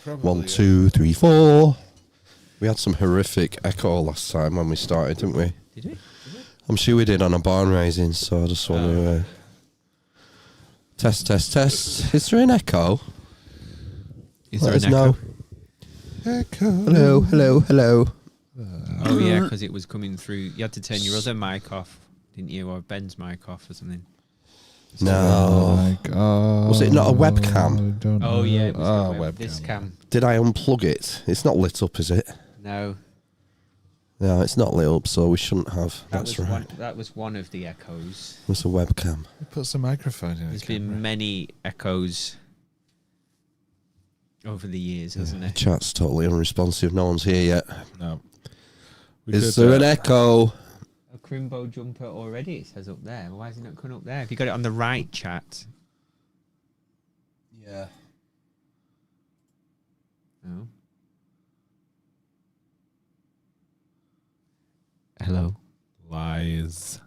Probably, 1, 2, 3, 4. We had some horrific echo last time when we started, didn't we? Did we? I'm sure we did on a barn raising, so I just want to test. Is there an echo? Is there an echo? Echo. Hello. Oh, yeah, because it was coming through. You had to turn your other mic off, didn't you? Or Ben's mic off or something. No. Oh my God. Was it not a webcam? Oh, yeah, it was Oh, the webcam. this cam. Did I unplug it? It's not lit up, is it? No. No, it's not lit up, so we shouldn't have. That's right. That was one of the echoes. It's a webcam. Put some microphone in There's it. been many echoes over the years, hasn't there? Chat's totally unresponsive. No one's here yet. No. Is there an echo? A Crimbo jumper already, it says up there. Why is it not coming up there? Have you got it on the right, chat? Yeah. No. Hello. Lies.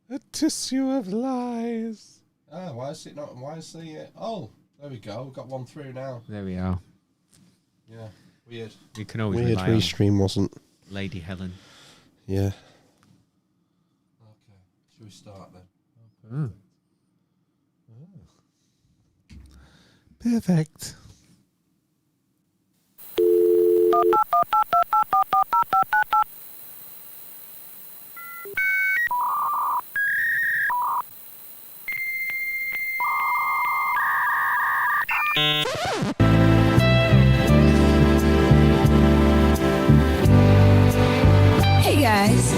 A tissue of lies. Ah, why is it not? Why is the? Oh, there we go. We've got one through now. There we are. Yeah. Weird. You can always Weird. rely on Restream wasn't. Lady Helen. Yeah. Okay. Should we start then? Perfect. Hey guys,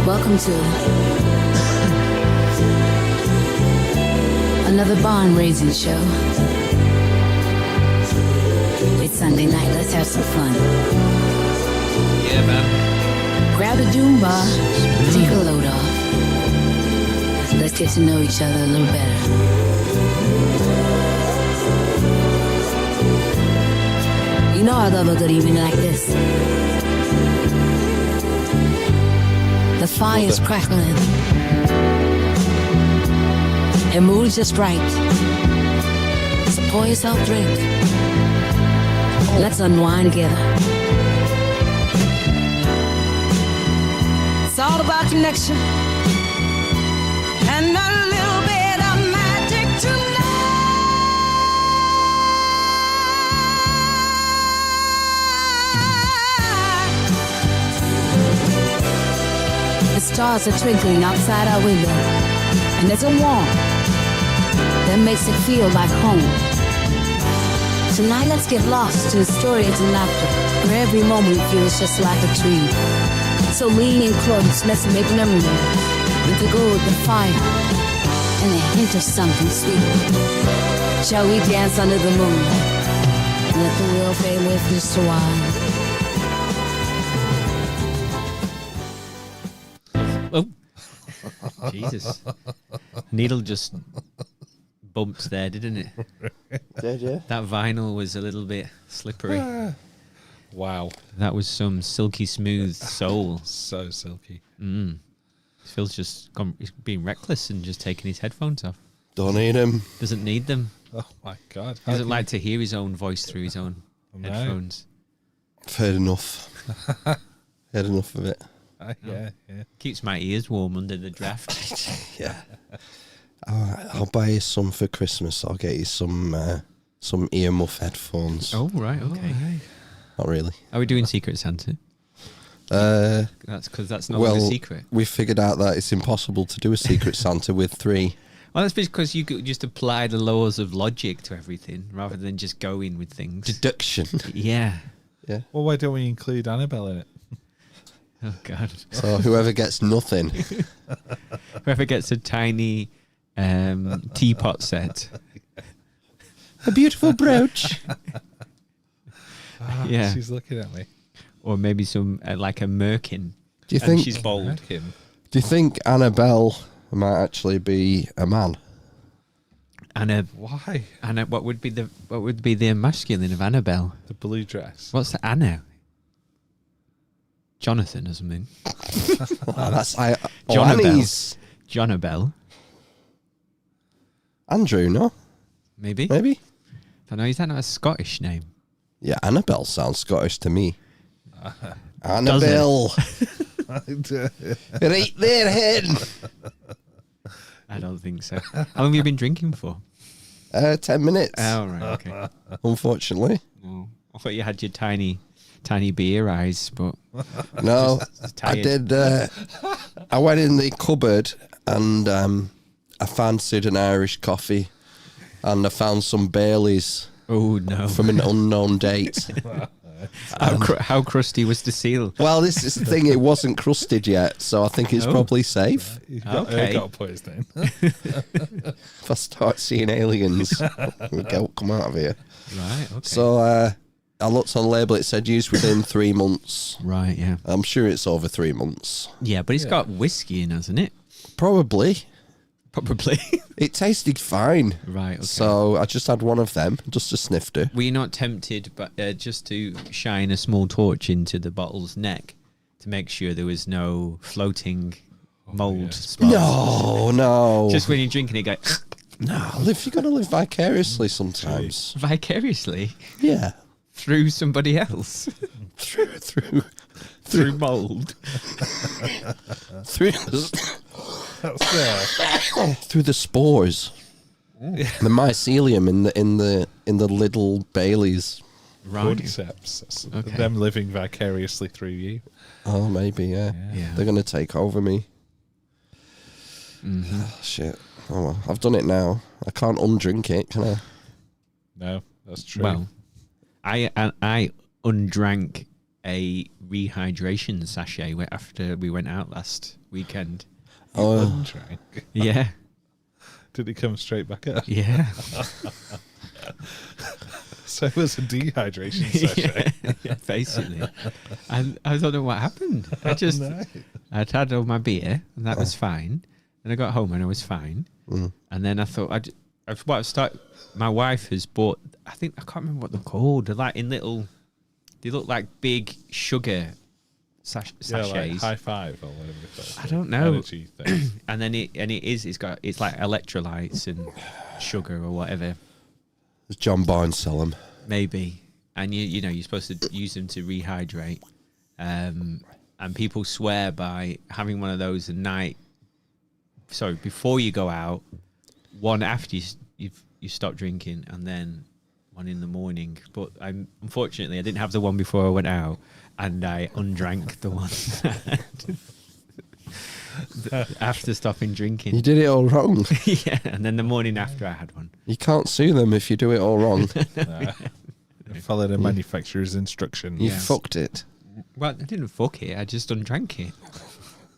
welcome to another barn raising show. It's Sunday night, let's have some fun. Yeah, man. Grab a doom bar, take a load off. Let's get to know each other a little better. You know I love a good evening like this. The fire's crackling. And mood's just right. So pour yourself a drink. Let's unwind together. It's all about connection. And a little bit of magic tonight. The stars are twinkling outside our window, and there's a warmth that makes it feel like home. Tonight let's get lost to stories and laughter, where every moment feels just like a dream. So lean in close, let's make memories with the gold, the fire, and a hint of something sweet. Shall we dance under the moon? Let the wheel fade with just a while. Oh. Jesus. Needle just bumped there, didn't it? Did you? That vinyl was a little bit slippery. Wow. That was some silky smooth soul. So silky. Phil's just he's being reckless and just taking his headphones off. Don't need him. Doesn't need them. Oh my God. He doesn't like to hear his own voice through his own headphones. I've heard enough. Heard enough of it. Yeah. Keeps my ears warm under the draft. Yeah. I'll buy you some for Christmas. I'll get you some earmuff headphones. Oh, right, okay. Not really. Are we doing Secret Santa? That's because that's not a secret. We figured out that it's impossible to do a Secret Santa with 3. Well, that's because you could just apply the laws of logic to everything rather than just going with things. Deduction. Yeah. Yeah. Well, why don't we include Annabelle in it? Oh, God. So whoever gets nothing. Whoever gets a tiny teapot set. A beautiful brooch. Yeah. She's looking at me. Or maybe some, like a merkin. Do you think she's bold. Do you think Annabelle might actually be a man? Anna. Why? Anna. What would be the masculine of Annabelle? The blue dress. What's the Anna? Jonathan or something. That's Jonabelle. Annie's. Jonabelle. Andrew, no? Maybe. Maybe. I don't know. Is that not a Scottish name? Yeah, Annabelle sounds Scottish to me. Annabelle. Right there, hen. I don't think so. How long have you been drinking for? 10 minutes, Oh, right. Okay. unfortunately. No. I thought you had your tiny beer eyes, but No, just I tired. did. I went in the cupboard and I fancied an Irish coffee, and I found some Baileys Oh no! from an unknown date. How crusty was the seal? Well, this is the thing; it wasn't crusted yet, so I think it's Oh. probably safe. You've got, Okay. got to put his name. If I start seeing aliens, we'll come out of here. Right. Okay. So I looked on the label; it said used within 3 months. right. Yeah. I'm sure it's over 3 months. Yeah, but it's got whiskey in, hasn't it? Probably. Probably. It tasted fine. Right. Okay. So I just had one of them, just a snifter. were you not tempted, but just to shine a small torch into the bottle's neck to make sure there was no floating mold yeah. spots? No. Just when you're drinking it, go No, you got to live vicariously sometimes. vicariously Yeah. through somebody else Through mold. through That's through the spores, the mycelium in the little Baileys. Right. cordyceps. That's Okay. them living vicariously through you. Oh, maybe yeah. Yeah. They're gonna take over me. Mhm. Oh, shit. Oh well, I've done it now. I can't undrink it, can I? No, that's true. Well, I undrank a rehydration sachet after we went out last weekend. Oh, Undrank. Yeah, Did it come straight back up? yeah. So it was a dehydration session. yeah, basically. And I don't know what happened. I'd had all my beer and that was fine. Then I got home and I was fine. And then I thought my wife has bought, I can't remember what they're called. They're like in little, they look like big sugar sachets. Yeah, like high five or whatever they call it. I don't know. Energy thing. And then it's like electrolytes and sugar or whatever. does John Barnes sell them? Maybe. And you're supposed to use them to rehydrate. And people swear by having one of those at night. Sorry, before you go out, one after you stop drinking, and then one in the morning. But unfortunately I didn't have the one before I went out, and I undrank the one after stopping drinking. You did it all wrong. Yeah, and then the morning after I had one. You can't sue them if you do it all wrong. Follow the manufacturer's instructions. You Yes. fucked it. Well, I didn't fuck it. I just undrank it.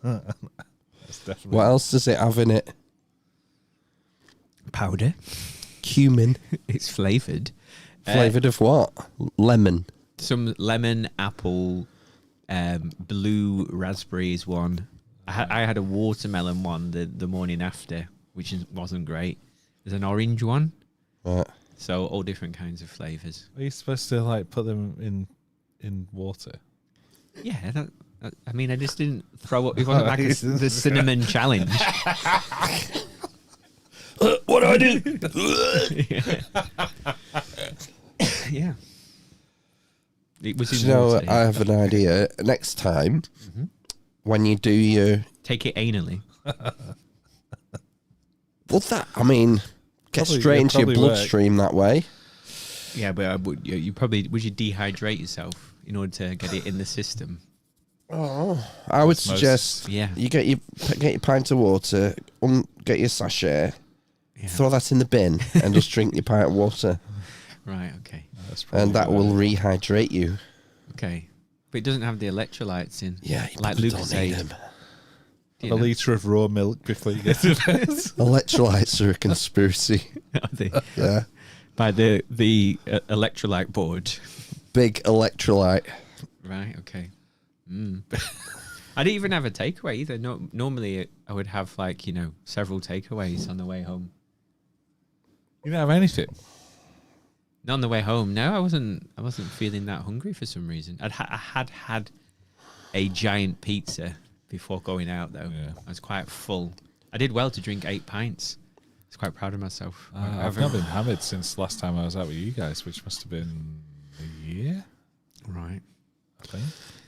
That's definitely. What else does it have in it? Powder. Cumin. It's flavoured. Flavoured of what? Lemon. Some lemon, apple, blue raspberry is one. I had a watermelon one the morning after, which wasn't great. There's an orange one. Right. So all different kinds of flavours. Are you supposed to like put them in water? Yeah, I mean, I just didn't throw up. It wasn't like the cinnamon challenge. What do I do? Yeah. It was Do in you know, water. I have an idea. Next time, when you do your... Take it anally. Well, I mean, get Probably- straight yeah, into your probably work. bloodstream that way. Yeah, but would you dehydrate yourself in order to get it in the system? I would suggest Yeah. you get your pint of water, get your sachet, Yeah. throw that in the bin, and just drink your pint of water, Right. Okay. That's probably and that what will I- rehydrate you. Okay. But it doesn't have the electrolytes in. Yeah, you like probably Luke don't said. need them. You A know, litre of raw milk before you get to bed. Electrolytes are a conspiracy. are they? Yeah, By the electrolyte board. big electrolyte. Right. Okay. I didn't even have a takeaway either. No, normally I would have several takeaways on the way home. You don't have anything. Not on the way home. No, I wasn't feeling that hungry for some reason. I had a giant pizza before going out though. Yeah. I was quite full. I did well to drink 8 pints. was quite proud of myself. I've not been hammered since last time I was out with you guys, which must have been a year, Right. I think.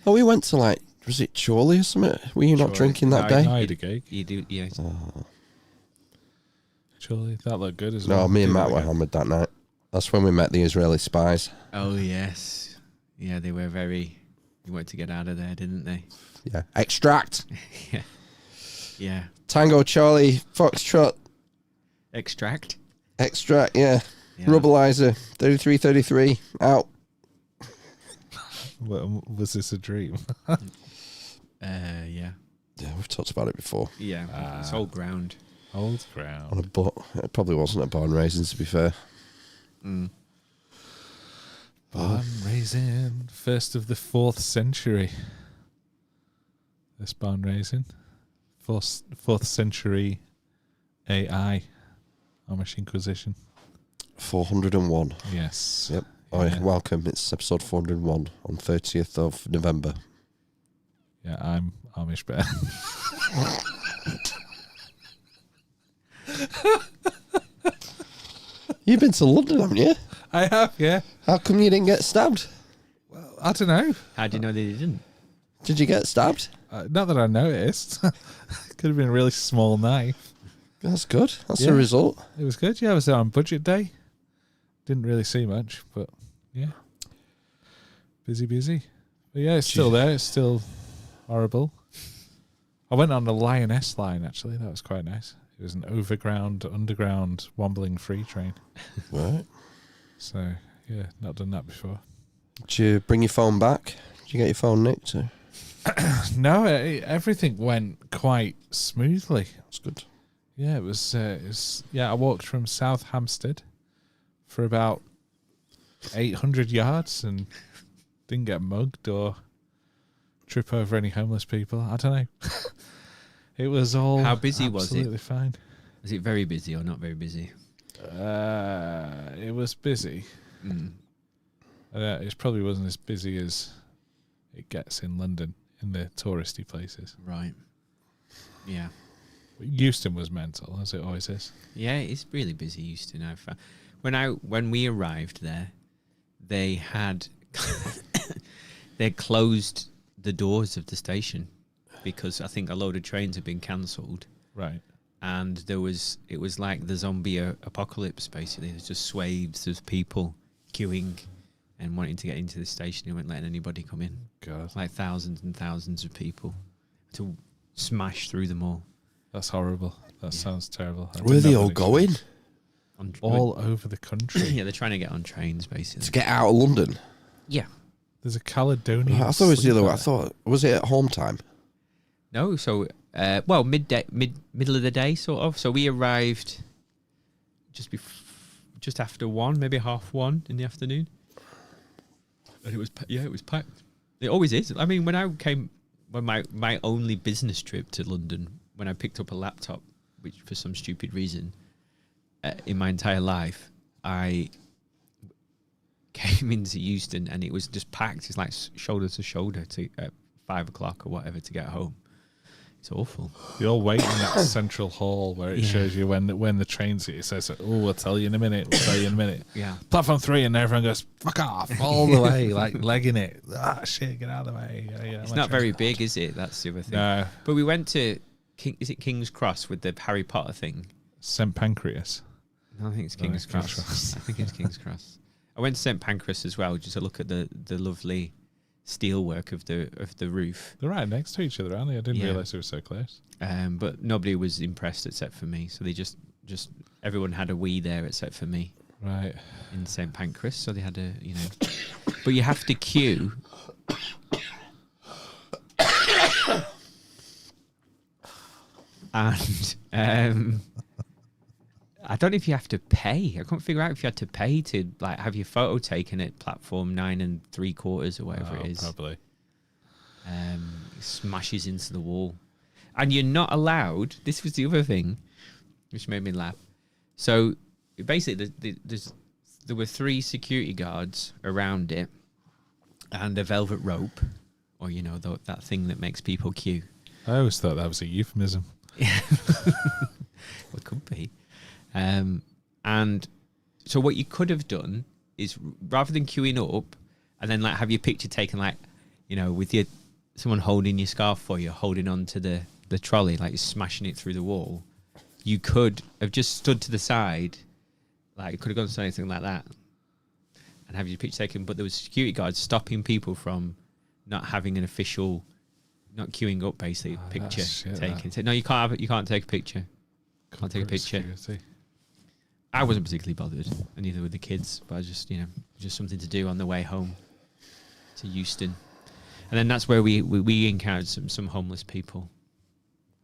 Oh, we went to was it Chorley or something? Were you not Chorley. drinking that No, day? No, I had a gig. You do, yeah. Surely that looked good as well. No, me and Do that Matt were again. hammered that night. That's when we met the Israeli spies. Oh, yes. Yeah, they were very... They wanted to get out of there, didn't they? Yeah. Extract. Yeah. Yeah. Tango Charlie Foxtrot. Extract? Extract, yeah. Yeah. Rubbleizer. 3333. Out. Was this a dream? Yeah. Yeah, we've talked about it before. Yeah. It's old ground. Old On ground. a butt. It probably wasn't a barn raising, to be fair. Mm. Barn raising, first of the 4th century. This barn raising, 4th century AI, Amish Inquisition. 401. Yes. Yep. Oh, yeah. Welcome. It's episode 401 on 30th of November. Yeah, I'm Amish Bear. You've been to London, haven't you? I have, yeah. How come you didn't get stabbed? I don't know. How do you know they didn't? Did you get stabbed? Not that I noticed. Could have been a really small knife. That's good. That's Yeah. a result. It was good. Yeah, I was there on budget day. Didn't really see much, but yeah. Busy. But yeah, it's still there. It's still horrible. I went on the Lioness line, actually. That was quite nice. It was an underground, wobbling free train. Right. So, yeah, not done that before. Did you bring your phone back? Did you get your phone nicked? No, everything went quite smoothly. That's good. Yeah, it was. I walked from South Hampstead for about 800 yards and didn't get mugged or trip over any homeless people. I don't know. It was all. How busy was it? Absolutely fine. Was it very busy or not very busy? It was busy. Mm. It probably wasn't as busy as it gets in London in the touristy places. Right. Yeah. But Euston was mental, as it always is. Yeah, it's really busy, Euston. I found. When we arrived there, they had they closed the doors of the station because I think a load of trains had been cancelled. Right. And it was like the zombie apocalypse, basically. There's just swathes of people queuing and wanting to get into the station. They weren't letting anybody come in. God. Like thousands and thousands of people to smash through them all. That's horrible. That sounds terrible. Where are they all going? All over the country. Yeah, they're trying to get on trains, basically. To get out of London? Yeah. There's a Caledonian. I thought it was the other way. I sleeper. thought, was it at home time? No, so middle of the day, sort of. So we arrived just after 1, maybe 1:30 in the afternoon, and it was packed. It always is. I mean, when my only business trip to London, when I picked up a laptop, which for some stupid reason, in my entire life, I came into Euston and it was just packed. It's like shoulder to shoulder at 5 o'clock or whatever to get home. It's awful. You're all waiting in that central hall where it shows you when the train's here. It says, "Oh, we'll tell you in a minute. We'll tell you in a minute." Yeah. Platform 3, and everyone goes, "Fuck off!" all the way, like legging it. Ah, shit, get out of the way. Yeah, It's my not train's- very big, is it? That's the other thing. No, But we went to is it King's Cross with the Harry Potter thing? St Pancras. No, I think it's No, King's King's Cross. Cross. I think it's King's Cross. I went to St Pancras as well, just to look at the lovely steelwork of the roof. They're right next to each other, aren't they? I didn't Yeah. realise they were so close. But nobody was impressed except for me. So they just everyone had a wee there except for me Right. in St Pancras. So they had but you have to queue. And I don't know if you have to pay. I couldn't figure out if you had to pay to like have your photo taken at platform 9 3/4 or whatever it is. Probably. It smashes into the wall, and you're not allowed. This was the other thing, which made me laugh. So basically, there were 3 security guards around it, and a velvet rope, or that thing that makes people queue. I always thought that was a euphemism. Well, it could be. And so what you could have done is rather than queuing up and then like have your picture taken like, you know, with your someone holding your scarf for you, holding on to the trolley, like smashing it through the wall, you could have just stood to the side, like you could have gone to anything like that and have your picture taken, but there was security guards stopping people from not having an official, not queuing up basically, picture taken. So, no, you can't have it, you can't take a picture. Can't take a picture. Security. I wasn't particularly bothered, and neither were the kids, but I just, you know, just something to do on the way home to Euston. And then that's where we encountered some homeless people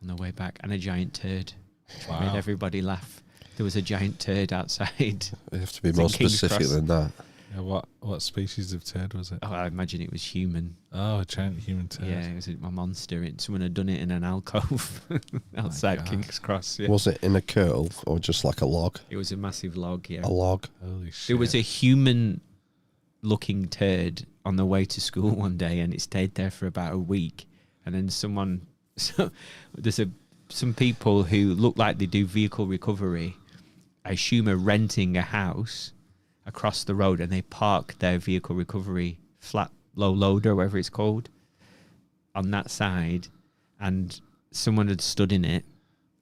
on the way back, and a giant turd, which made everybody laugh. There was a giant turd outside. You have to be more specific than that. Yeah, what species of turd was it? Oh, I imagine it was human. Oh, a giant human turd. Yeah, it was a monster. Someone had done it in an alcove outside King's Cross. Yeah. Was it in a curl or just like a log? It was a massive log, yeah. A log? Holy shit. There was a human-looking turd on the way to school one day, and it stayed there for about a week. And then some people who look like they do vehicle recovery, I assume are renting a house across the road, and they park their vehicle recovery flat low loader, whatever it's called, on that side, and someone had stood in it.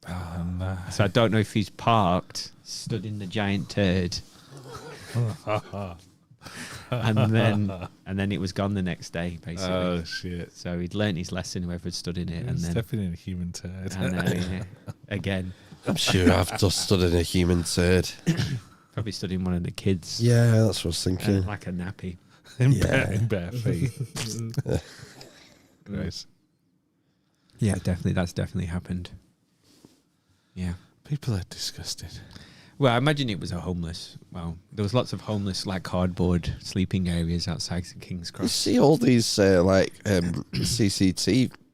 Oh, no. So I don't know if he's parked, stood in the giant turd, and then it was gone the next day, basically. Oh shit! So he'd learnt his lesson, whoever had stood in it, and then stepping in a human turd. and again, I'm sure I've just stood in a human turd. probably stood in one of the kids. Yeah, that's what I was thinking. Like a nappy. in bare feet. Gross. Yeah, definitely. That's definitely happened. Yeah. People are disgusted. Well, I imagine it was a homeless. Well, there was lots of homeless, like cardboard sleeping areas outside King's You Cross. see all these CCTV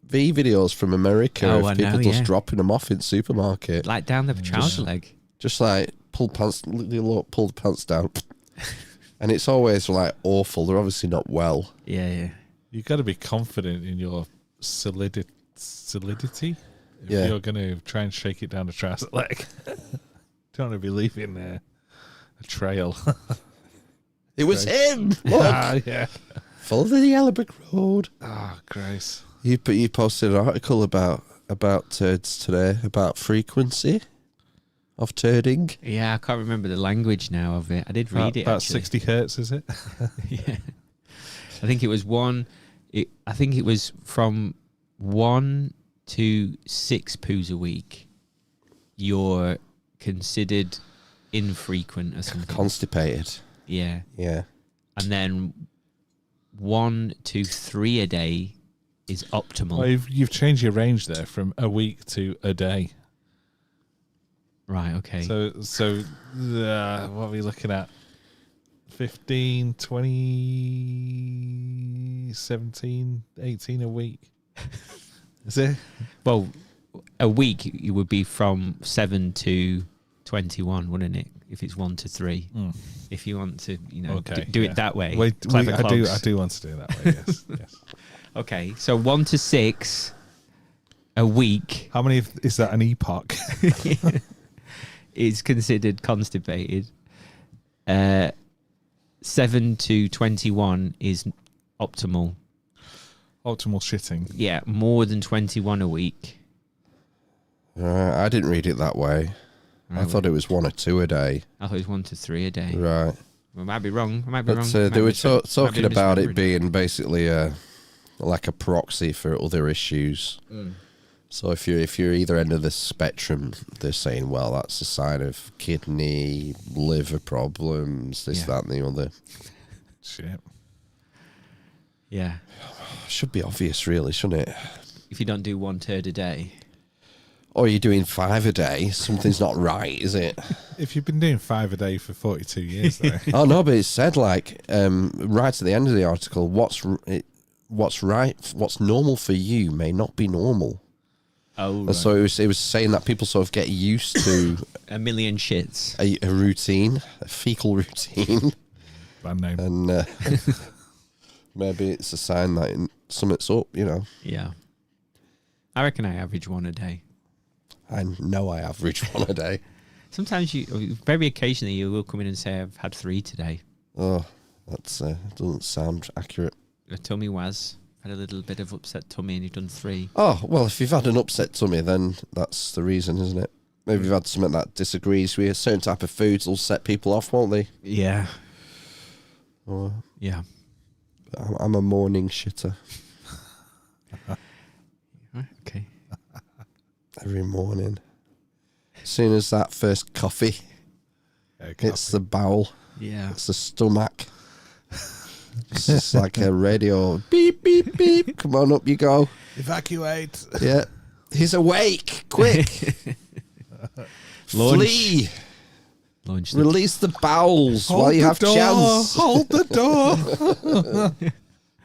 videos from America of people just dropping them off in supermarket. Like down the trouser leg. Just like pull the pants down. And it's always like awful. They're obviously not well. Yeah. You've got to be confident in your solidity if you're going to try and shake it down the trouser leg. Don't want to be leaving a trail. It was him. Look. Yeah. Follow the yellow brick road. Oh, Grace. You posted an article about turds today, about frequency of turding. Yeah, I can't remember the language now of it. I did read it. About actually. 60 hertz, is it? Yeah. I think it was from 1 to 6 poos a week. You're considered infrequent or something. Constipated. Yeah. Yeah. And then 1 to 3 a day is optimal. Well, you've changed your range there from a week to a day. Right, okay. So what are we looking at? 15, 20, 17, 18 a week. Is it? Well, a week it would be from 7 to 21, wouldn't it? If it's 1 to 3. If you want to, do it that way. I do want to do it that way, yes. Yes. Okay, so 1 to 6 a week. How many is that an epoch? Is considered constipated. 7 to 21 is optimal. Optimal shitting. Yeah, more than 21 a week. I didn't read it that way. I thought it was 1 or 2 a day. I thought it was 1 to 3 a day. Right. I might be wrong. They were talking about it being basically like a proxy for other issues. So if you're either end of the spectrum, they're saying, well, that's a sign of kidney, liver problems, this, that, and the other. Shit. Yeah. Should be obvious, really, shouldn't it? If you don't do 1 turd a day. Or you're doing 5 a day, something's not right, is it? If you've been doing 5 a day for 42 years, though. Oh, no, but it said, like, right at the end of the article, what's right, what's normal for you may not be normal. Oh, and so it was saying that people sort of get used to a million shits, a routine, a fecal routine. Bad name. And maybe it's a sign that something's up, Yeah. I reckon I average 1 a day. I know I average 1 a day. Sometimes very occasionally, you will come in and say, "I've had 3 today." Oh, that's doesn't sound accurate. Your tummy was had a little bit of upset tummy, and you've done 3. Oh, well, if you've had an upset tummy, then that's the reason, isn't it? Maybe you've had something that disagrees with a certain type of foods will set people off, won't they? Yeah, Oh, yeah. I'm a morning shitter Okay. every morning. As soon as that first coffee hits the bowel, Yeah. it's the stomach. It's just like a radio. Beep, beep, beep. Come on, up you go. Evacuate. Yeah. He's awake. Quick. Flee. Launch. Release the bowels while you have chance. Hold the door.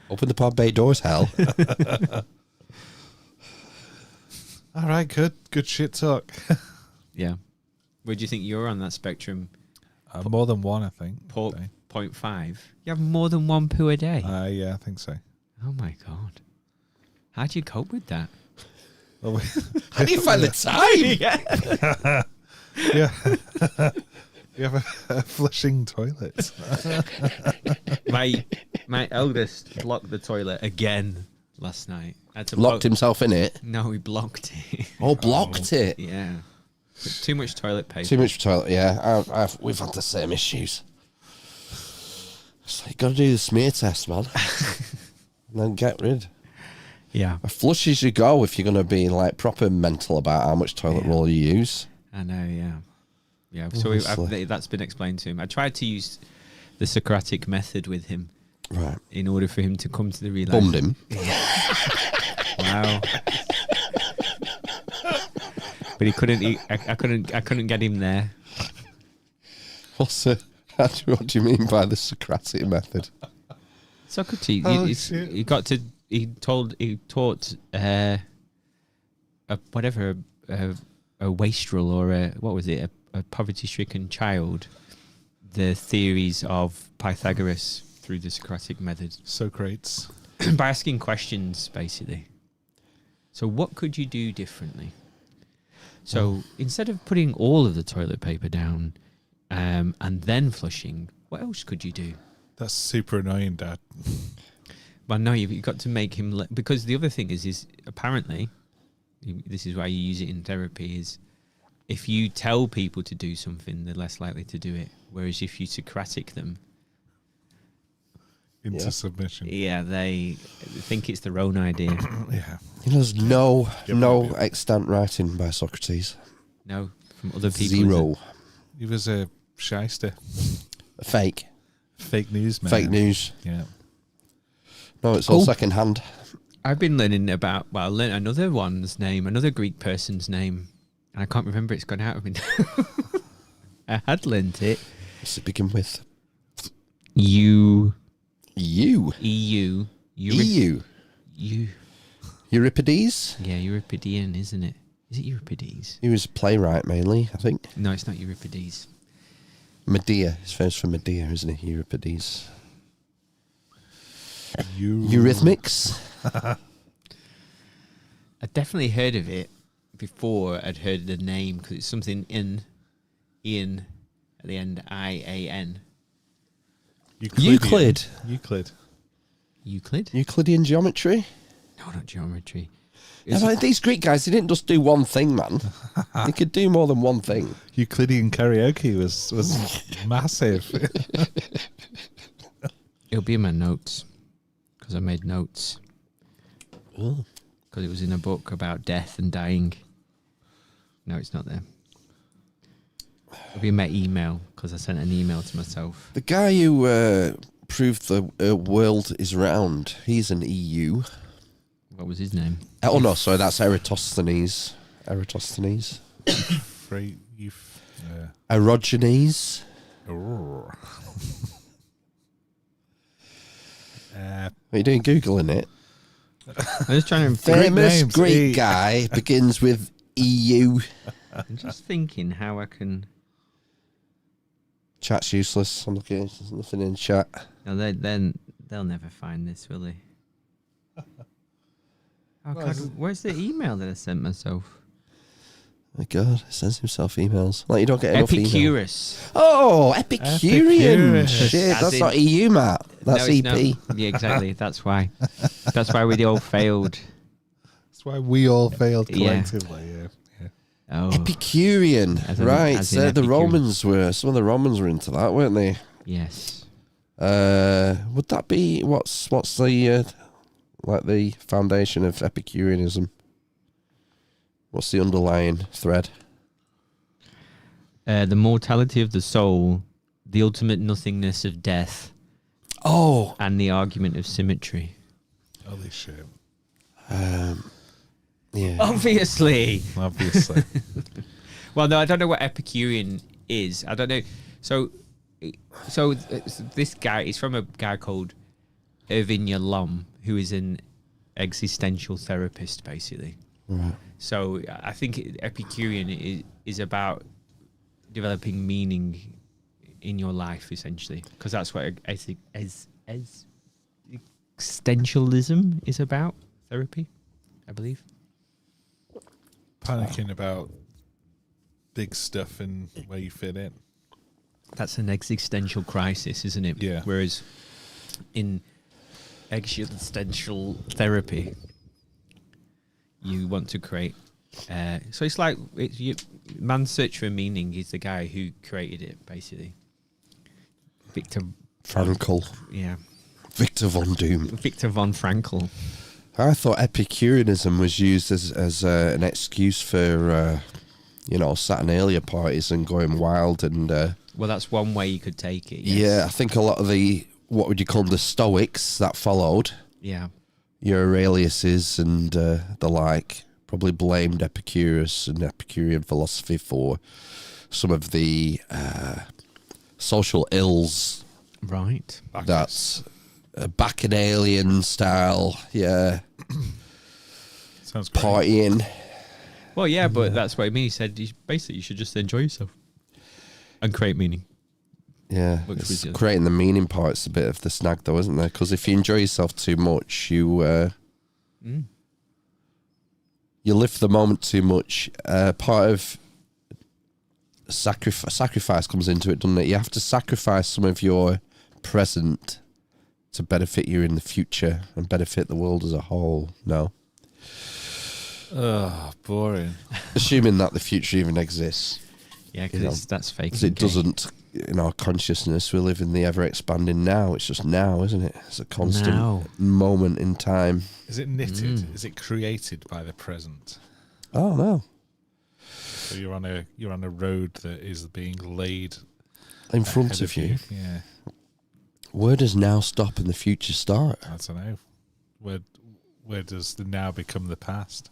Open the pod bay doors, hell. All right, good shit talk. Yeah. Where do you think you're on that spectrum? More than one, I think. 0.5. You have more than 1 poo a day. Yeah, I think so. Oh my god. How do you cope with that? Well, How do you find the time? yeah. We have a flushing toilet. My eldest blocked the toilet again last night. I had to Locked himself in it. No, he blocked it. Oh, blocked it. Yeah. Too much toilet paper. Too much toilet. Yeah, we've had the same issues. So you got to do the smear test, man, and then get rid. Yeah. A flush as you go if you're going to be like proper mental about how much toilet roll you use. I know, yeah. Yeah, so that's been explained to him. I tried to use the Socratic method with him, right, in order for him to come to the realization. Bummed him. Wow. But he couldn't. I couldn't get him there. What do you mean by the Socratic method? Socrates. Oh, He taught a wastrel or a poverty-stricken child the theories of Pythagoras through the Socratic method. Socrates. By asking questions, basically. So what could you do differently? So instead of putting all of the toilet paper down and then flushing, what else could you do? That's super annoying, Dad. But no, you've got to make him... because the other thing is apparently, this is why you use it in therapy, is if you tell people to do something, they're less likely to do it. Whereas if you Socratic them... Into submission. Yeah, they think it's their own idea. Yeah. There's no extant writing by Socrates. No, from other people. Zero. He was a shyster. Fake news man. Fake news. Yeah. No, it's all second hand. I've been learning about... I learned another one's name, another Greek person's name. And I can't remember, it's gone out of me. I had learnt it. What's it begin with? EU. EU. Euripides? Yeah, Euripidean, isn't it? Is it Euripides? He was a playwright mainly, I think. No, it's not Euripides. Medea. He's famous for Medea, isn't he? Euripides. Eurythmics? I definitely heard of it before I'd heard the name, because it's something Ian at the end, IAN. Euclid. Euclidean geometry? No, not geometry. Yeah, like these Greek guys, they didn't just do one thing, man. They could do more than one thing. Euclidean karaoke was massive. It'll be in my notes, because I made notes. Because it was in a book about death and dying. No, it's not there. It'll be in my email, because I sent an email to myself. The guy who proved the world is round, he's an EU. What was his name? Oh, no, sorry, that's Eratosthenes. Eratosthenes. Erogenes. Are you doing Googling it? I'm just trying to... Famous Greek guy begins with EU. I'm just thinking how I can... Chat's useless. I'm looking. There's nothing in chat. No, they'll never find this, will they? Oh, God, where's the email that I sent myself? My God, he sends himself emails. Like you don't get enough emails. Epicurus. Oh, Epicurean. Epicurus. Shit, As that's in- not EU, Matt. That's No, it's EP. not. Yeah, exactly. That's why. That's why we all failed. That's why we all failed Yeah. collectively. Yeah. Oh, Epicurean. As in- Right. as in So the Epicure. some of the Romans were into that, weren't they? yes. Would that be what's the like the foundation of Epicureanism? What's the underlying thread? The mortality of the soul, the ultimate nothingness of death, Oh, and the argument of symmetry. Holy shit. yeah. Obviously. Obviously. Well, no, I don't know what Epicurean is. I don't know. So this guy is from a guy called Irvin Yalom, who is an existential therapist, basically. Right. So I think Epicurean is about developing meaning in your life, essentially, because that's what existentialism is about. Therapy, I believe. Panicking about big stuff and where you fit in. That's an existential crisis, isn't it? Yeah. Whereas in existential therapy, you want to create. So it's like man's search for meaning is the guy who created it, basically. Victor Frankl. Yeah. Victor von Doom. Victor von Frankl. I thought Epicureanism was used as an excuse for, Saturnalia parties and going wild and... Well, that's one way you could take it. Yes. Yeah, I think a lot of what would you call them, the Stoics that followed, Yeah. your Aureliuses and the like, probably blamed Epicurus and Epicurean philosophy for some of the social ills Right. that's Bacchanalian style, yeah, Sounds great. partying. Well, yeah, but that's what I mean. He said basically you should just enjoy yourself and create meaning. Yeah, Which it's was the- creating the meaning part's a bit of the snag though, isn't there? Because if you enjoy yourself too much, you live for the moment too much. Part of sacrifice comes into it, doesn't it? You have to sacrifice some of your present to benefit you in the future and benefit the world as a whole. No, Oh, boring. assuming that the future even exists. Yeah, You know, because that's fake. 'Cause it doesn't in our consciousness. We live in the ever expanding now. It's just now, isn't it? It's a constant Now. moment in time. Is it knitted? Is it created by the present? Oh no, So you're on a road that is being laid in front ahead of you. Yeah. Where does now stop and the future start? I don't know. Where does the now become the past?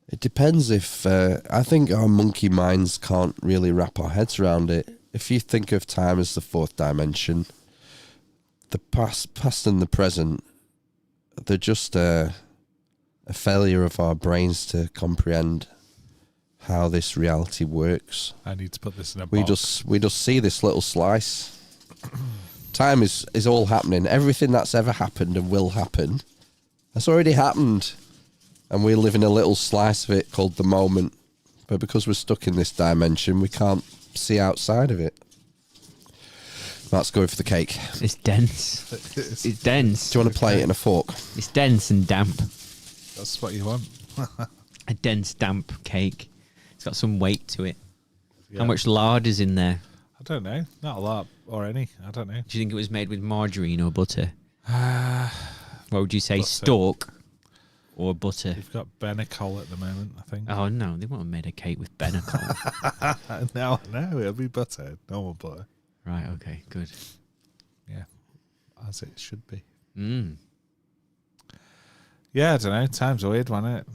It depends if I think our monkey minds can't really wrap our heads around it. If you think of time as the fourth dimension, the past and the present, they're just a failure of our brains to comprehend how this reality works. I need to put this in a We box. just see this little slice. Time is all happening. Everything that's ever happened and will happen has already happened. And we live in a little slice of it called the moment. But because we're stuck in this dimension, we can't see outside of it. That's going for the cake. It's dense. It's dense. Do you want to play it in a fork? It's dense and damp. That's what you want. A dense, damp cake. It's got some weight to it. Yeah. How much lard is in there? I don't know. Not a lot or any. I don't know. Do you think it was made with margarine or butter? What would you say, Butter. stork or butter? You've got Benecol at the moment, I think. Oh no, they won't have made a cake with Benecol. No, it'll be butter. Normal butter. Right, okay, good. Yeah. As it should be. Mm. Yeah, I don't know. Time's weird, wasn't it?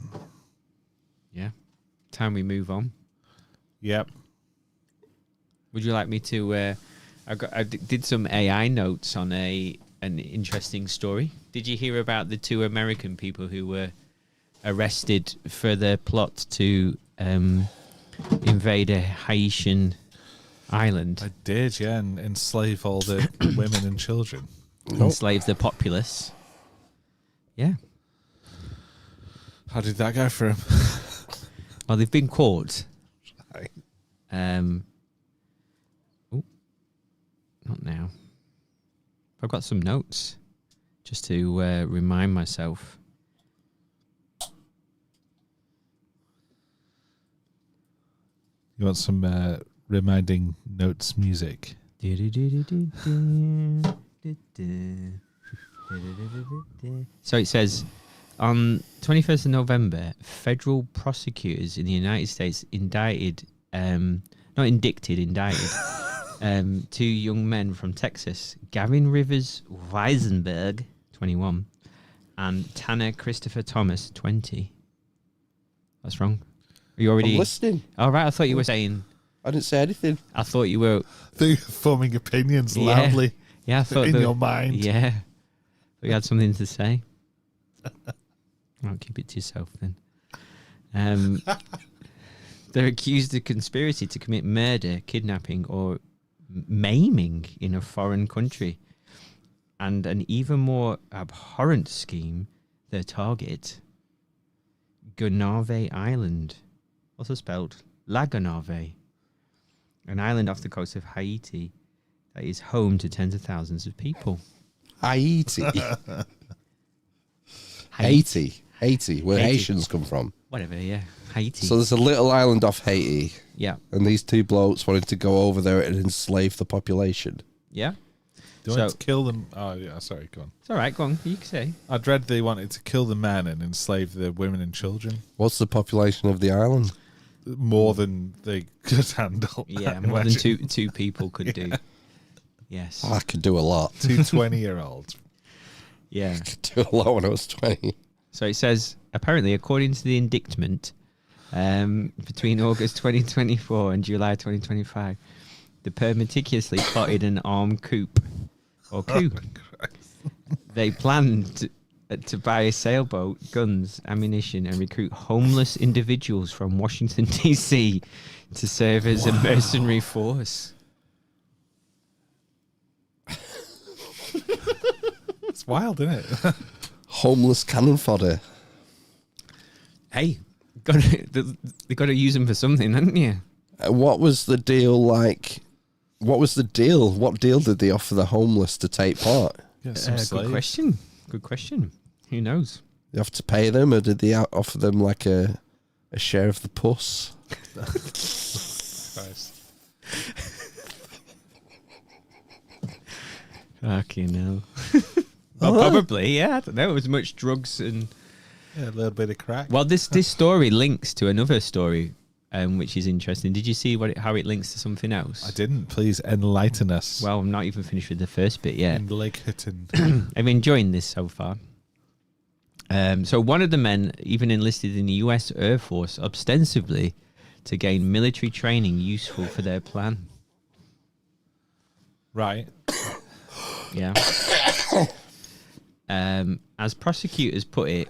Yeah. Time we move on. Yep. Would you like me to? I did some AI notes on an interesting story. Did you hear about the two American people who were arrested for their plot to invade a Haitian island, I did, yeah, and enslave all the women and children. enslave the populace? Yeah. How did that go for him? Well, they've been caught. Right. Not now. I've got some notes just to remind myself. You want some reminding notes music? So it says, on 21st of November, federal prosecutors in the United States indicted 2 young men from Texas, Gavin Rivers Weisenberg, 21, and Tanner Christopher Thomas, 20. That's wrong. Are you already I'm listening. All right, I thought you were saying. I didn't say anything. I thought you were. They're forming opinions Yeah. loudly Yeah, I thought in your mind. Yeah, thought you had something to say. I'll keep it to yourself then. They're accused of conspiracy to commit murder, kidnapping, or maiming in a foreign country, and an even more abhorrent scheme. Their target, Gonave Island, also spelled La Gonave, an island off the coast of Haiti that is home to tens of thousands of people. Haiti. Haiti, where Haiti. Haitians come from. Whatever, yeah. Haiti. So there's a little island off Haiti, yeah. and these 2 blokes wanted to go over there and enslave the population. Yeah. They wanted to kill them. Oh, yeah, sorry, go on. It's all right, go on. You can say. I'd read they wanted to kill the men and enslave the women and children. What's the population of the island? More than they could handle. Yeah, I more than imagine. two people could do. Yes. I could do a lot. 2 20-year-olds. Yeah. I could do a lot when I was 20. So it says, apparently, according to the indictment, between August 2024 and July 2025, the pair meticulously plotted an armed coup. Or coup. They planned to buy a sailboat, guns, ammunition, and recruit homeless individuals from Washington, D.C. to serve as a mercenary force. It's wild, isn't it? Homeless cannon fodder. Hey, they got to use them for something, haven't you? What was the deal like? What was the deal? What deal did they offer the homeless to take part? Yeah, some Good slaves. question. Good question. Who knows? You have to pay them, or did they offer them like a share of the puss? Christ. Fucking hell. Well, probably, yeah. I don't know. It was much drugs and. Yeah, a little bit of crack. Well, this story links to another story, which is interesting. Did you see how it links to something else? I didn't. Please enlighten us. Well, I'm not even finished with the first bit yet. Enlighten. I'm enjoying this so far. So one of the men even enlisted in the U.S. Air Force ostensibly to gain military training useful for their plan. Right. Yeah. As prosecutors put it,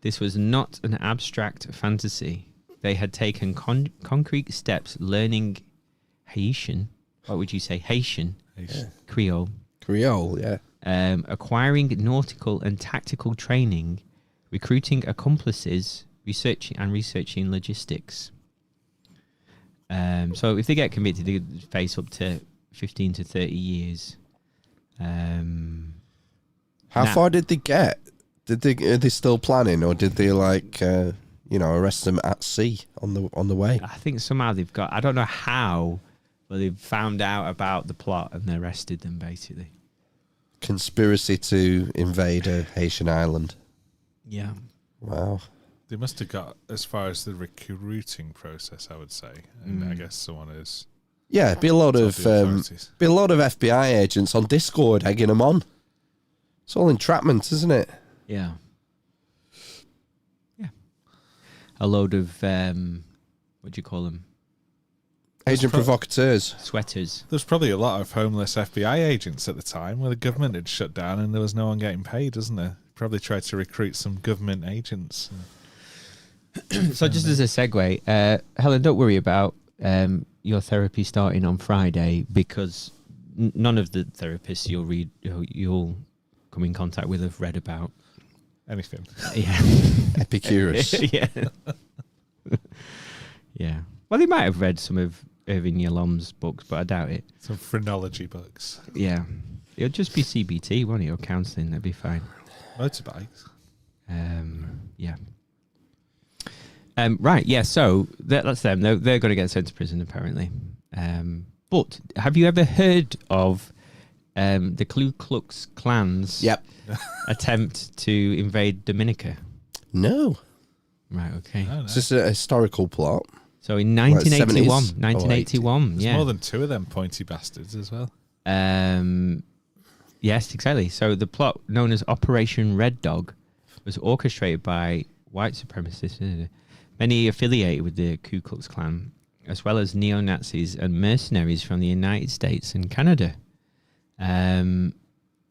this was not an abstract fantasy. They had taken concrete steps learning Haitian. What would you say? Haitian. Creole. Creole, yeah. Acquiring nautical and tactical training, recruiting accomplices, researching logistics. So if they get convicted, they face up to 15 to 30 years. How far did they get? Are they still planning, or did they arrest them at sea on the way? I think somehow they've got. I don't know how, but they've found out about the plot and they arrested them basically. Conspiracy to invade a Haitian island. Yeah. Wow. They must have got as far as the recruiting process, I would say. And I guess someone is. Yeah, be a lot of FBI agents on Discord egging them on. It's all entrapment, isn't it? Yeah. Yeah. A load of what do you call them? Agent provocateurs. Sweaters. There's probably a lot of homeless FBI agents at the time where the government had shut down and there was no one getting paid, isn't there? Probably tried to recruit some government agents. So just as a segue, Helen, don't worry about your therapy starting on Friday, because none of the therapists you'll come in contact with have read about. Anything. Yeah. Epicurus. Yeah. Yeah. Well, they might have read some of Irving Yalom's books, but I doubt it. Some phrenology books. Yeah. It'll just be CBT, won't it? Or counselling. That'd be fine. Motorbikes. Yeah. Right. Yeah. So that's them. They're going to get sent to prison, apparently. But have you ever heard of the Ku Klux Klan's attempt to invade Dominica? No. Right. Okay. Is this a historical plot? So in 1981, 70s? 1981, There's yeah. more than two of them pointy bastards as well. Yes, exactly. So the plot, known as Operation Red Dog, was orchestrated by white supremacists, many affiliated with the Ku Klux Klan, as well as neo-Nazis and mercenaries from the United States and Canada.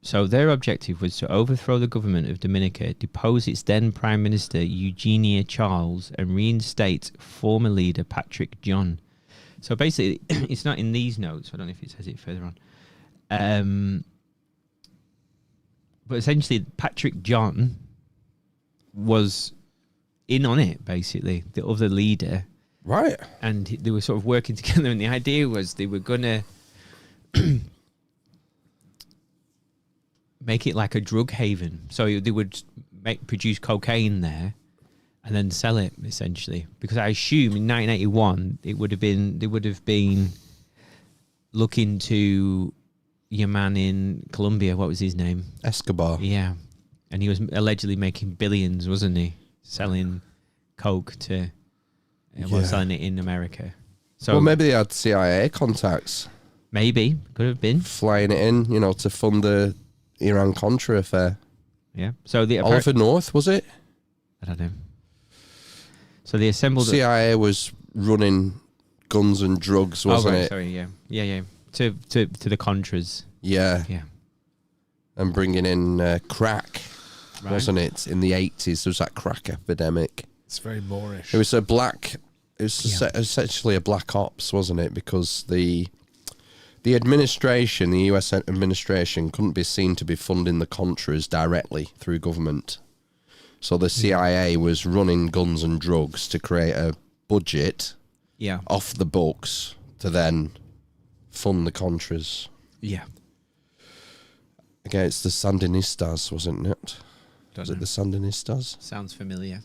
So their objective was to overthrow the government of Dominica, depose its then Prime Minister Eugenia Charles, and reinstate former leader Patrick John. So basically, it's not in these notes. I don't know if it says it further on. But essentially, Patrick John was in on it, basically, the other leader. Right. And they were sort of working together, and the idea was they were going to make it like a drug haven. So they would produce cocaine there and then sell it, essentially. Because I assume in 1981 they would have been looking to your man in Colombia. What was his name? Escobar. Yeah, and he was allegedly making billions, wasn't he? Selling coke to, selling it in America. So well, maybe they had CIA contacts. Maybe could have been flying it in, to fund the Iran-Contra affair. Yeah. So the Oliver North, was it? I don't know. So they assembled. CIA was running guns and drugs, wasn't it? Sorry, yeah. To the Contras. Yeah. Yeah. And bringing in crack, right. Wasn't it? In the 80s, there was that crack epidemic. It's very Moorish. It was essentially a black ops, wasn't it? Because the administration, the US administration, couldn't be seen to be funding the Contras directly through government. So the CIA was running guns and drugs to create a budget off the books to then fund the Contras. Yeah. Against the Sandinistas, wasn't it? Was it the Sandinistas? Sounds familiar.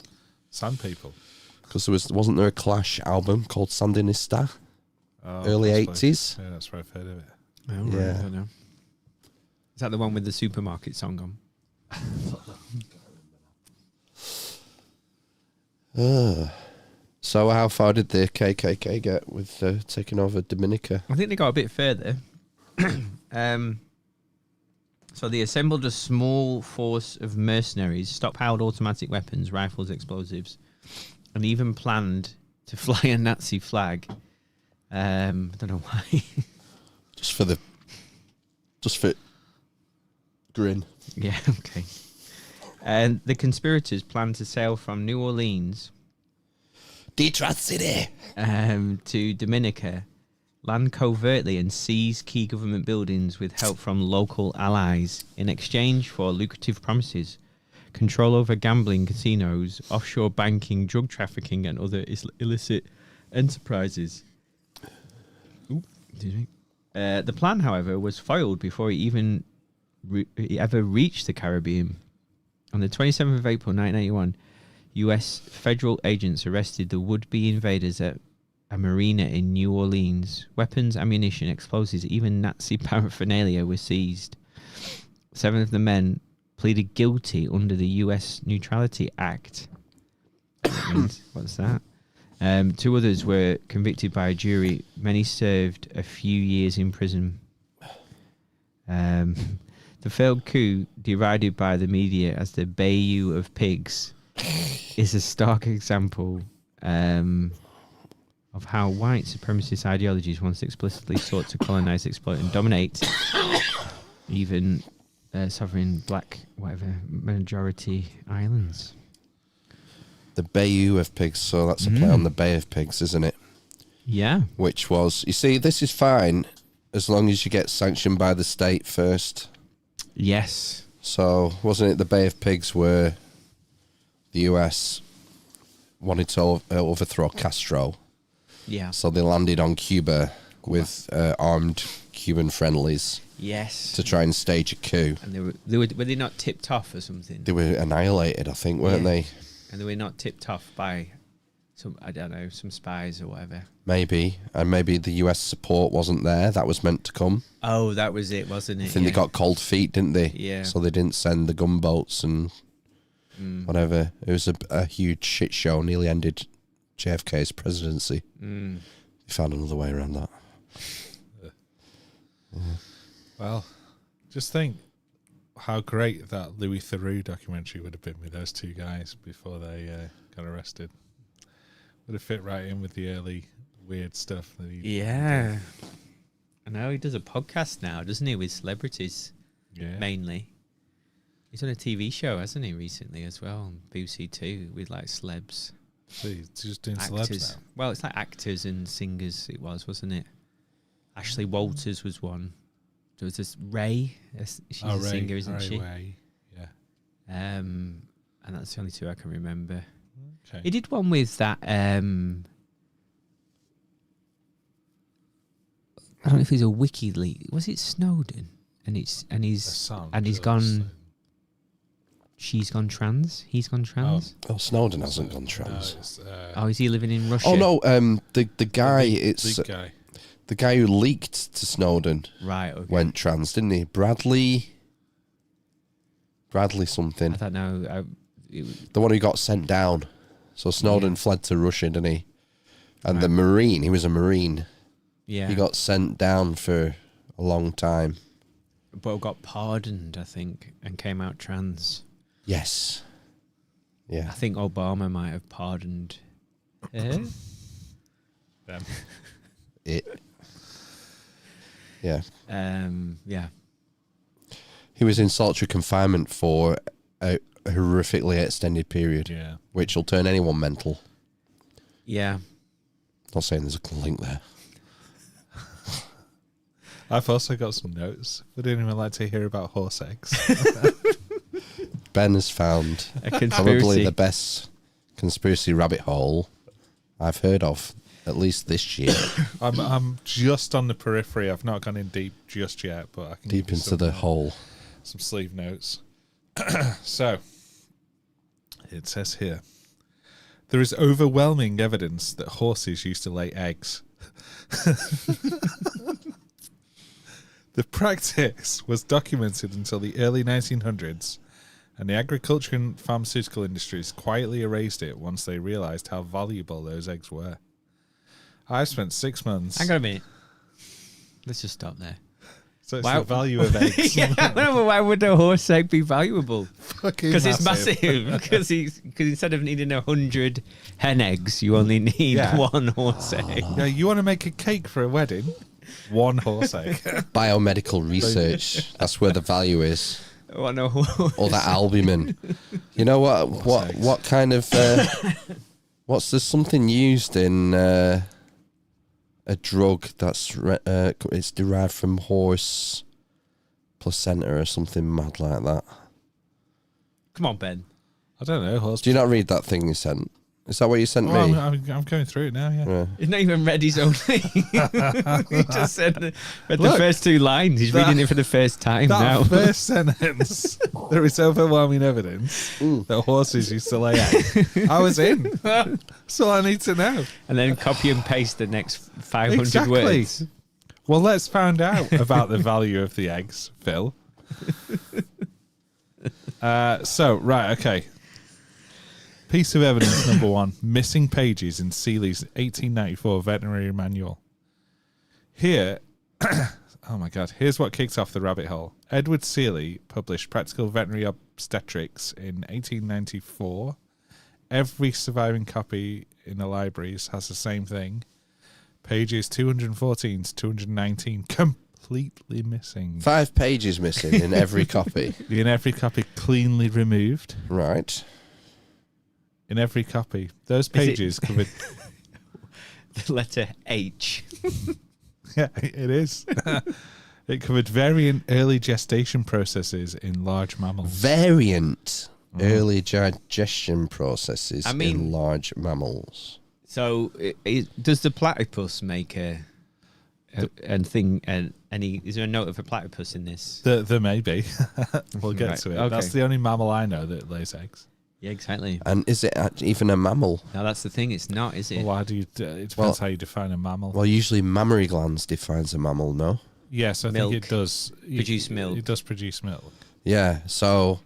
Sand people. Because wasn't there a Clash album called Sandinista? Early 80s? Yeah, that's where I've heard of it. Oh, right. Yeah. I don't know. Is that the one with the supermarket song on? So how far did the KKK get with taking over Dominica? I think they got a bit further. So they assembled a small force of mercenaries, stockpiled automatic weapons, rifles, explosives, and even planned to fly a Nazi flag. I don't know why. Just for grin. Yeah, okay. And the conspirators planned to sail from New Orleans, Detroit City, to Dominica, land covertly and seize key government buildings with help from local allies in exchange for lucrative promises, control over gambling casinos, offshore banking, drug trafficking, and other illicit enterprises. Excuse me. The plan, however, was foiled before it even ever reached the Caribbean. On the 27th of April 1981, U.S. federal agents arrested the would-be invaders at a marina in New Orleans. Weapons, ammunition, explosives, even Nazi paraphernalia were seized. 7 of the men pleaded guilty under the U.S. Neutrality Act. What's that? 2 others were convicted by a jury. Many served a few years in prison. The failed coup, derided by the media as the Bayou of Pigs, is a stark example of how white supremacist ideologies once explicitly sought to colonize, exploit, and dominate even sovereign black, majority islands. The Bayou of Pigs, so that's a play on the Bay of Pigs, isn't it? Yeah. Which was, you see, this is fine as long as you get sanctioned by the state first. Yes. So, wasn't it the Bay of Pigs where the US wanted to overthrow Castro? Yeah. So they landed on Cuba with armed Cuban friendlies Yes. to try and stage a coup. And were they not tipped off or something? They were annihilated, I think, weren't they? And they were not tipped off by some, I don't know, some spies or whatever. Maybe. And maybe the US support wasn't there. That was meant to come. Oh, that was it, wasn't it? I think they got cold feet, didn't they? Yeah. So they didn't send the gunboats and whatever. It was a huge shit show. Nearly ended JFK's presidency. They found another way around that. Well, just think how great that Louis Theroux documentary would have been with those two guys before they got arrested. Would have fit right in with the early weird stuff that he Yeah. I know he does a podcast now, doesn't he, with celebrities mainly. He's on a TV show, hasn't he, recently as well, on BBC Two with like celebs. So he's just doing Actors. celebs now. Well, it's like actors and singers wasn't it? Ashley Walters was one. There was this Ray. She's a singer, isn't she? Ray. Yeah. And that's the only two I can remember. Okay. He did one with that. I don't know if he's a WikiLeaks. Was it Snowden? And he's gone. She's gone trans. He's gone trans. Oh, Snowden hasn't gone trans. Oh, is he living in Russia? Oh no, the guy the guy. The guy who leaked to Snowden Right. Okay. went trans, didn't he? Bradley something. I don't know. The one who got sent down. So Snowden fled to Russia, didn't he? And the Marine, he was a Marine. Yeah. He got sent down for a long time. But got pardoned, I think, and came out trans. Yes. Yeah. I think Obama might have pardoned Them. It. Yeah. Yeah. He was in solitary confinement for a horrifically extended period. Yeah. Which will turn anyone mental. Yeah. Not saying there's a link there. I've also got some notes. Would anyone like to hear about horse eggs? Ben has found A conspiracy. probably the best conspiracy rabbit hole I've heard of, at least this year. I'm just on the periphery. I've not gone in deep just yet, but I can Deep give you into some, the hole. some sleeve notes. So, it says here, there is overwhelming evidence that horses used to lay eggs. The practice was documented until the early 1900s, and the agriculture and pharmaceutical industries quietly erased it once they realized how valuable those eggs were. I spent 6 months... Hang on a minute. Let's just stop there. So it's the value of eggs. Yeah, but why would a horse egg be valuable? Because it's massive. Because instead of needing 100 hen eggs, you only need one horse egg. Yeah, you want to make a cake for a wedding? One horse egg. Biomedical research. That's where the value is. What a horse. Or that albumin. You know what kind of... there's something used in... a drug that's it's derived from horse placenta or something mad like that. Come on, Ben. I don't know. Horse. Do you not read that thing you sent? Is that what you sent me? I'm going through it now, yeah. He's not even read his own thing. He just read the first two lines. He's reading it for the first time now. That first sentence, there is overwhelming evidence that horses used to lay eggs. I was in. That's all I need to know. And then copy and paste the next 500 Exactly. words. Well, let's find out about the value of the eggs, Phil. Okay. Piece of evidence number one, missing pages in Seeley's 1894 veterinary manual. Here, oh my God, here's what kicks off the rabbit hole. Edward Seeley published Practical Veterinary Obstetrics in 1894. Every surviving copy in the libraries has the same thing. Pages 214 to 219 completely missing. 5 pages missing in every copy. In every copy cleanly removed. Right. In every copy. Those pages covered... The letter H. Yeah, it is. It covered variant early gestation processes in large mammals. Variant early digestion processes in large mammals. So, does the platypus make any? Is there a note of a platypus in this? There may be. We'll get Right, to it. okay. That's the only mammal I know that lays eggs. Yeah, exactly. And is it even a mammal? No, that's the thing. It's not, is it? Well, why do you? It depends how you define a mammal. Well, usually mammary glands defines a mammal, no? Yes, I Milk. think it does Produce milk. It does produce milk. Yeah, so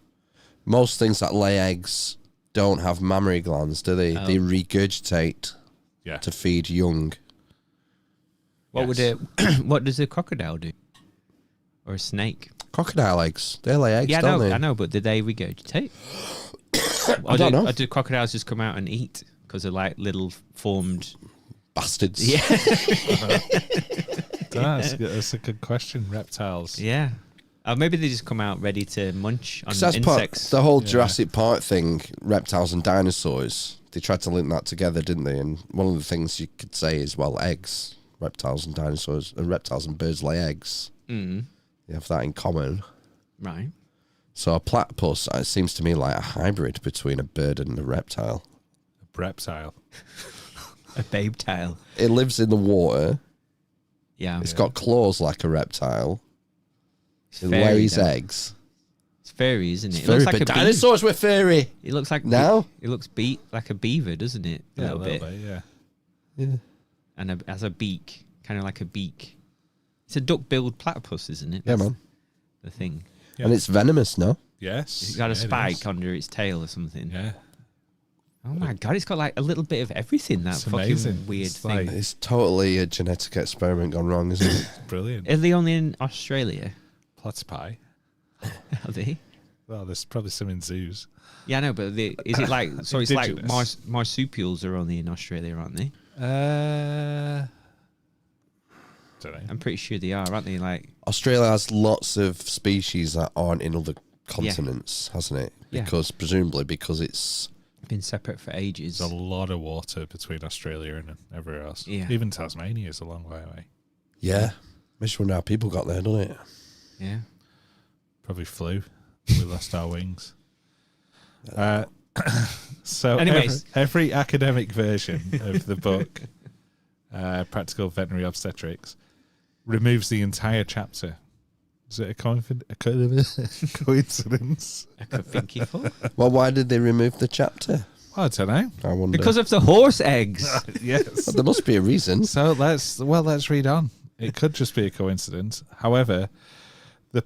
most things that lay eggs don't have mammary glands, do they? Oh. They regurgitate Yeah. to feed young. What Yes. would it? What does a crocodile do? Or a snake? Crocodile eggs, they lay eggs, Yeah, don't they? I know, but did they regurgitate? I don't know. Or do crocodiles just come out and eat because they're like little formed? Bastards. Yeah, That's a good question. Reptiles. yeah. Maybe they just come out ready to munch on 'Cause that's part, insects. the whole Jurassic Park thing, reptiles and dinosaurs. They tried to link that together, didn't they? And one of the things you could say is, well, eggs, reptiles and dinosaurs, and reptiles and birds lay eggs. Mm, They have that in common. right. So a platypus, it seems to me like a hybrid between a bird and a reptile. Reptile. A babe tail. It lives in the water. Yeah. It's got claws like a reptile. It's It fairy, lays though. eggs. It's fairy, isn't it? It's It very looks like big. a beaver. Dinosaurs were fairy. It looks like Now? It looks like a beaver, doesn't it? A little bit. Yeah. Yeah. And has a beak, kind of like a beak. It's a duck-billed platypus, isn't it? Yeah, That's man. the thing. Yeah. And it's venomous, no? Yes. It's got a Yeah, it spike is. under its tail or something. Yeah. Oh my god, it's got like a little bit of everything. That It's fucking amazing. weird It's thing. like- It's totally a genetic experiment gone wrong, isn't it? Brilliant. Are they only in Australia? Platypi. Are they? Well, there's probably some in zoos. Yeah, I know, but is it like so? It's like Indigenous. marsupials are only in Australia, aren't they? Don't know. I'm pretty sure they are, aren't they? Like, Australia has lots of species that aren't in other continents, hasn't it? Yeah. Because presumably because it's been separate for ages. There's a lot of water between Australia and everywhere else. Yeah. Even Tasmania is a long way away. Makes you wonder how people got there, doesn't it? Yeah. Probably flew. We lost our wings. So Anyways. every academic version of the book, Practical Veterinary Obstetrics, removes the entire chapter. Is it a coincidence? I could think you for. Well, why did they remove the chapter? Well, I don't know. I wonder. Because of the horse eggs. Yes. There must be a reason. So let's read on. It could just be a coincidence. However, the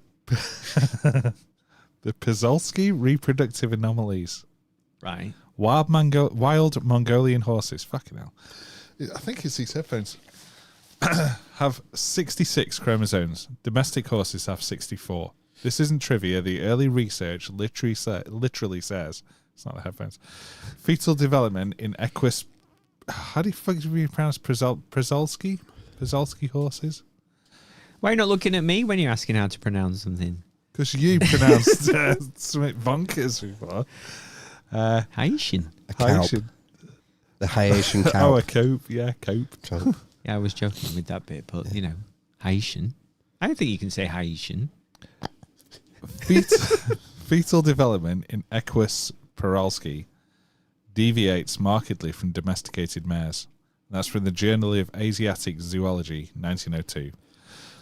the Pazolsky reproductive anomalies, Right. wild Mongolian horses, fucking hell, I think it's these headphones, have 66 chromosomes. Domestic horses have 64. This isn't trivia. The early research literally says, it's not the headphones, fetal development in equus. How do you pronounce Pazolsky? Pazolsky horses? Why are you not looking at me when you're asking how to pronounce something? Because you pronounced something bonkers before. Haitian. A cow. Haitian. The Haitian Oh, cow. a cope. Yeah, cope. Yeah, I was joking with that bit, but you know, Haitian. I don't think you can say Haitian. Fetal development in Equus Peralski deviates markedly from domesticated mares. That's from the Journal of Asiatic Zoology, 1902.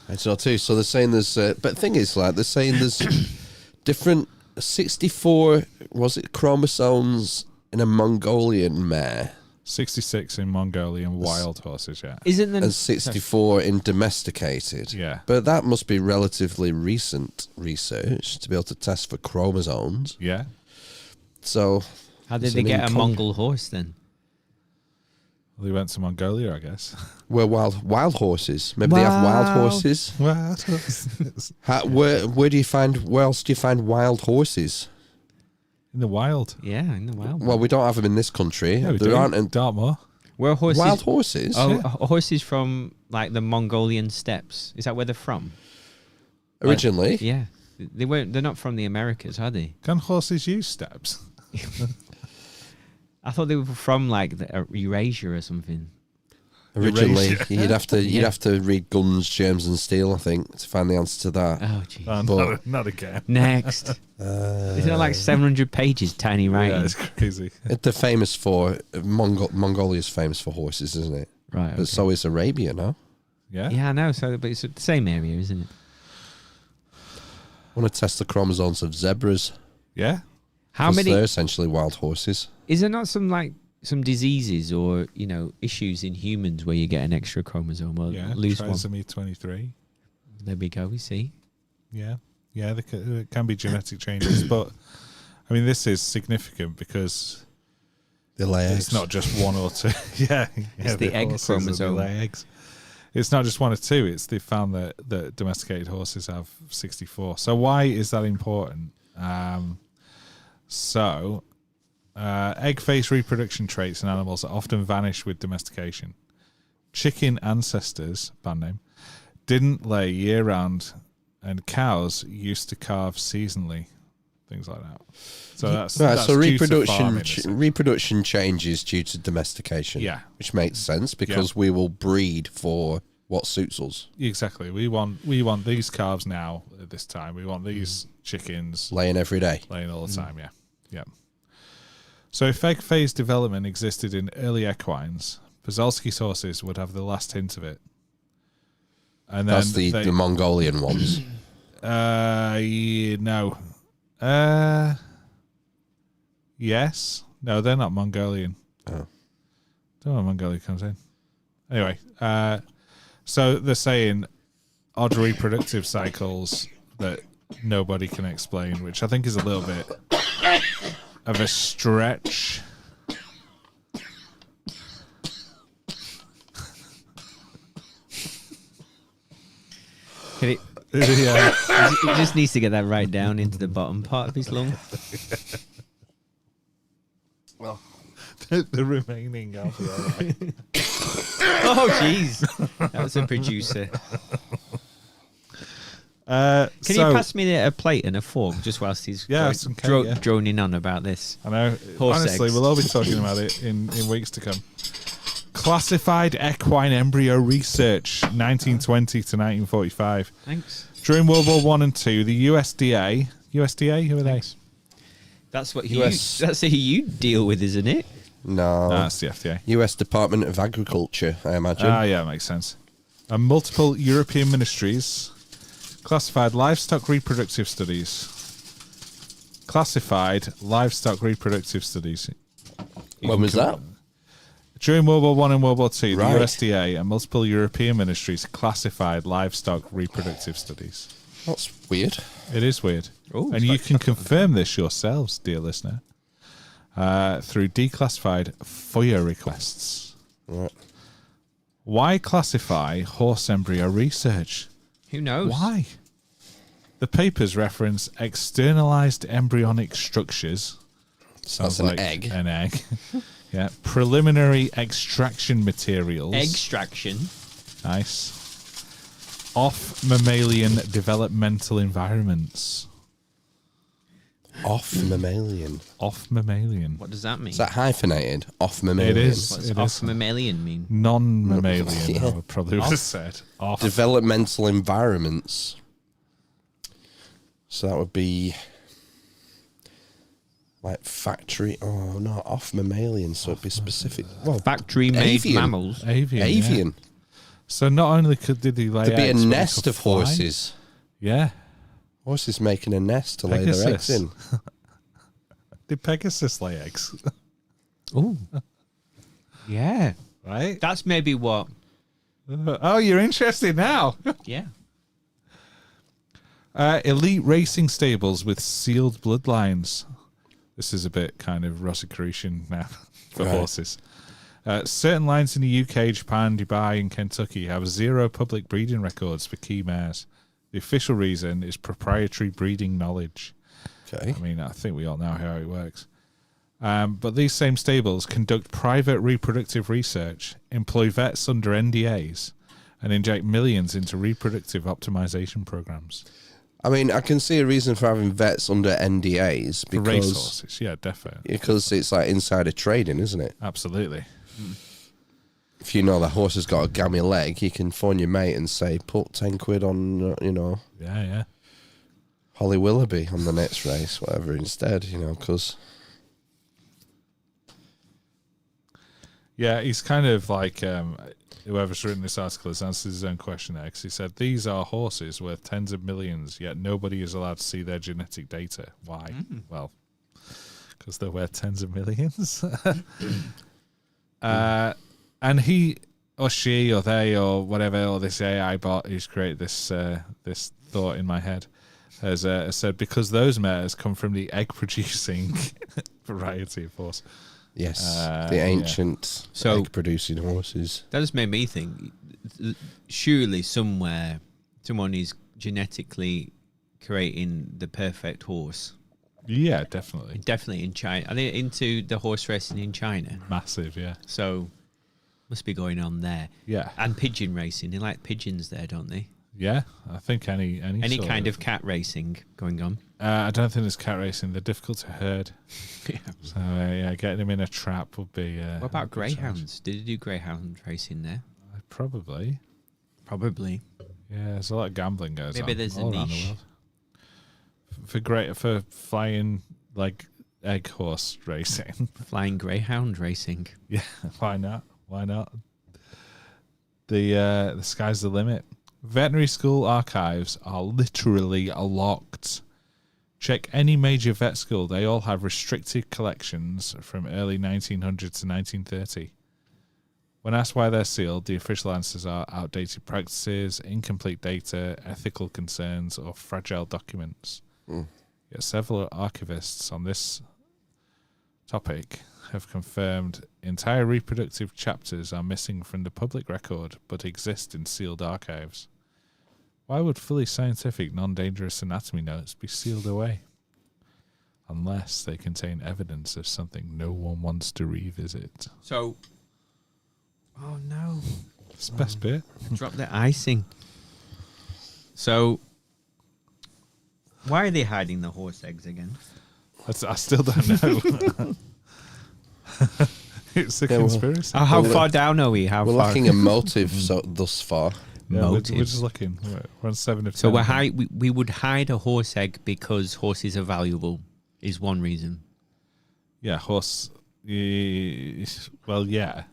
It's not too. So they're saying there's, but the thing is, like, they're saying there's different 64, was it chromosomes in a Mongolian mare 66 in Mongolian wild horses, yeah. Isn't and the 64 in domesticated? Yeah. But that must be relatively recent research to be able to test for chromosomes. Yeah. So how did it's they an get a incom- Mongol horse then? Well, they went to Mongolia, I guess. Well, wild horses. Maybe they have wild horses. Wild horses. Where else do you find wild horses? In the wild. Yeah, in the wild. Well, we don't have them in this country. Yeah, we there do. aren't any Dartmoor. Where are horses? wild horses. Oh, Yeah. horses from like the Mongolian steppes. Is that where they're from? Originally, Yeah, they weren't. They're not from the Americas, are they? Can horses use steps? I thought they were from like the Eurasia or something. Originally, Erasure. you'd have to read Guns, Germs and Steel, I think, to find the answer to that. Oh, jeez. Oh, not again. Next. Isn't it like 700 pages, tiny writing? Yeah, it's crazy. They're famous for Mongolia's famous for horses, isn't it? Right. But so is Arabia, no? Yeah. Yeah, I know. So, but it's the same area, isn't it? I want to test the chromosomes of zebras. Yeah. How 'cause many? They're essentially wild horses. Is there not some diseases or issues in humans where you get an extra chromosome or Yeah. lose one? Trisomy 23. There we go. We see. Yeah. Yeah, there can be genetic changes, but I mean, this is significant because They lay eggs. it's not just one or two. yeah, It's the egg horses and chromosome. they lay eggs. It's not just one or two. It's they found that domesticated horses have 64. So why is that important? Egg-face reproduction traits in animals that often vanish with domestication. Chicken ancestors, band name, didn't lay year-round, and cows used to calve seasonally, things like that. So that's so due to farming, reproduction changes due to domestication. Yeah. Which makes sense because we will breed for what suits us. Exactly. We want these calves now at this time. We want these chickens Laying every day. laying all the time. Yeah. Yeah. So if egg phase development existed in early equines, Pozolsky's horses would have the last hint of it. And then That's the Mongolian ones. no. Yes. No, they're not Mongolian. Oh. Don't know where Mongolia comes in. Anyway, so they're saying odd reproductive cycles that nobody can explain, which I think is a little bit of a stretch. Can it, Yeah. it just needs to get that right down into the bottom part of his lung. Well, The remaining of it. Oh, jeez. That was a producer. Can you pass me a plate and a fork just whilst he's some cake, yeah. droning on about this? I know. Horse Honestly, eggs. we'll all be talking about it in weeks to come. Classified equine embryo research, 1920 to 1945. Thanks. During World War One and Two, the USDA, who are they? That's what US that's who you deal with, isn't it? no. That's the FDA. US Department of Agriculture, I imagine. Yeah, makes sense. And multiple European ministries classified livestock reproductive studies. Classified livestock reproductive studies. When was that? During World War One and World War Two, Right. the USDA and multiple European ministries classified livestock reproductive studies. That's weird. It is weird. Oh, and you can confirm this yourselves, dear listener, through declassified FOIA requests. Right. Why classify horse embryo research? Who knows? Why? The papers reference externalized embryonic structures. Sounds an like egg. An egg. Yeah. Preliminary extraction materials. Extraction. Nice. Off mammalian developmental environments. Off mammalian. Off mammalian. What does that mean? Is that hyphenated? Off mammalian. It is. What's It off is. mammalian mean? Non-mammalian, Yeah. I would probably would have said. Off. Developmental environments. So that would be like factory. Oh no, off mammalian. So it'd be specific. Well, Factory-made avian. mammals. Avian. Yeah. avian. So not only did he lay There'd be a eggs, but he nest could of fly. horses. Yeah. Horses making a nest to lay their eggs Pegasus. in. Did Pegasus lay eggs? Oh. Yeah. Right? That's maybe what. Oh, you're interested now. Yeah. Elite racing stables with sealed bloodlines. This is a bit kind of Rosicrucian now for Right. horses. Certain lines in the UK, Japan, Dubai, and Kentucky have zero public breeding records for key mares. The official reason is proprietary breeding knowledge. Okay. I mean, I think we all know how it works. But these same stables conduct private reproductive research, employ vets under NDAs, and inject millions into reproductive optimization programs. I mean, I can see a reason for having vets under NDAs For racehorses, yeah, definitely. because it's like insider trading, isn't it? Absolutely. if you know the horse has got a gammy leg, you can phone your mate and say, put 10 quid on, Yeah. Holly Willoughby on the next race, whatever, instead, because... Yeah, he's kind of like whoever's written this article has answered his own question there, because he said, these are horses worth tens of millions, yet nobody is allowed to see their genetic data. Why? Well, because they're worth tens of millions. And he or she or they or whatever, or this AI bot who's created this this thought in my head has said, because those mares come from the egg-producing variety of horse. Yes, the ancient egg-producing horses. That just made me think, surely somewhere someone is genetically creating the perfect horse. Yeah, definitely. Definitely in China. Are they into the horse racing in China? Massive, yeah. So, must be going on there. Yeah. And pigeon racing. They like pigeons there, don't they? Yeah, I think any kind of cat racing going on. I don't think there's cat racing. They're difficult to herd. Yeah. So, getting them in a trap would be... what about greyhounds? Did you do greyhound racing there? Probably. Yeah, there's a lot of gambling goes on. Maybe there's a all around niche. The world. For flying, like, egg horse racing. Flying greyhound racing. Yeah, why not? The sky's the limit. Veterinary school archives are literally locked. Check any major vet school. They all have restricted collections from early 1900 to 1930. When asked why they're sealed, the official answers are outdated practices, incomplete data, ethical concerns, or fragile documents. Yet several archivists on this topic have confirmed entire reproductive chapters are missing from the public record but exist in sealed archives. Why would fully scientific, non-dangerous anatomy notes be sealed away? Unless they contain evidence of something no one wants to revisit. So, oh no. It's the best bit. Drop the icing. So, why are they hiding the horse eggs again? I still don't know. It's a conspiracy. How far down are we? We're lacking a motive thus far. Yeah, we're just looking. We're on 7 of 10. So we would hide a horse egg because horses are valuable, is one reason. Yeah, horse. Well, yeah.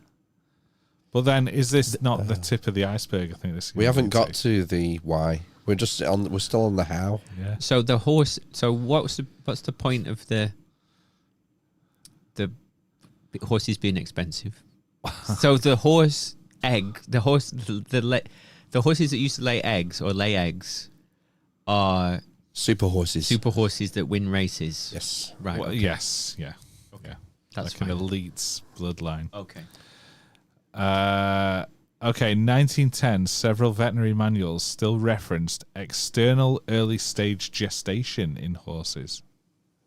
But then, is this not the tip of the iceberg? I think this. We haven't got to the why. We're just on. We're still on the how. Yeah. So the horse. So what's the point of the horses being expensive? So the horse egg, the horses that used to lay eggs or lay eggs are super horses. Super horses that win races. Yes. Right. Well, okay. Yes. Yeah. Okay. Yeah. That's like fine. an elite bloodline. Okay. Okay, 1910, several veterinary manuals still referenced external early stage gestation in horses.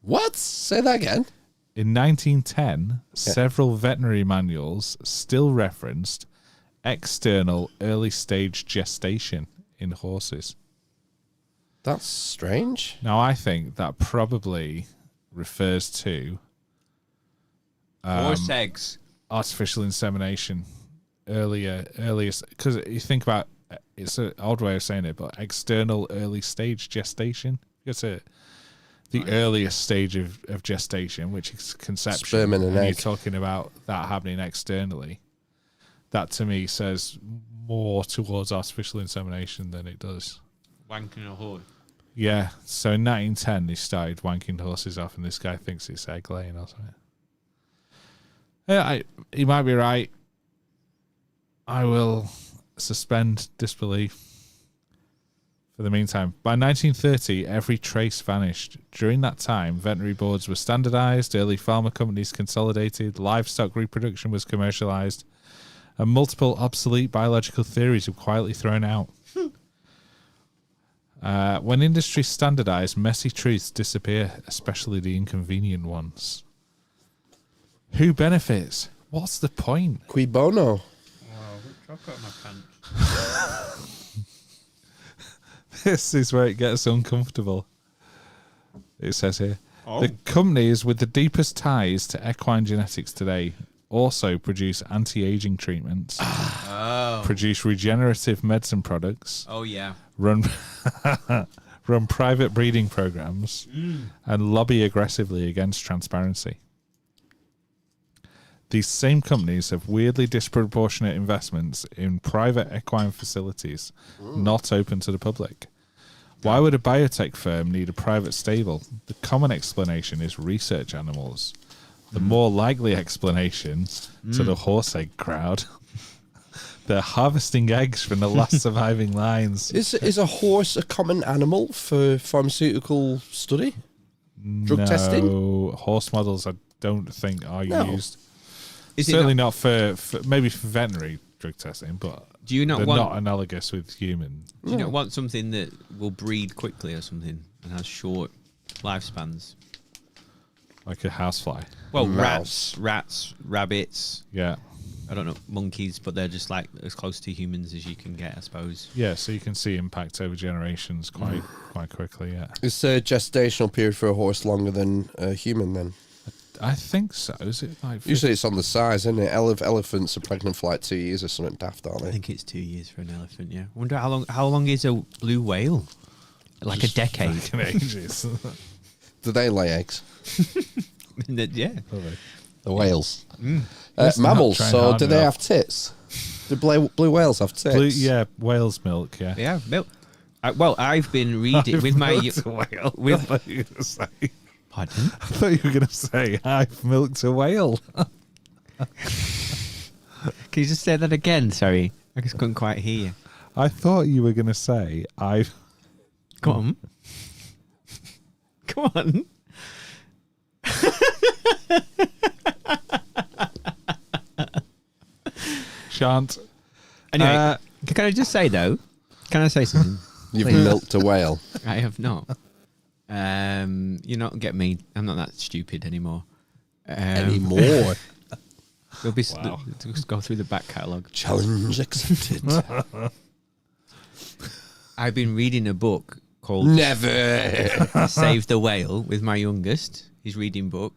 What? Say that again. In 1910, several veterinary manuals still referenced external early stage gestation in horses. That's strange. Now, I think that probably refers to horse eggs. Artificial insemination. Earliest, because you think about it's an odd way of saying it, but external early stage gestation. It's the earliest stage of gestation, which is conception. Sperm and an egg. You're talking about that happening externally. That to me says more towards artificial insemination than it does Wanking a horse. Yeah. So in 1910, they started wanking horses off, and this guy thinks it's egg laying or something. Yeah, he might be right. I will suspend disbelief for the meantime. By 1930, every trace vanished. During that time, veterinary boards were standardized, early pharma companies consolidated, livestock reproduction was commercialized, and multiple obsolete biological theories were quietly thrown out. When industry standardized, messy truths disappear, especially the inconvenient ones. Who benefits? What's the point? Cui bono? I've got my pants. This is where it gets uncomfortable. It says here. Oh. The companies with the deepest ties to equine genetics today also produce anti-aging treatments, produce regenerative medicine products, Oh yeah. run run private breeding programs, and lobby aggressively against transparency. These same companies have weirdly disproportionate investments in private equine facilities not open to the public. Why would a biotech firm need a private stable? The common explanation is research animals. The more likely explanation to the horse egg crowd, they're harvesting eggs from the last surviving lines. Is a horse a common animal for pharmaceutical study? Drug testing? No, horse models I don't think are used. Is it Certainly not for maybe for veterinary drug testing, but Do you not they're want? not analogous with human. Do you not want something that will breed quickly or something and has short lifespans? Like a housefly. Well, Mouse. rats, rabbits. Yeah. I don't know, monkeys, but they're just like as close to humans as you can get, I suppose. Yeah, so you can see impact over generations quite quickly, yeah. Is the gestational period for a horse longer than a human then? I think so. Is it like Usually it's on the size, isn't it? Elephants are pregnant for like 2 years or something daft, aren't I they? think it's 2 years for an elephant. Yeah. I wonder how long is a blue whale? Like a decade. fucking ages? Do they lay eggs? Yeah. Probably. The whales. Listen, Mammals, not trying so hard do they enough. have tits? Do blue whales have tits? Yeah, whale's milk, yeah. Yeah. Milk. I've been reading with my. Milked a whale. with- I thought you were going to say. Pardon? I thought you were going to say, I've milked a whale. Can you just say that again? Sorry, I just couldn't quite hear you. I thought you were going to say, I've... Go on. Go on. Shan't. Anyway, can I just say though? Can I say something? You've Please. milked a whale. I have not. You not get me. I'm not that stupid anymore. Anymore. You'll be Wow. just go through the back catalogue. Challenge accepted. I've been reading a book called Never. Save the Whale with my youngest. He's reading book,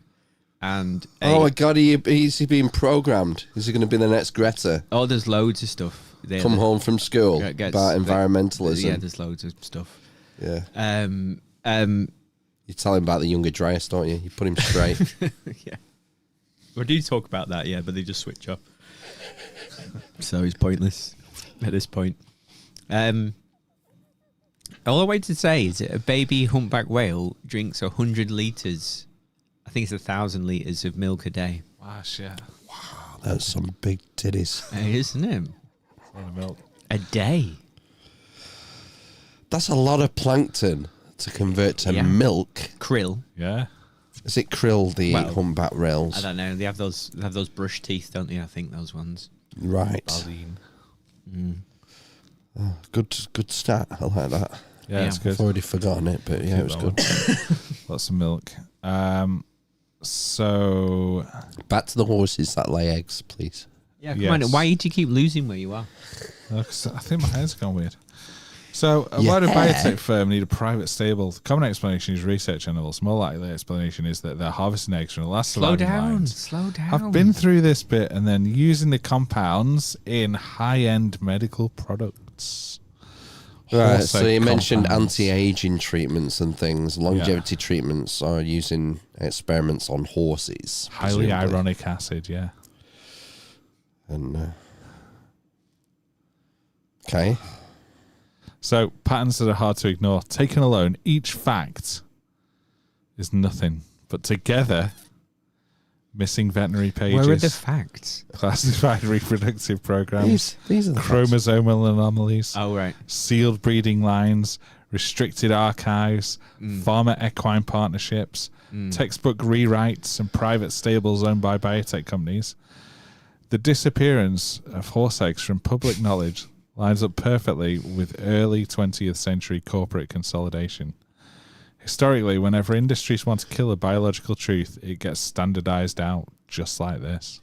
and Oh my god, is he being programmed? Is he going to be the next Greta? oh, there's loads of stuff. There Come that home from school gets- about environmentalism. Yeah, there's loads of stuff. Yeah. You tell him about the younger Dryas, don't you? You put him straight. yeah. We do talk about that, yeah, but they just switch off. So it's pointless at this point. All I wanted to say is that a baby humpback whale drinks 100 litres. I think it's 1,000 litres of milk a day. Wow, shit. That's some big titties. Isn't it? Milk. A day. That's a lot of plankton to convert to Yeah. milk. Krill. Yeah. Is it krill, the Well, humpback I rails? don't know. They have those brush teeth, don't they? I think those ones. Right. Baleen. Good stat. I like that. Yeah, Yeah. it's good. I've already forgotten it, but yeah, it was Keep good. Lots of milk. So Back to the horses that lay eggs, please. Yeah, come Yes. on. Why do you keep losing where you are? 'cause I think my hair's gone weird. So why would a hair? biotech firm need a private stable? The common explanation is research animals. More likely explanation is that they're harvesting eggs from the last Slow surviving down. lines. Slow down. I've been through this bit and then using the compounds in high-end medical products. Right, Horse so egg you mentioned compounds. anti-aging treatments and things. Longevity treatments are using experiments on horses. Highly presumably. ironic acid, yeah. And okay. So patterns that are hard to ignore. Taken alone, each fact is nothing. But together, missing veterinary pages, Where are the facts? classified reproductive programs, These are the facts. chromosomal anomalies, Oh, right. sealed breeding lines, restricted archives, farmer equine partnerships, textbook rewrites, and private stables owned by biotech companies. The disappearance of horse eggs from public knowledge lines up perfectly with early 20th century corporate consolidation. Historically, whenever industries want to kill a biological truth, it gets standardized out just like this.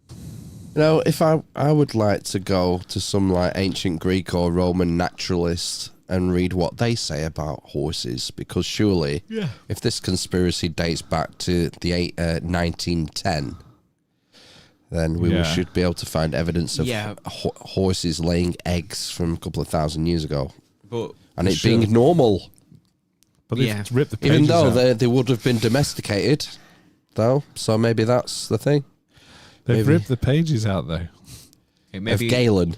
You know, if I would like to go to some like ancient Greek or Roman naturalist and read what they say about horses, because surely, if this conspiracy dates back to the 1910, then we Yeah. should be able to find evidence of Yeah. horses laying eggs from a couple of thousand years ago. But And They it being should. normal. But they've Yeah. ripped the pages Even though out. they would have been domesticated, though. So maybe that's the thing. They've maybe. ripped the pages out, though. maybe Of Galen.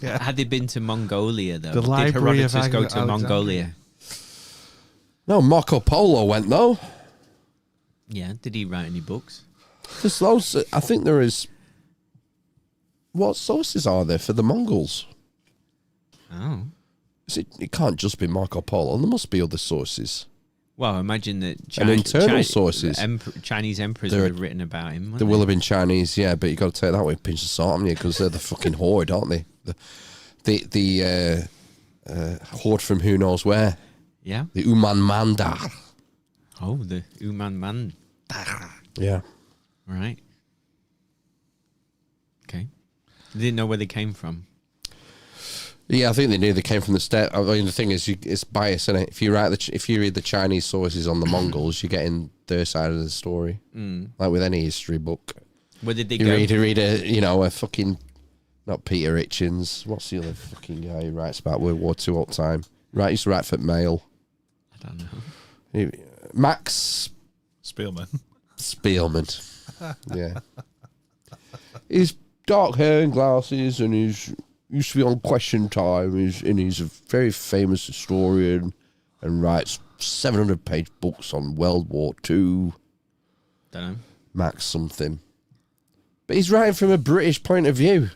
had they been to Mongolia though? The Did Library of Herodotus go to Alexandria. Mongolia? No, Marco Polo went, though. Yeah. Did he write any books? There's loads. I think there is. What sources are there for the Mongols? Oh. It can't just be Marco Polo. There must be other sources. Well, imagine that internal sources. Chinese emperors There would are- have written about him. There will have been Chinese, yeah, but you got to take that with a pinch of salt, haven't you? Because they're the fucking horde, aren't they? The horde from who knows where. Yeah. The Uman Mandar. Oh, the Uman Man. Yeah. Right. Okay. Didn't know where they came from. Yeah, I think they knew they came from the steppe. I mean, the thing is, it's bias, isn't it? If you read the Chinese sources on the Mongols, you're getting their side of the story. Like with any history book. Where did they You go? read a fucking, not Peter Hitchens. What's the other fucking guy who writes about World War II all the time? Right, used to write for Mail. I don't know. Max Spielman. Spielman. Yeah. He's dark hair and glasses, and he's used to be on Question Time. He's a very famous historian and writes 700-page books on World War II. Don't know. Max something. But he's writing from a British point of view,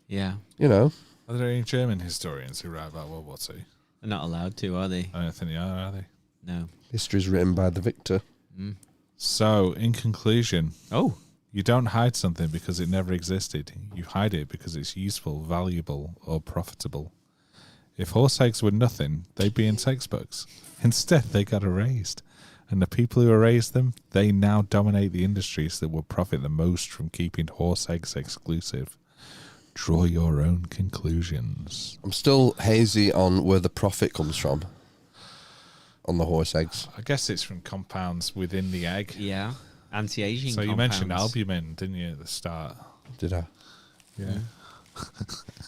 Yeah. you know. Are there any German historians who write about World War II? They're not allowed to, are they? I don't think they are they? No. History's written by the victor. So, in conclusion, Oh. you don't hide something because it never existed. You hide it because it's useful, valuable, or profitable. If horse eggs were nothing, they'd be in textbooks. Instead, they got erased. And the people who erased them, they now dominate the industries that will profit the most from keeping horse eggs exclusive. Draw your own conclusions. I'm still hazy on where the profit comes from on the horse eggs. I guess it's from compounds within the egg. Yeah. Anti-aging So you mentioned compounds. albumin, didn't you, at the start? Did I? Yeah.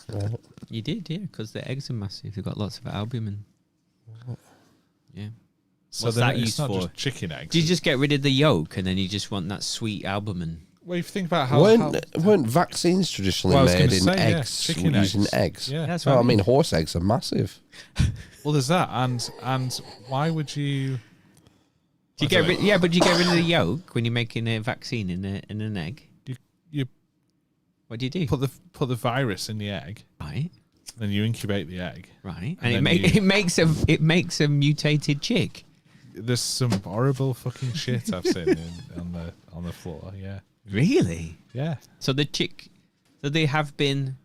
Right. You did, yeah, because the eggs are massive. They've got lots of albumin. Yeah. So What's then that it's used not for? just chicken eggs. Do you just get rid of the yolk and then you just want that sweet albumin? Well, if you think about how... Weren't vaccines traditionally Well, I was made gonna in say, yeah, eggs chicken using eggs. eggs? Yeah. That's Oh, what I mean, horse eggs are massive. Well, there's that, and why would you? Do you get rid? Yeah, but do you get rid of the yolk when you're making a vaccine in an egg? You What do you do? put the virus in the egg, Right, then you incubate the egg. right, And and then it makes a mutated chick. There's some horrible fucking shit I've seen on the floor. Yeah, Really? yeah. So the chick, so they have been.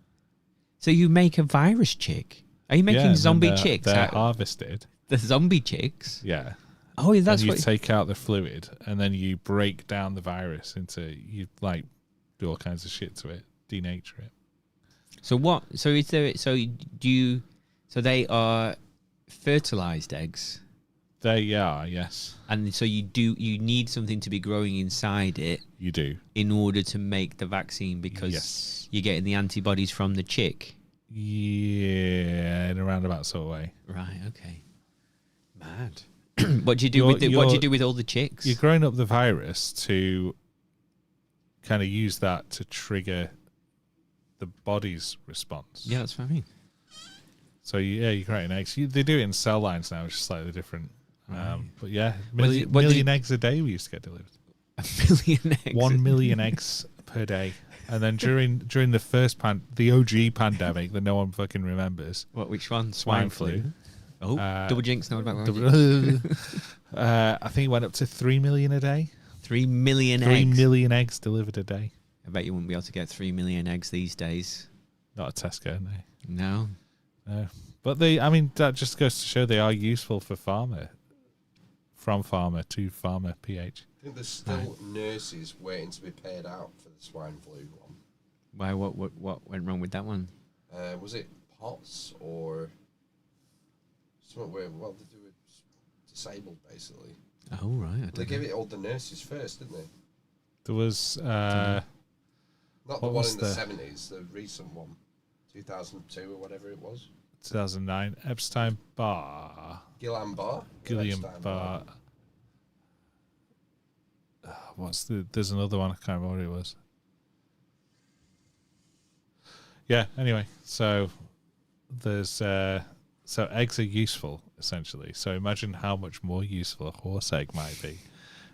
So you make a virus chick. Are you Yeah, making and then zombie they're- chicks? They're out- harvested. the zombie chicks. Yeah. Oh, yeah, that's and you what. take out the fluid, and then you break down the virus into you do all kinds of shit to it, denature it. So what? So is there? So do you? So they are fertilized eggs, They are, yes, and so you need something to be growing inside it you do. in order to make the vaccine because Yes. you're getting the antibodies from the chick. Yeah, in a roundabout sort of way. Right. Okay. Mad. What do you do what do you do with all the chicks? You're growing up the virus to kind of use that to trigger the body's response. Yeah, that's what I mean. So yeah, you're creating eggs. They do it in cell lines now, which is slightly different. But yeah, million what did- eggs a day we used to get delivered. 1 million eggs. 1 million eggs per day. And then during the first the OG pandemic that no one fucking remembers, What? Which one? swine flu. Oh, double jinx. No, about I think it went up to 3 million a day. 3 million 3 eggs. million eggs delivered a day. I bet you wouldn't be able to get 3 million eggs these days. Not a Tesco, no. No. No. But that just goes to show they are useful for farmer. From farmer to farmer PH. I think there's still nurses waiting to be paid out for the swine flu one. Why? What went wrong with that one? Was it POTS or something where, well, they do it disabled, basically. Oh right. I They don't gave know. it all the nurses first, didn't they? There was Not the one in the 70s, the recent one. 2002 or whatever it was. 2009. Epstein Barr. Gillian Barr? Gillian Barr. There's another one, I can't remember what it was. Yeah, anyway, so there's so eggs are useful essentially. So imagine how much more useful a horse egg might be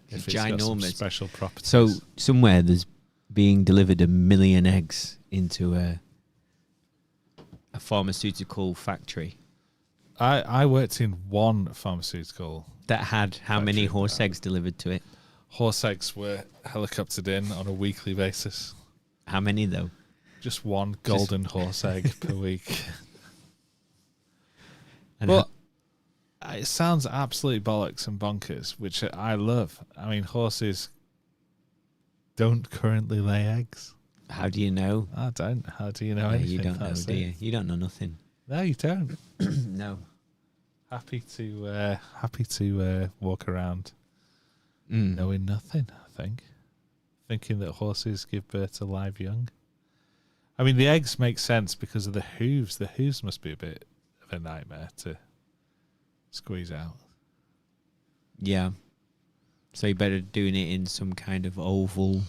if it's got some special properties. So somewhere there's being delivered 1 million eggs into a pharmaceutical factory. I worked in one pharmaceutical that had how many horse eggs delivered to it? Horse eggs were helicoptered in on a weekly basis. How many though? Just one golden horse egg per week. And but it sounds absolutely bollocks and bonkers, which I love. I mean, horses don't currently lay eggs. How do you know? I don't. How do you know anything? You don't know, do you? You don't know nothing. No, you don't. No. Happy to walk around knowing nothing, I think. Thinking that horses give birth to live young. I mean, the eggs make sense because of the hooves. The hooves must be a bit of a nightmare to squeeze out. Yeah. So you better doing it in some kind of oval,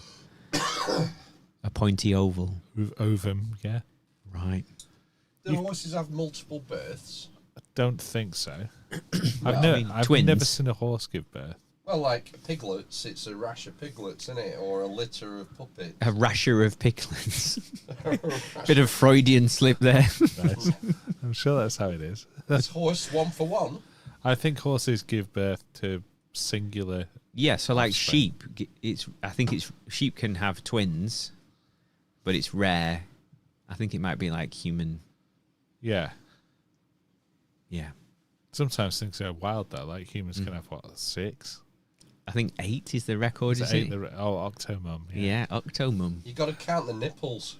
a pointy oval. With ovum, yeah. Right. Do horses have multiple births? I don't think so. I've I've never seen a horse give birth. Well, like piglets, it's a rash of piglets, isn't it? Or a litter of puppets. A rasher of piglets. Bit of Freudian slip there. Nice. I'm sure that's how it is. Is horse one for one? I think horses give birth to singular. Yeah, so like offspring. sheep, I think sheep can have twins, but it's rare. I think it might be like human. Yeah. Yeah. Sometimes things are wild though. Like humans can have 6. I think 8 is the record, Is is it it? 8 octomum. Yeah, octomum. You got to count the nipples.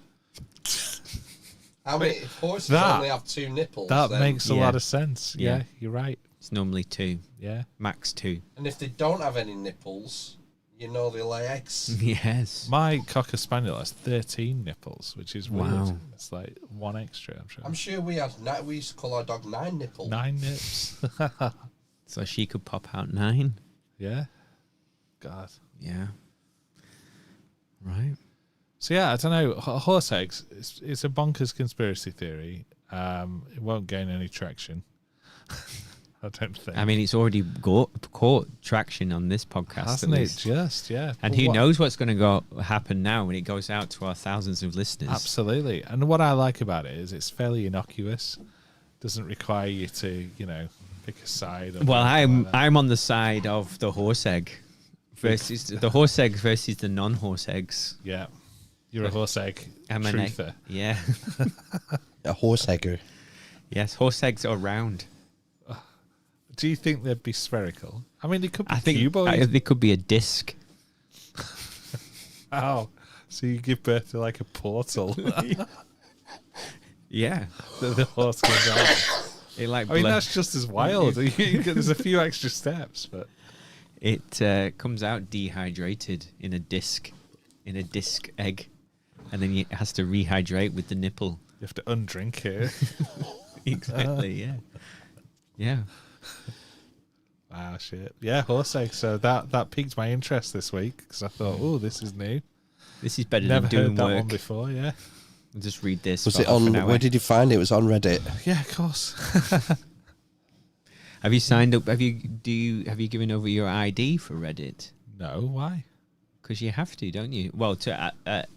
How many? If horses only have 2 nipples, That then, makes a lot of sense. Yeah, you're right. It's normally 2. Yeah. Max 2. And if they don't have any nipples, you know they lay eggs. Yes. My Cocker Spaniel has 13 nipples, which is weird. Wow. It's like 1 extra, I'm sure. I'm sure we used to call our dog 9 nipple. 9 nips. So she could pop out 9. Yeah. God. Yeah. Right. So yeah, I don't know. Horse eggs. It's a bonkers conspiracy theory. It won't gain any traction. I don't think. I mean, it's already caught traction on this podcast. Hasn't at it? least. Just yeah. And But who knows what's going to happen now when it goes out to our thousands of listeners. Absolutely. And what I like about it is it's fairly innocuous. Doesn't require you to, pick a side. Well, I'm on the side of the horse egg versus the horse egg versus the non-horse eggs. Yeah. You're a horse egg I'm an egg. truther. Yeah. A horse egger. Yes, horse eggs are round. Do you think they'd be spherical? I mean, they could be I think cuboid. they could be a disc. Oh, so you give birth to like a portal. Yeah. The horse goes out. It like I mean, that's just as wild. There's a few extra steps, but it comes out dehydrated in a disc egg, and then it has to rehydrate with the nipple. you have to undrink it. Exactly. Yeah. Yeah. Wow, shit. Yeah, horse egg. So that piqued my interest this week because I thought, oh, this is new. This is better Never than doing heard that work. one before. Yeah. I'll just read this. Was for it half an on? hour. Where did you find it? It was on Reddit. Yeah, of course. Have you signed up? Have you given over your ID for Reddit? No, why? Because you have to, don't you? Well,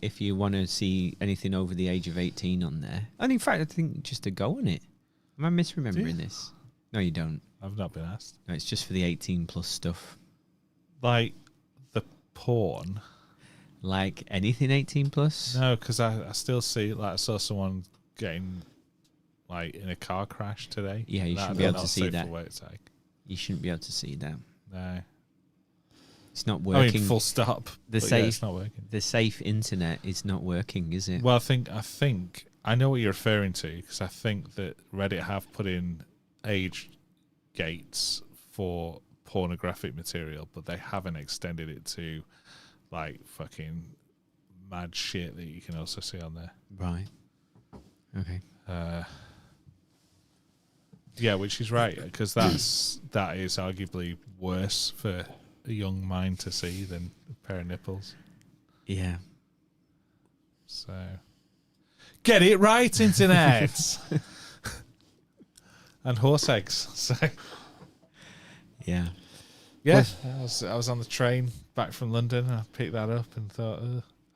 if you want to see anything over the age of 18 on there, and in fact, I think just to go on it. Am I misremembering this? No, you don't. I've not been asked. No, it's just for the 18 plus stuff. Like the porn. Like anything 18 plus? No, because I still see, like, I saw someone getting, like, in a car crash today. Yeah, you That- shouldn't be able not to see safe that. for work sake. You shouldn't be able to see that. No. It's not I working. mean, full stop. The but safe, yeah, it's not working. the safe internet is not working, is it? Well, I think I know what you're referring to because I think that Reddit have put in age gates for pornographic material, but they haven't extended it to like fucking mad shit that you can also see on there. Right. Okay. Yeah, which is right, because that is arguably worse for a young mind to see than a pair of nipples. Yeah. So, get it right, internet. And horse eggs. So, Yeah. yeah, I was on the train back from London. And I picked that up and thought,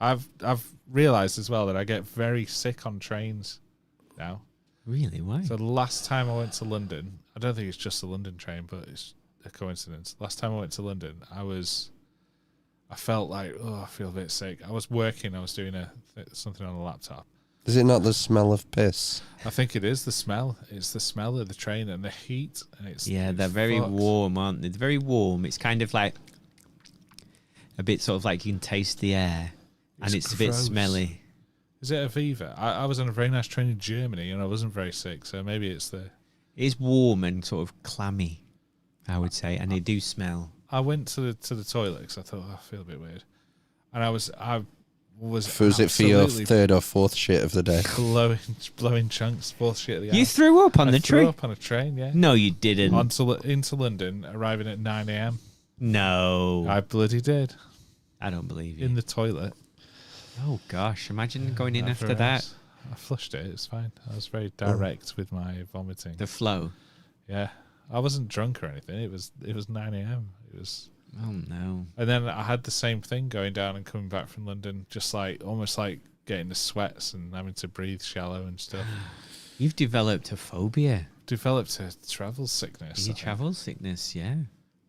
I've realised as well that I get very sick on trains now. Really? Why? So the last time I went to London, I don't think it's just the London train, but it's a coincidence. Last time I went to London, I felt like, I feel a bit sick. I was working. I was doing something on a laptop. Is it not the smell of piss? I think it is the smell. It's the smell of the train and the heat. And they're very fucked. warm, aren't they? They're very warm. It's kind of like a bit sort of like you can taste the air, and it's a bit gross. smelly. Is it Aviva? I was on a very nice train in Germany and I wasn't very sick, so maybe it's the... It's warm and sort of clammy, I would say, and they do smell. I went to the toilet because I thought, I feel a bit weird. And I was Was it for your third or fourth shit of the day? blowing chunks, fourth shit of the You ass. threw up on the I threw train? up on a train, yeah. No, you didn't. Into London, arriving at 9 a.m. No. I bloody did. I don't believe you. In the toilet. Oh, gosh. Imagine going in after that. I flushed it. It's fine. I was very direct with my vomiting. The flow. Yeah. I wasn't drunk or anything. It was 9 a.m. It was... Oh, no. And then I had the same thing going down and coming back from London, just like almost like getting the sweats and having to breathe shallow and stuff. You've developed a phobia. Developed a travel sickness. Your travel sickness, yeah.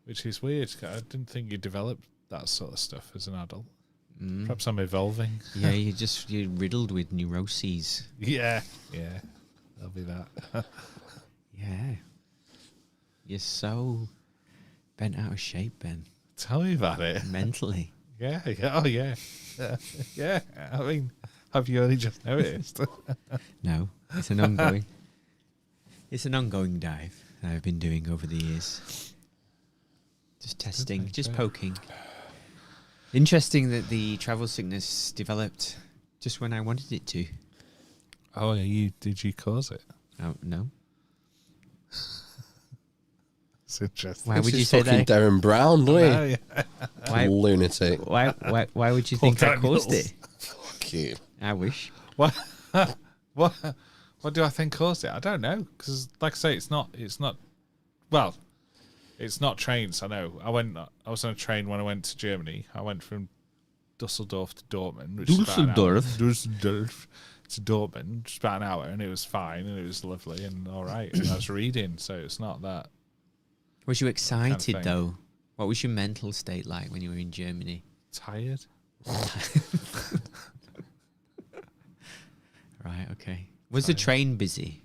Which is weird. I didn't think you developed that sort of stuff as an adult. Mm. Perhaps I'm evolving. Yeah, you're riddled with neuroses. Yeah. That'll be that. Yeah. You're so bent out of shape, Ben. Tell me about it. Mentally. Yeah. Oh, yeah. Yeah. I mean, have you only just noticed? No, it's an ongoing. It's an ongoing dive that I've been doing over the years. Just testing, just poking. Interesting that the travel sickness developed just when I wanted it to. Oh, did you cause it? Oh, no. It's interesting. Why would This you is say fucking that? Darren Brown, doesn't Oh, he? yeah. Why, Lunatic. why would you Paul think I caused Daniels. it? Fuck you. I wish. What do I think caused it? I don't know, because like I say, it's not. Well, it's not trains. I know. I was on a train when I went to Germany. I went from Dusseldorf to Dortmund. Which is about an hour. Dusseldorf to Dortmund, just about an hour, and it was fine, and it was lovely and all right. And I was reading, so it's not that. Was you excited thing. though? What was your mental state like when you were in Germany? Tired. Right. Okay. Was the train busy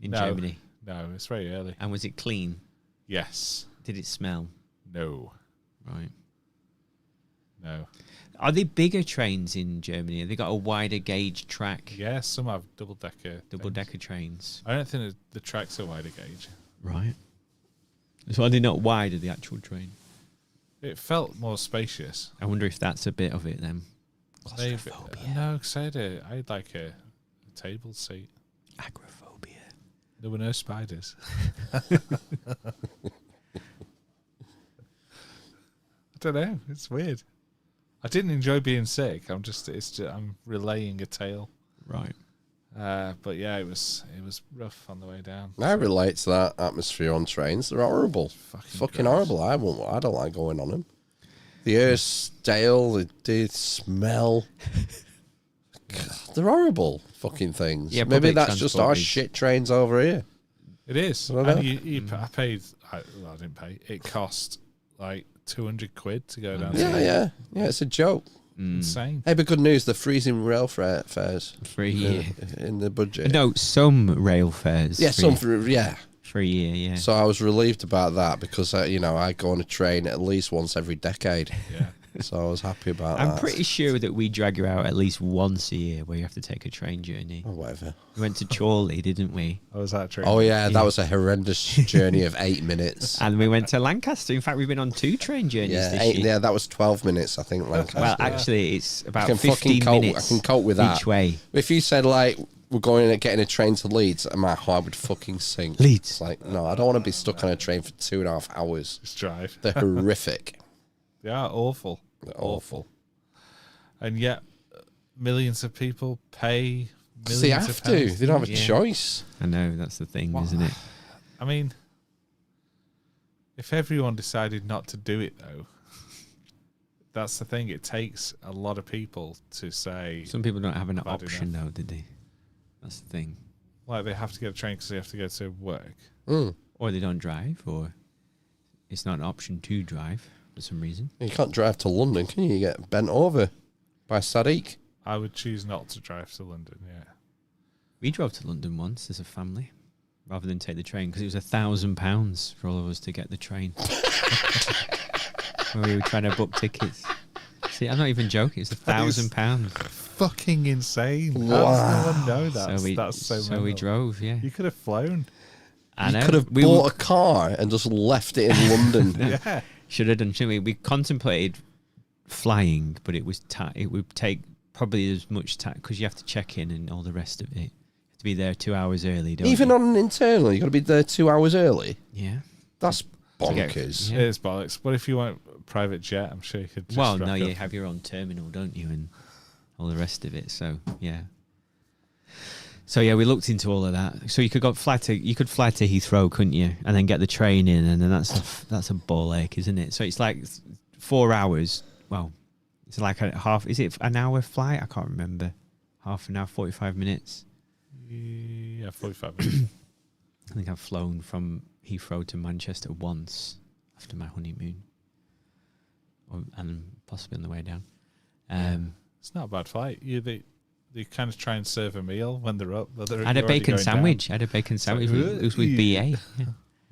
in Germany? No, it's very early. And was it clean? Yes. Did it smell? No. Right. No. Are they bigger trains in Germany? Have they got a wider gauge track? Yeah, some have double-decker Trains. I don't think the tracks are wider gauge. Right. So are they not wide of the actual train? It felt more spacious. I wonder if that's a bit of it then. Maybe. No, because I had like a table seat. Agoraphobia. There were no spiders. I don't know. It's weird. I didn't enjoy being sick. I'm relaying a tale. Right. But yeah, it was rough on the way down. I relate to that atmosphere on trains. They're horrible. Fucking gross. horrible. I don't like going on them. The air's stale. They smell. God, they're horrible fucking things. Yeah, maybe public that's just transport our is- shit trains over here. It is. I don't know. And I paid. I didn't pay. It cost like 200 quid to go down. Yeah. It's a joke. Insane. Hey, but good news. They're freezing rail fares For a year. in the budget. No, some rail fares. Yeah, for for a year, yeah. So I was relieved about that because I go on a train at least once every decade. Yeah. So I was happy about that. I'm pretty sure that we drag you out at least once a year where you have to take a train journey. Or whatever. We went to Chorley, didn't we? Oh, was that true? Oh, yeah, that Yeah. was a horrendous journey of 8 minutes. And we went to Lancaster. In fact, we've been on 2 train journeys this year. Yeah, that was 12 minutes, I think, Lancaster. Well, actually, it's I about can 15 minutes. I can cope with that. Each way. If you said, like, we're going and getting a train to Leeds, my heart would fucking sink. Leeds. It's like, no, I don't want to be stuck on a train for 2.5 hours. Just drive. They're horrific. They are awful. They're awful. And yet, millions of people pay millions They of have pounds. to. They don't have a Yeah. choice. I know, that's the thing, isn't it? I mean, if everyone decided not to do it, though, that's the thing. It takes a lot of people to say, Some people don't have an Bad option, though, did they? That's the thing. like, they have to get a train because they have to go to work. Mm. Or they don't drive, or it's not an option to drive for some reason. You can't drive to London, can you? You get bent over by Sadiq. I would choose not to drive to London, yeah. We drove to London once as a family, rather than take the train, because it was £1,000 for all of us to get the train. When we were trying to book tickets. See, I'm not even joking. It's £1,000. Fucking insane. Wow. How does no one know that? That's so so we mental. drove, yeah. You could have flown. I You know. could have We bought a car and just left it in London. Yeah. should have done, shouldn't we? We contemplated flying, but it was it would take probably as much time, because you have to check in and all the rest of it. You have to be there 2 hours early, don't Even you? on an internal, you got to be there 2 hours early. Yeah. That's To get- bonkers. Yeah. It is bollocks. What if you want a private jet? I'm sure you could just Well, rock no, you up. have your own terminal, don't you, and all the rest of it. So yeah. So yeah, we looked into all of that. So you could fly to Heathrow, couldn't you? And then get the train in, and then that's a ball ache, isn't it? So it's like 4 hours. Well, it's like a half. Is it an hour flight? I can't remember. Half an hour, 45 minutes. Yeah, 45 minutes. I think I've flown from Heathrow to Manchester once after my honeymoon, and possibly on the way down. It's not a bad flight. They kind of try and serve a meal when they're up. But I had a bacon sandwich. It was with BA. Yeah.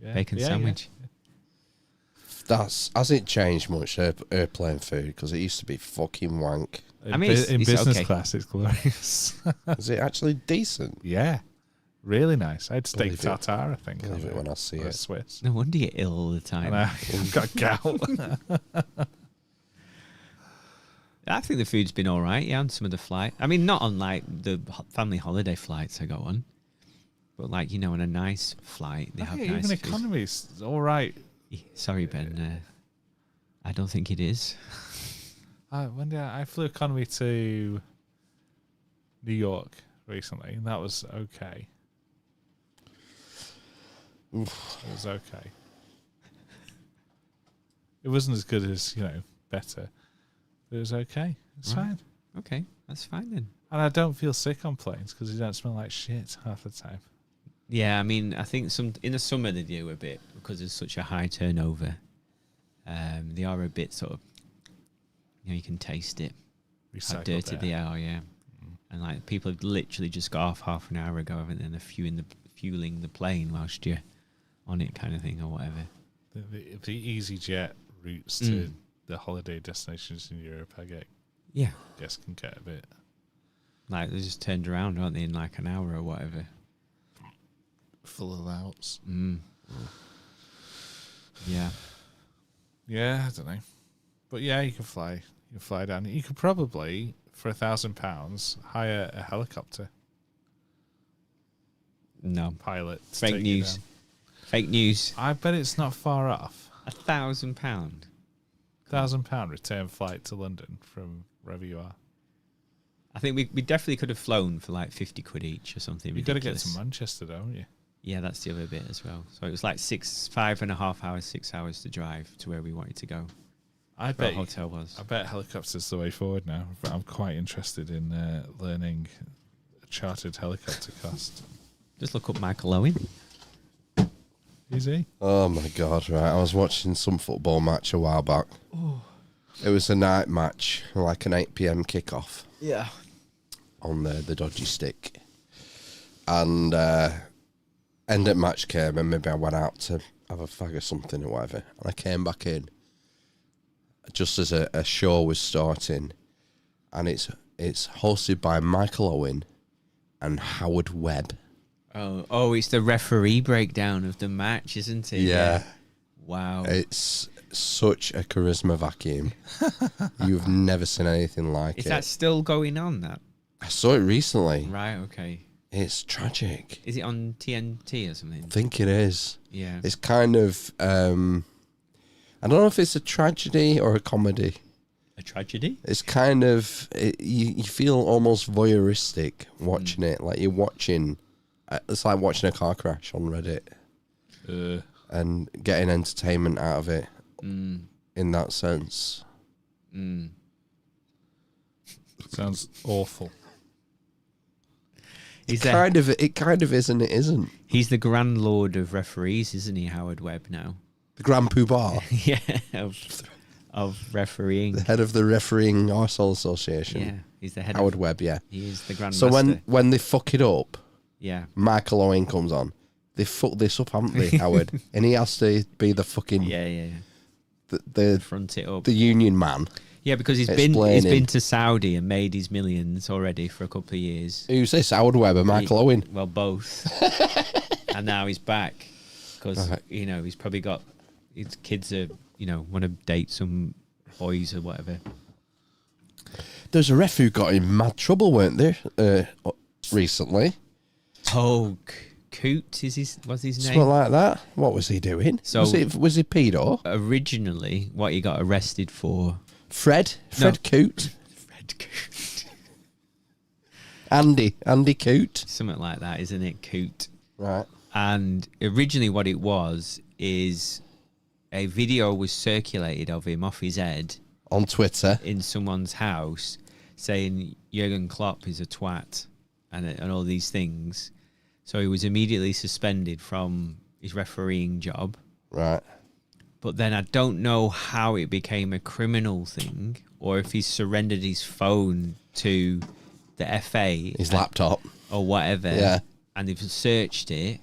Yeah. Bacon sandwich. Has it changed much, airplane food? Because it used to be fucking wank. In, I mean, it's business okay. class, it's glorious. Is it actually decent? Yeah, really nice. I had steak Believe it. tartare, I think. Believe it when I see or it. Swiss. No wonder you're ill all the time. And I've got gout. I think the food's been all right, yeah, on some of the flight. I mean, not on like the family holiday flights I go on, but like, on a nice flight, they have Yeah, nice even food. economy's all right. Sorry, Ben. I don't think it is. I flew economy to New York recently, and that was okay. Oof. It was okay. It wasn't as good as, better. But it was okay. It's Right. fine. Okay, that's fine then. And I don't feel sick on planes because you don't smell like shit half the time. Yeah, I mean, I think in the summer they do a bit because there's such a high turnover. They are a bit sort of, you can taste it, how Recycled dirty air. they are, yeah. And like people have literally just got off half an hour ago, haven't they? And they're fueling the plane whilst you're on it, kind of thing, or whatever. The EasyJet routes to the holiday destinations in Europe, I guess can get a bit. Like they just turned around, aren't they, in like an hour or whatever? Full of louts. Yeah. Yeah, I don't know. But yeah, you can fly. You can fly down. You could probably, for £1,000, hire a helicopter No. pilot. to Fake take you news. down. Fake news. I bet it's not far off. £1,000. £1,000 return flight to London from wherever you are. I think we definitely could have flown for like 50 quid each or something. You've got to get ridiculous. to Manchester, don't you? Yeah, that's the other bit as well. So it was like 5.5 hours, 6 hours to drive to where we wanted to go. I Where bet. our hotel was. I bet helicopter's the way forward now. But I'm quite interested in learning a chartered helicopter cost. Just look up Michael Owen. Easy. Oh my god! Right, I was watching some football match a while back. It was a night match, like an 8 p.m. kickoff. Yeah. On the dodgy stick, and end of match came, and maybe I went out to have a fag or something or whatever, and I came back in. just as a show was starting, and it's hosted by Michael Owen and Howard Webb. Oh, it's the referee breakdown of the match, isn't it? Yeah. Wow. It's such a charisma vacuum. You've never seen anything like it. Is that still going on? That I saw it recently. right? Okay. It's tragic. Is it on TNT or something? I think it is. Yeah. It's kind of I don't know if it's a tragedy or a comedy. A tragedy? It's kind of you feel almost voyeuristic watching it, like you're watching. It's like watching a car crash on Reddit and getting entertainment out of it. In that sense, Sounds awful. He's it kind of is and it isn't. He's the Grand Lord of referees, isn't he, Howard Webb now? The Grand Poobah, Yeah, of refereeing. the head of the Refereeing Arsehole Association. Yeah, he's the head Howard of... Webb, yeah. He is the Grand So Master. when they fuck it up, Yeah. Michael Owen comes on. They fuck this up, haven't they, Howard? And he has to be the fucking Yeah. the Front it up. the union man. Yeah, because he's explaining. been to Saudi and made his millions already for a couple of years. Who's this? Howard Webb and Michael Owen? Well, both. And now he's back because Right. he's probably got his kids are want to date some boys or whatever. There's a ref who got in mad trouble, weren't there? Recently, Oh, Coot was his name? something like that. What was he doing? So- was he pedo? Originally, what he got arrested for? Fred Coote, Fred Coot. Andy Coote. Something like that, isn't it? Coot. Right. And originally what it was is a video was circulated of him off his head On Twitter. in someone's house saying Jurgen Klopp is a twat and all these things. So he was immediately suspended from his refereeing job. Right. But then I don't know how it became a criminal thing or if he surrendered his phone to the FA. His laptop. Or whatever. Yeah. And they've searched it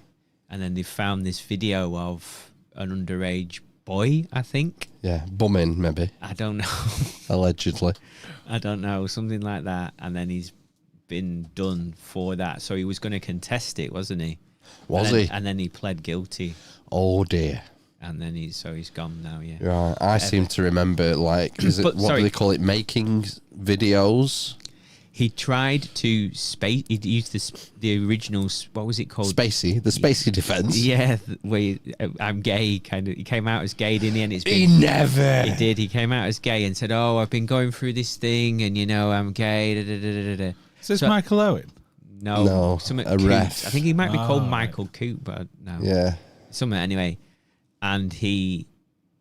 and then they've found this video of an underage boy, I think. Yeah. Bumming, maybe. I don't know. Allegedly. I don't know. Something like that. And then he's been done for that. So he was going to contest it, wasn't he? Was and he? then, And then he pled guilty. Oh, dear. And then he's gone now, yeah. Right. I seem to remember, like, is it, But, what sorry. do they call it? Making videos? He tried to he'd used the original, what was it called? Spacey. The Spacey defence. Yeah, where I'm gay, kind of. He came out as gay, didn't he? And it's He been, never. He did. He came out as gay and said, "Oh, I've been going through this thing, and I'm gay." Da, da, da, da, da. Is this So- Michael Owen? No, something a Coot. ref. I think he might be called right. Michael Coot, but no, Yeah. something anyway. And he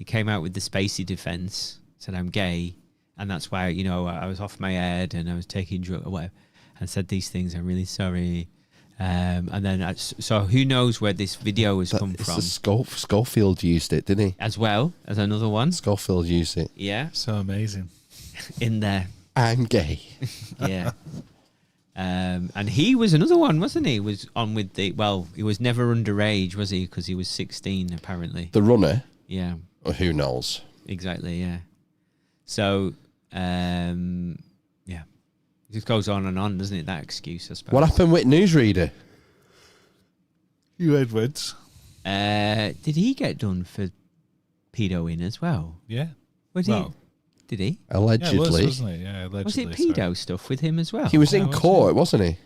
came out with the Spacey defence, said I'm gay, and that's why I was off my head and I was taking drugs or whatever, and said these things. I'm really sorry. And then so who knows where this video has come from? Schofield used it, didn't he? As well as another one. Schofield used it. Yeah, So amazing. in there. I'm gay. Yeah. And he was another one, wasn't he? Was on with he was never underage, was he? Because he was 16, apparently. The runner? Yeah, Or who knows? exactly, yeah. So, yeah. It just goes on and on, doesn't it, that excuse, I suppose. What happened with Newsreader? Hugh Edwards. Did he get done for pedoing as well? Yeah. Did he? Yeah, it Allegedly. was, wasn't it? Yeah, allegedly. Was it pedo stuff with him as well? He was in was court, wasn't he?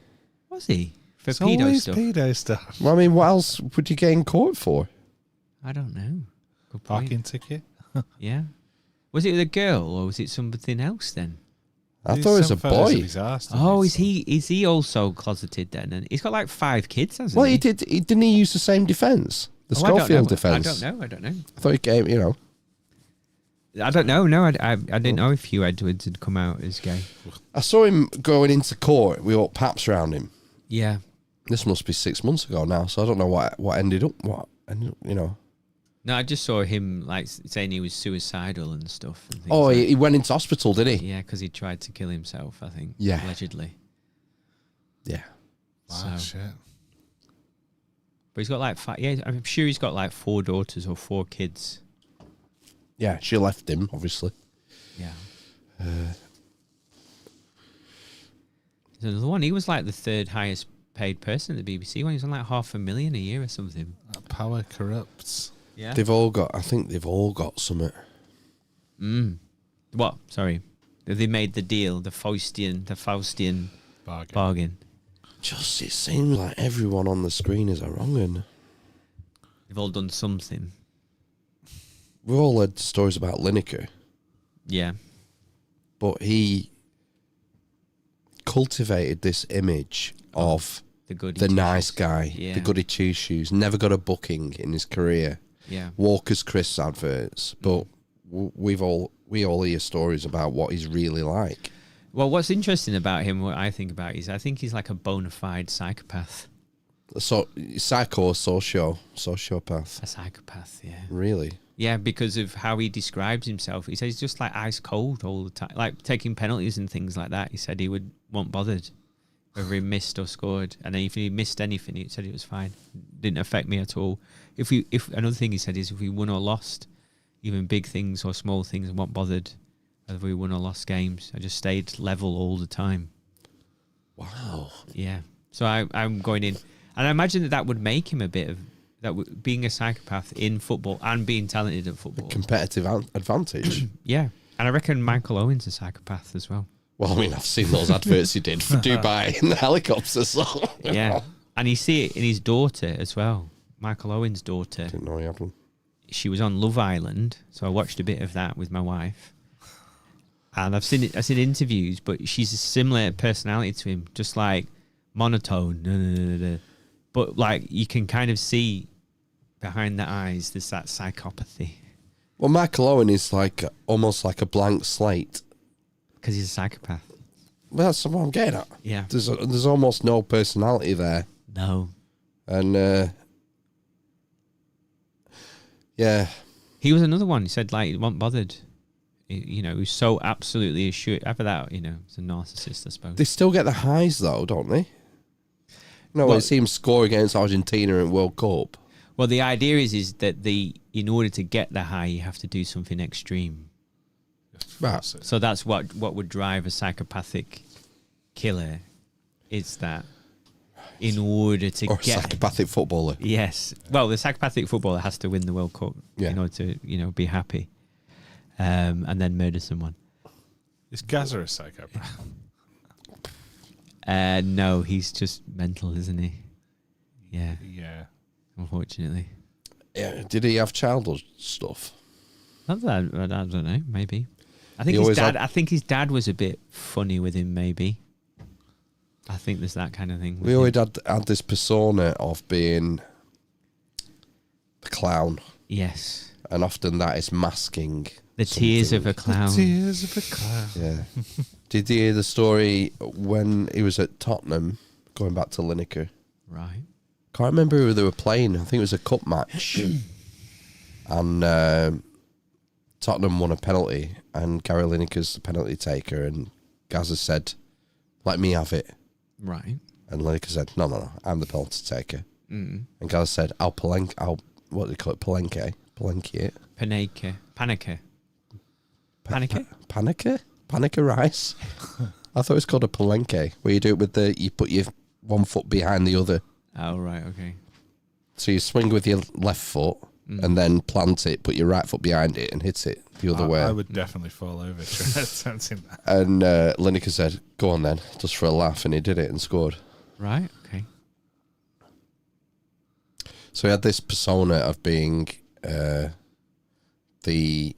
Was he? For It's pedo always stuff? pedo stuff. Well, I mean, what else would you get in court for? I don't know. Good point. Parking ticket. Yeah. Was it with a girl or was it something else then? I thought it was a boy. Oh, is he also closeted then? And he's got like 5 kids, hasn't Well, he? he did. Didn't he use the same defence? The Oh, I don't Schofield know. defence. I don't know. I thought he gave, I don't know. No, I didn't know if Hugh Edwards had come out as gay. I saw him going into court with all paps around him. Yeah. This must be 6 months ago now, so I don't know what ended up. No, I just saw him like saying he was suicidal and stuff. And things Oh, like he went into hospital, did he? yeah, because he tried to kill himself, I think. Yeah. Allegedly. Yeah. Wow, So- shit. But he's got like 5. Yeah, I'm sure he's got like 4 daughters or 4 kids. Yeah, she left him, obviously. Yeah. There's another one. He was like the third highest paid person at the BBC when he was on like $500,000 a year or something. Power corrupts. Yeah. I think they've all got something. What? Sorry. They made the deal, the Faustian bargain. Just, it seems like everyone on the screen is a wrong un. They've all done something. We've all heard stories about Lineker, Yeah. but he cultivated this image of The nice guy, Yeah. the goody two shoes. Never got a booking in his career. Yeah. Walker's Chris adverts, but we all hear stories about what he's really like. Well, what's interesting about him, what I think about, is I think he's like a bona fide psychopath. So psycho or sociopath? A psychopath, yeah. Really? Yeah, because of how he describes himself. He says he's just like ice cold all the time, like taking penalties and things like that. He said he won't bothered whether he missed or scored, and then if he missed anything, he said it was fine, didn't affect me at all. If another thing he said is if we won or lost, even big things or small things, I wasn't bothered whether we won or lost games. I just stayed level all the time. Wow. Yeah. So I'm going in, and I imagine that would make him a bit of that. Being a psychopath in football and being talented at football, Competitive advantage. yeah. And I reckon Michael Owen's a psychopath as well. Well, I mean, I've seen those adverts he did for Dubai in the helicopter. So Yeah. And you see it in his daughter as well. Michael Owen's daughter. Didn't know he had one. She was on Love Island, so I watched a bit of that with my wife. And I've seen interviews, but she's a similar personality to him, just like monotone. But like you can kind of see behind the eyes there's that psychopathy. Well, Michael Owen is like almost like a blank slate. Because he's a psychopath. Well, that's what I'm getting at. Yeah. There's almost no personality there. No. And yeah. He was another one. He said like he wasn't bothered. He was so absolutely assured. After that, he's a narcissist, I suppose. They still get the highs though, don't they? No, Well, it seems score against Argentina in World Cup. Well, the idea is that in order to get the high, you have to do something extreme. Right. So that's what would drive a psychopathic killer, is that in order to Or get psychopathic footballer. Yes, well, the psychopathic footballer has to win the World Cup in order to be happy, and then murder someone. Is Gaza a psychopath? No, he's just mental, isn't he? Yeah, Yeah. unfortunately. Yeah. Did he have childhood stuff? Not that I don't know. Maybe. I think He his always dad. had- I think his dad was a bit funny with him. Maybe. I think there's that kind of thing. with We always him. had this persona of being the clown, Yes. and often that is masking The tears of a something. clown. Tears of a clown. Yeah. Did you hear the story when he was at Tottenham, going back to Lineker? Right. Can't remember who they were playing. I think it was a cup match. And Tottenham won a penalty, and Gary Lineker's the penalty taker, and Gaza said, "Let me have it." Right. And Lineker said, No, I'm the penalty taker. Mm. And Gaza said, I'll what do they call it? Palenque it. Panica. Panica rice. I thought it was called a palenque, where you do it with you put your one foot behind the other. Oh, right. Okay. So you swing with your left foot and then plant it, put your right foot behind it and hit it the other way. I would definitely fall over attempting that. And Lineker said, go on then, just for a laugh, and he did it and scored. Right. Okay. So he had this persona of being the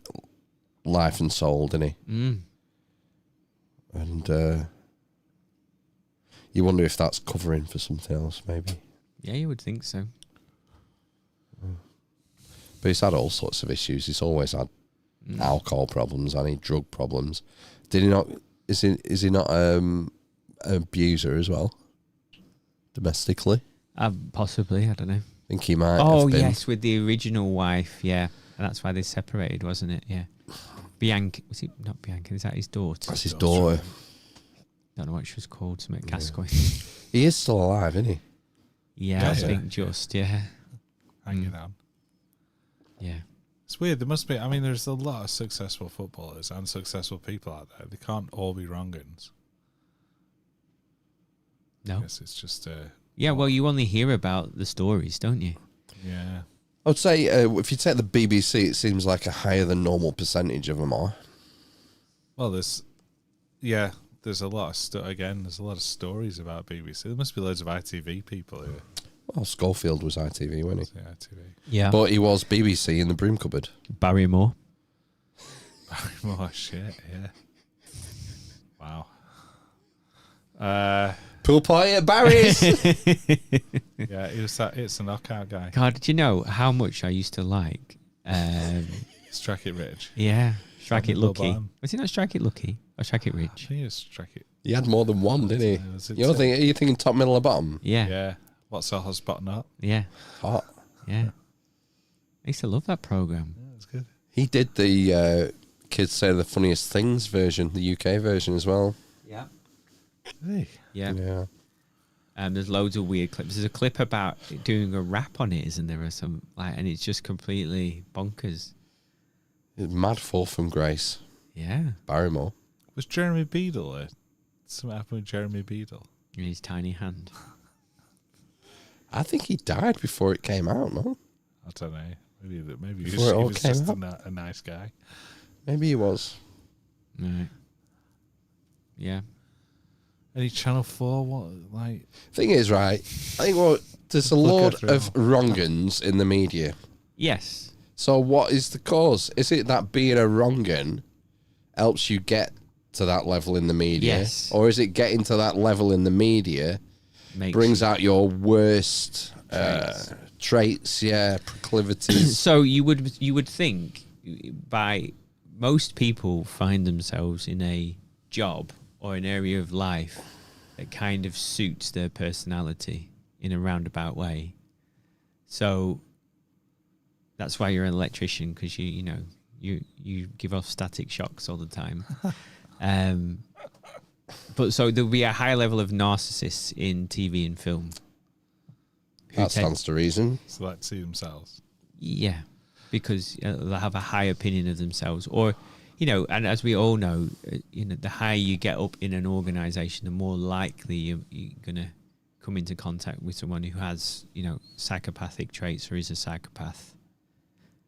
life and soul, didn't he? Mm. And you wonder if that's covering for something else, maybe. Yeah, you would think so. But he's had all sorts of issues. He's always had alcohol problems, and drug problems. Did he not? Is he not an abuser as well, domestically? Possibly. I don't know. I think he might. Oh, have been. yes, with the original wife. Yeah, and that's why they separated, wasn't it? Yeah. Bianca. Was it not Bianca? Is that his daughter? That's his daughter. Don't know what she was called. Something Gascoigne. He is still alive, isn't he? Yeah, Yeah, I yeah. think just. Yeah. Hanging on. Yeah. It's weird. There must be. I mean, there's a lot of successful footballers and successful people out there. They can't all be wrong-uns. No. I guess it's just. Yeah, well, you only hear about the stories, don't you? Yeah. I would say if you take the BBC, it seems like a higher than normal percentage of them are. Well, there's a lot of there's a lot of stories about BBC. There must be loads of ITV people here. Well, Schofield was ITV, wasn't he? Yeah, ITV. Yeah. But he was BBC in the broom cupboard. Barrymore. Oh shit! Yeah. Wow. Pool party at Barry's. Yeah, it's a knockout guy. God, did you know how much I used to like? Strike It Rich. Yeah, Strike It Bill Lucky. Bottom. Was it not Strike It Lucky or Strike It I Rich? think it's Strike It. He had more than one, didn't he? Was it Are you thinking top, middle, or bottom? Yeah, Yeah. What's a hot spot not? yeah, Hot. yeah. I used to love that program. Yeah, that's good. He did the Kids Say the Funniest Things version, the UK version as well. Yeah, Hey. yeah. Yeah. There's loads of weird clips. There's a clip about doing a rap on it, isn't there? Or some and it's just completely bonkers. Mad Fall from Grace. Yeah, Barrymore. Was Jeremy Beadle there? Something happened with Jeremy Beadle. in his tiny hand. I think he died before it came out, no? I don't know. Maybe he Before it all was came just out? a nice guy. Maybe he was. Right. Yeah. Any Channel 4? What, like... Thing is, right, I think there's a Look load after it of wrong-uns in the media. Yes. So what is the cause? Is it that being a wrong-un helps you get to that level in the media? Yes. Or is it getting to that level in the media Makes brings out your worst traits, proclivities? So you would think by most people find themselves in a job or an area of life that kind of suits their personality in a roundabout way. So that's why you're an electrician, because you give off static shocks all the time. But so there'll be a high level of narcissists in TV and film. That stands to reason. So like to see themselves. Yeah, because they'll have a high opinion of themselves, or and as we all know, the higher you get up in an organization, the more likely you're going to come into contact with someone who has psychopathic traits or is a psychopath.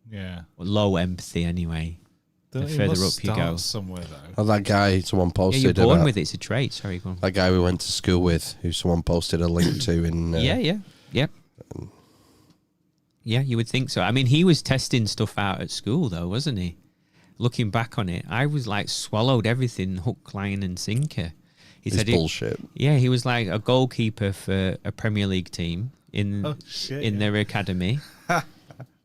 Yeah. Or low empathy anyway. The further up you go. Somewhere though. Oh, that guy someone Yeah, posted. you're born about, with it. It's a trait. Sorry, go on. That guy we went to school with, who someone posted a link to in. Yeah. Yeah, you would think so. I mean, he was testing stuff out at school, though, wasn't he? Looking back on it, I was like swallowed everything, hook, line, and sinker. He It's said bullshit. Yeah, he was like a goalkeeper for a Premier League team in their academy.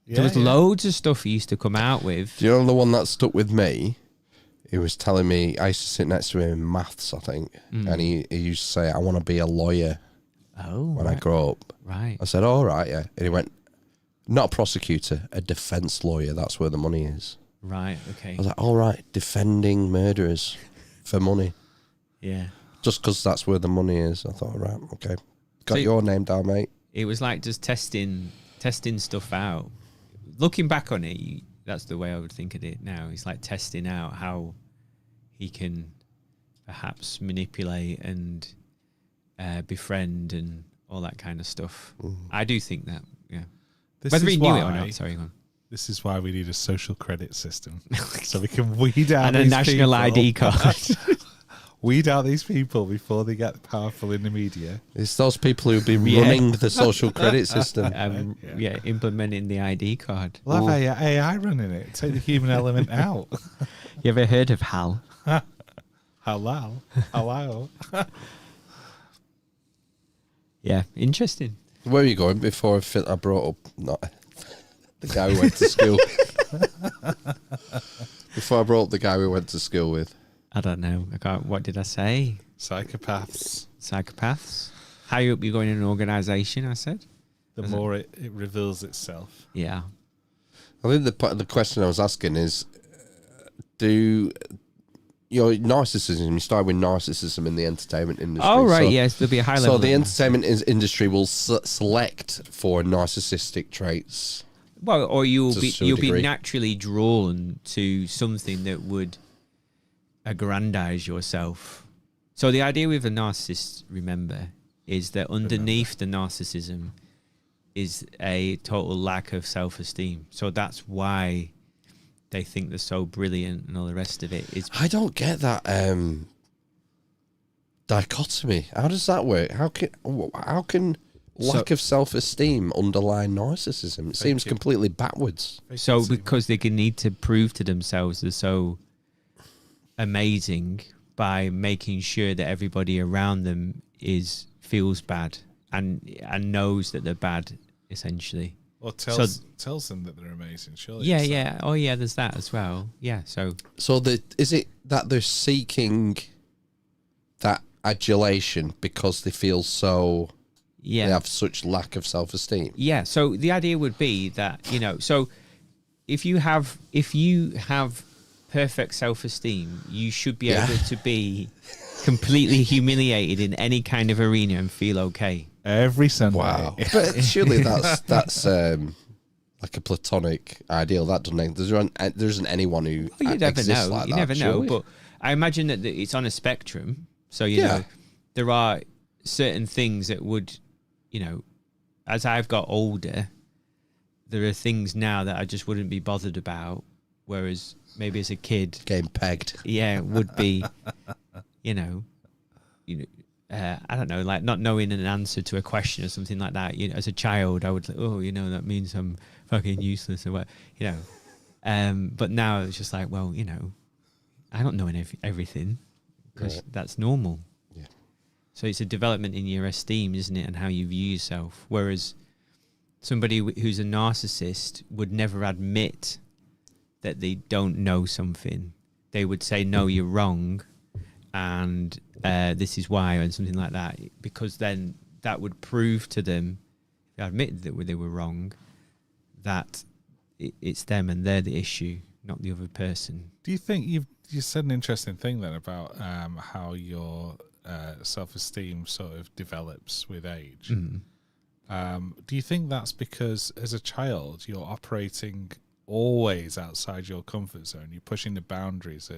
There was loads of stuff he used to come out with. Do you know the one that stuck with me? He was telling me, I used to sit next to him in maths, I think, and he used to say, I want to be a lawyer when I grow up. Right. I said, all right, yeah. And he went, not a prosecutor, a defence lawyer. That's where the money is. Right, okay. I was like, all right, defending murderers for money. Yeah. Just because that's where the money is. I thought, right, okay. Got So your name down, mate. It was like just testing stuff out. Looking back on it, that's the way I would think of it now. It's like testing out how he can perhaps manipulate and befriend and all that kind of stuff. I do think that, yeah. Whether he knew it or not, sorry, go on. This is why we need a social credit system, so we can weed out and a these national people. ID card. Weed out these people before they get powerful in the media. It's those people who've been running the social credit system. Implementing the ID card. We'll have AI running it. Take the human element out. You ever heard of HAL? Halal. Yeah, interesting. Where are you going before I brought up the guy we went to school? Before I brought up the guy we went to school with. I don't know. What did I say? Psychopaths. Higher up you go in an organisation, I said. The more it reveals itself. Yeah. I think the question I was asking is, do your narcissism, you start with narcissism in the entertainment industry. Oh, right, so, yes, there'll be a high level. So the entertainment industry will select for narcissistic traits. Well, or you'll To a be degree. naturally drawn to something that would aggrandize yourself. So the idea with a narcissist, remember, is that underneath the narcissism is a total lack of self-esteem. So that's why they think they're so brilliant and all the rest of it. I don't get that dichotomy. How does that work? How can lack of self-esteem underlie narcissism? It seems completely backwards. So because they can need to prove to themselves they're so amazing by making sure that everybody around them feels bad and knows that they're bad, essentially. Or tells them that they're amazing, surely. Yeah, yeah. Oh, yeah, there's that as well. Yeah, so Is it that they're seeking that adulation because they feel so... yeah. They have such lack of self-esteem? Yeah, so the idea would be that, so if you have perfect self-esteem, you should be able to be completely humiliated in any kind of arena and feel okay. Every Sunday. Wow. But surely that's like a platonic ideal. That doesn't... There isn't anyone who Well, you never exists know. like You that, never know. surely? But I imagine that it's on a spectrum. So, you Yeah. know, there are certain things that would, as I've got older, there are things now that I just wouldn't be bothered about. Whereas maybe as a kid, Getting pegged. yeah, it would be, I don't know, like not knowing an answer to a question or something like that. As a child, I would say, oh, that means I'm fucking useless or what, But now it's just like, well, I don't know everything because that's normal. Yeah. So it's a development in your esteem, isn't it, and how you view yourself. Whereas somebody who's a narcissist would never admit that they don't know something. They would say, no, you're wrong, and this is why, and something like that, because then that would prove to them, if they admitted that they were wrong, that it's them and they're the issue, not the other person. Do you think you said an interesting thing then about how your self-esteem sort of develops with age? Do you think that's because as a child you're operating always outside your comfort zone? You're pushing the boundaries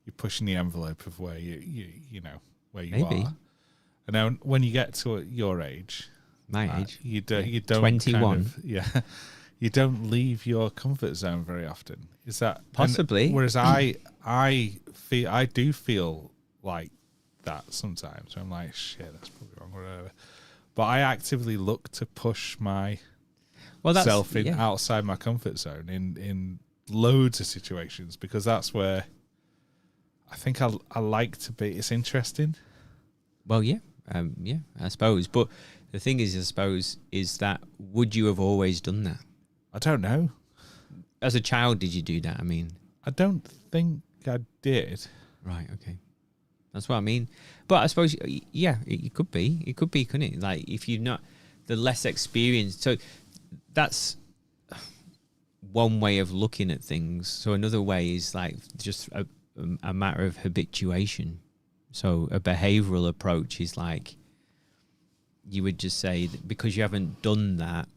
you're pushing the envelope of where you know where you Maybe. are. And now when you get to your age, My age, you don't 21. you don't leave your comfort zone very often. Is that Possibly? Whereas I do feel like that sometimes. I'm like, shit, that's probably wrong, whatever. But I actively look to push my self outside my comfort zone in loads of situations, because that's where I think I like to be. It's interesting. Well, yeah, I suppose. But the thing is, I suppose, is that would you have always done that? I don't know. As a child, did you do that? I mean, I don't think I did. right, okay. That's what I mean. But I suppose, yeah, it could be. It could be, couldn't it? Like, if you're not the less experienced. So that's one way of looking at things. So another way is like just a matter of habituation. So a behavioral approach is like, you would just say that because you haven't done that,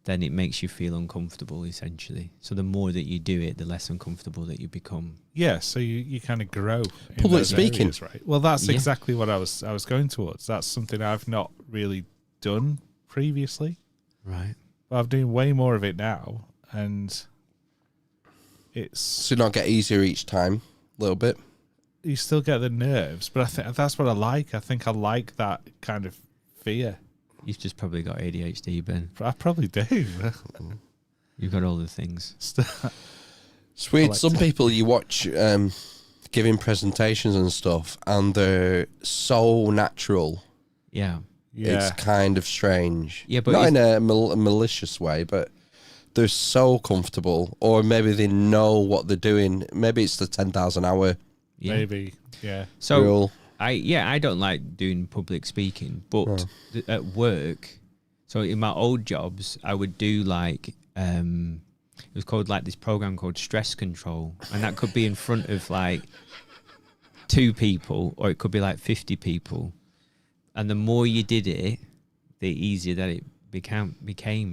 then it makes you feel uncomfortable, essentially. So the more that you do it, the less uncomfortable that you become. Yeah, so you kind of grow. In Public those speaking. areas, right? Well, that's Yeah. exactly what I was going towards. That's something I've not really done previously, Right. but I'm doing way more of it now, and it's So not get easier each time, a little bit. you still get the nerves, but I think that's what I like. I think I like that kind of fear. You've just probably got ADHD, Ben. I probably do. You've got all the things. It's weird. like Some that. people you watch giving presentations and stuff, and they're so natural. Yeah. Yeah, It's kind of strange. Yeah, but not is- in a malicious way, but they're so comfortable, or maybe they know what they're doing. Maybe it's the 10,000 hour Yeah. maybe. Yeah, So rule. I don't like doing public speaking, but at work, so in my old jobs, I would do like it was called like this program called stress control, and that could be in front of like 2 people, or it could be like 50 people, and the more you did it, the easier that it became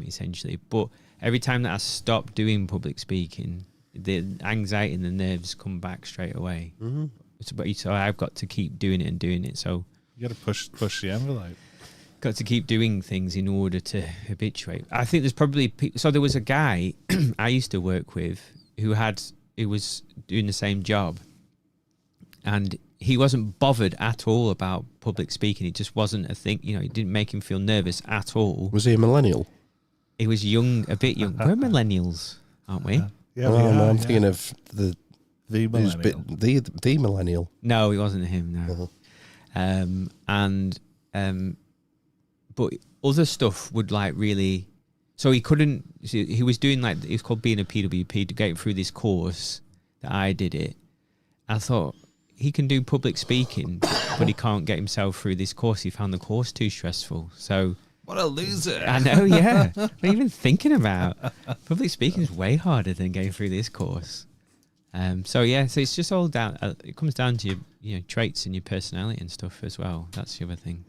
essentially. But every time that I stop doing public speaking, the anxiety and the nerves come back straight away. Mm-hmm. So I've got to keep doing it. So You got to push the envelope. got to keep doing things in order to habituate. I think there's probably so there was a guy I used to work with who was doing the same job, and he wasn't bothered at all about public speaking. It just wasn't a thing. It didn't make him feel nervous at all. Was he a millennial? He was young, a bit young. We're millennials, aren't we? Yeah, No, I'm thinking of the millennial. the millennial. No, it wasn't him. No. But other stuff would like really. So he couldn't. He was doing like it's called being a PWP to get through this course that I did it. I thought he can do public speaking, but he can't get himself through this course. He found the course too stressful. So What a loser! I know, yeah. What are you even thinking about? Public speaking is way harder than getting through this course. So it's just all down. It comes down to your traits and your personality and stuff as well. That's the other thing.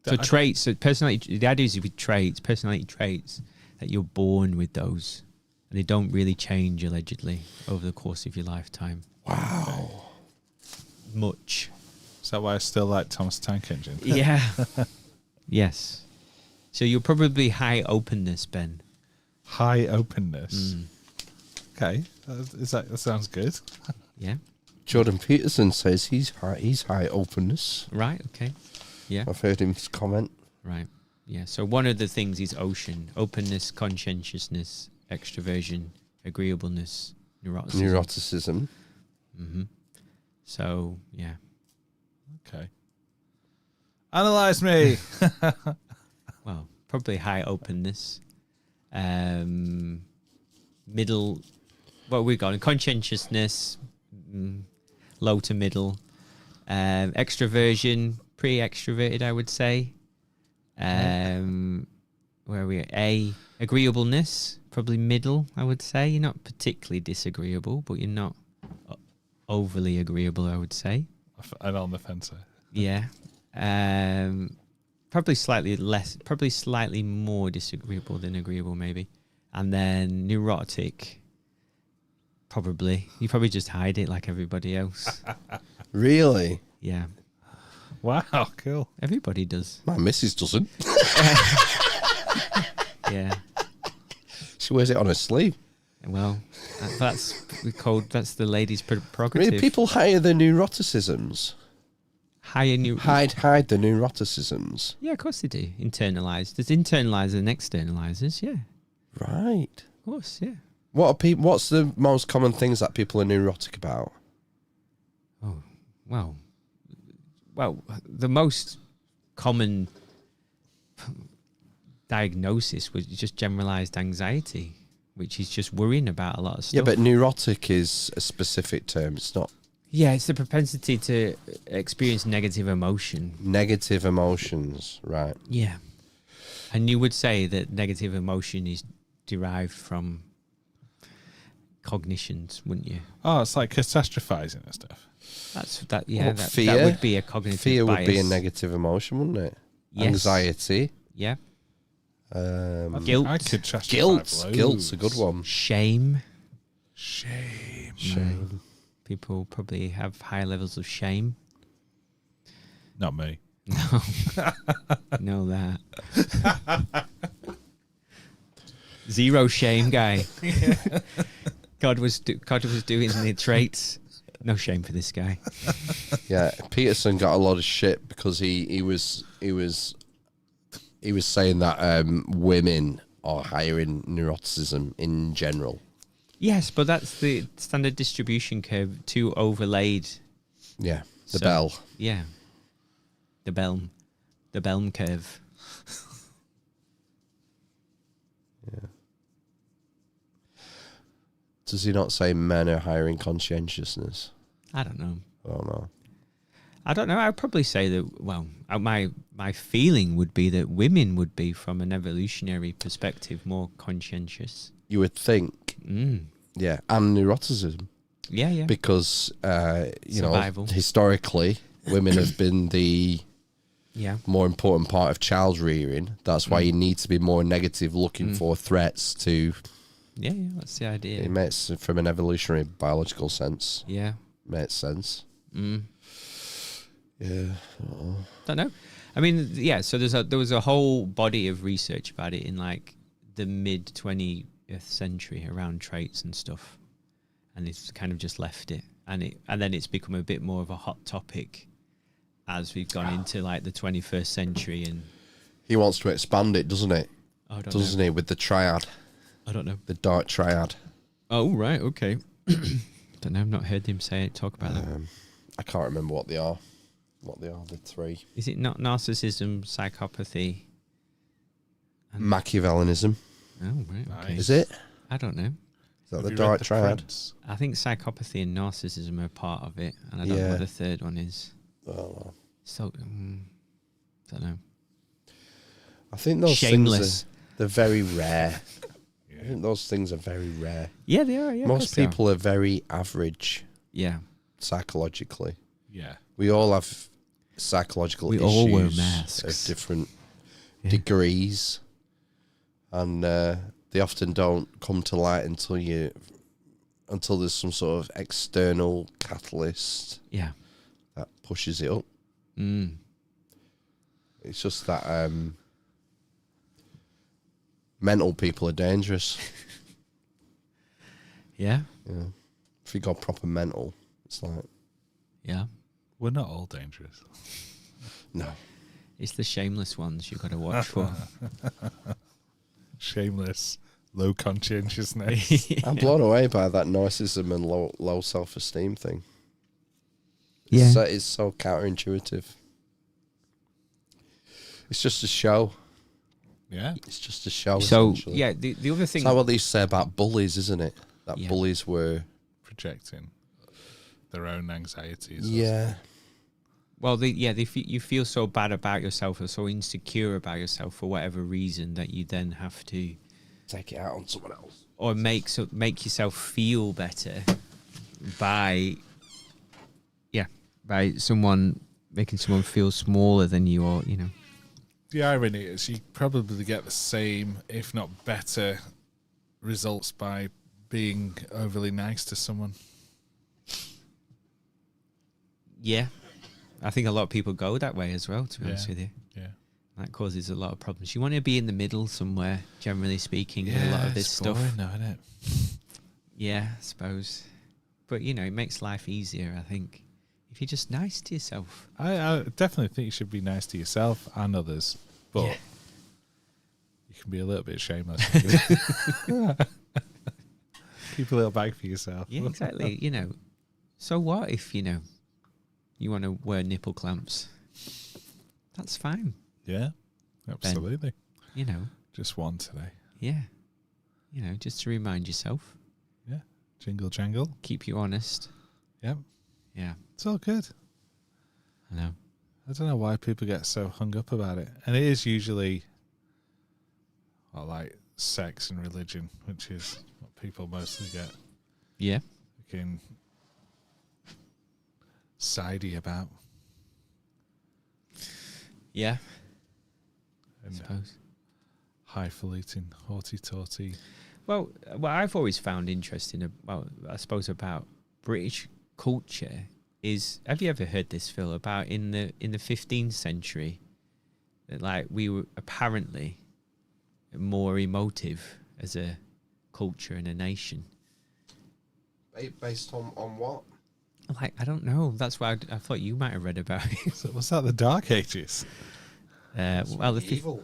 So traits, personality. The idea is with traits, personality traits, that you're born with those, and they don't really change allegedly over the course of your lifetime. Wow. Much. Is that why I still like Thomas Tank Engine? Yeah. Yes. So you're probably high openness, Ben. High openness. Okay, that sounds good. Yeah. Jordan Peterson says he's high openness. Right. Okay. Yeah. I've heard him comment. Right. Yeah. So one of the things is openness, conscientiousness, extroversion, agreeableness, neuroticism. Neuroticism. Mm-hmm. So yeah. Okay. Analyze me. Well, probably high openness. Middle. What we got? Conscientiousness. Low to middle. Extroversion. Pretty extroverted, I would say. Where are we? Agreeableness. Probably middle, I would say. You're not particularly disagreeable, but you're not overly agreeable, I would say. I'm on the fence. Yeah. Probably slightly more disagreeable than agreeable, maybe. And then neurotic. Probably. You probably just hide it like everybody else. Really? Yeah. Wow, cool. Everybody does. My missus doesn't. Yeah. She wears it on her sleeve. Well, that's the lady's prerogative. Really, people hide their neuroticisms. Hide the neuroticisms. Yeah, of course they do. Internalised. There's internalisers and externalisers. Yeah. Right. Of course. Yeah. What's the most common things that people are neurotic about? Oh, well, the most common diagnosis was just generalised anxiety, which is just worrying about a lot of stuff. Yeah, but neurotic is a specific term. It's not. Yeah, it's the propensity to experience negative emotion. Negative emotions, right. Yeah. And you would say that negative emotion is derived from cognitions, wouldn't you? Oh, it's like catastrophizing and stuff. Well, fear, that would be a cognitive fear bias. would be a negative emotion, wouldn't it? Yes. Anxiety. Yeah. Guilt. I could catastrophize Guilt's a loads. good one. Shame. Shame. People probably have high levels of shame. Not me. No. Know that. Zero shame guy. God was doing the traits. No shame for this guy. Yeah, Peterson got a lot of shit because he was saying that women are higher in neuroticism in general. Yes, but that's the standard distribution curve, too overlaid. Yeah, the So, bell. Yeah. The Belm curve. Yeah. Does he not say men are higher in conscientiousness? I don't know. Oh no. I don't know. I'd probably say that, well, my feeling would be that women would be, from an evolutionary perspective, more conscientious. You would think. Yeah, and neuroticism. Yeah. Because, Survival. historically, women have been the more important part of child rearing. That's why you need to be more negative, looking for threats to. Yeah, that's the idea. It makes, from an evolutionary biological sense. Yeah, makes sense. Yeah. Don't know. I mean, yeah. So there was a whole body of research about it in like the mid 20th century around traits and stuff, and it's kind of just left it, and then it's become a bit more of a hot topic as we've gone into like the 21st century. And he wants to expand it, doesn't it? Doesn't he, with the triad? I don't know. The dark triad. Oh right, okay. Don't know. I've not heard him talk about that. I can't remember what they are. The three. Is it not narcissism, psychopathy, and Machiavellianism? Oh right, okay. Is it? I don't know. Is that the dark triad? I think psychopathy and narcissism are part of it, and I don't know what the third one is. Well, So, don't know. I think those Shameless. they're very rare. I think those things are very rare. Yeah, they are. Yeah, most people are very average. Yeah, psychologically. Yeah, we all have psychological issues all wear masks of different degrees, and they often don't come to light until there's some sort of external catalyst. Yeah, that pushes it up. It's just that mental people are dangerous. Yeah. If you go proper mental, it's like... Yeah. We're not all dangerous. No. It's the shameless ones you've got to watch for. Shameless, low conscientiousness. I'm blown away by that narcissism and low self-esteem thing. Yeah. It's so counterintuitive. It's just a show. Yeah. It's just a show, So, essentially. yeah, the other thing... It's like what they used to say about bullies, isn't it? That Yeah. bullies were... projecting their own anxieties. Yeah. Well, you feel so bad about yourself or so insecure about yourself for whatever reason that you then have to... take it out on someone else. Or make yourself feel better by making someone feel smaller than you, or, you know. The irony is you probably get the same, if not better, results by being overly nice to someone. Yeah. I think a lot of people go that way as well, to be honest with you. Yeah. That causes a lot of problems. You want to be in the middle somewhere, generally speaking, with a lot of this stuff. No, isn't it? Yeah, I suppose. But, you know, it makes life easier, I think, if you're just nice to yourself. I definitely think you should be nice to yourself and others, but you can be a little bit shameless. Keep a little bag for yourself. Yeah, exactly. You know, so what if, you know, you want to wear nipple clamps? That's fine. Yeah, absolutely. You know. Just one today. Yeah. You know, just to remind yourself. Yeah. Jingle jangle. Keep you honest. Yep. Yeah. It's all good. I know. I don't know why people get so hung up about it. And it is usually like sex and religion, which is what people mostly get. Yeah. Fucking sidey about. Yeah. And I suppose. Highfalutin, haughty-taughty. Well, what I've always found interesting, I suppose, about British culture is, have you ever heard this, Phil, about in the 15th century that, like, we were apparently more emotive as a culture and a nation? Based on what? Like, I don't know. That's why I thought you might have read about it. So was that the Dark Ages? Well, the medieval.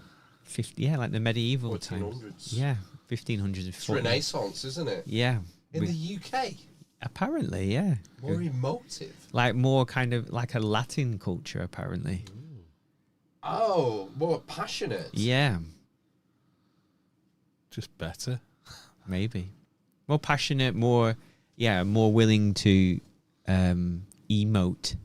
like the medieval times. 1400s. Yeah, 1500s. It's Renaissance, isn't it? Yeah. In the UK? Apparently, yeah. More emotive. Like more kind of like a Latin culture, apparently. Oh, more passionate. Yeah, Just better. maybe. More passionate, more willing to emote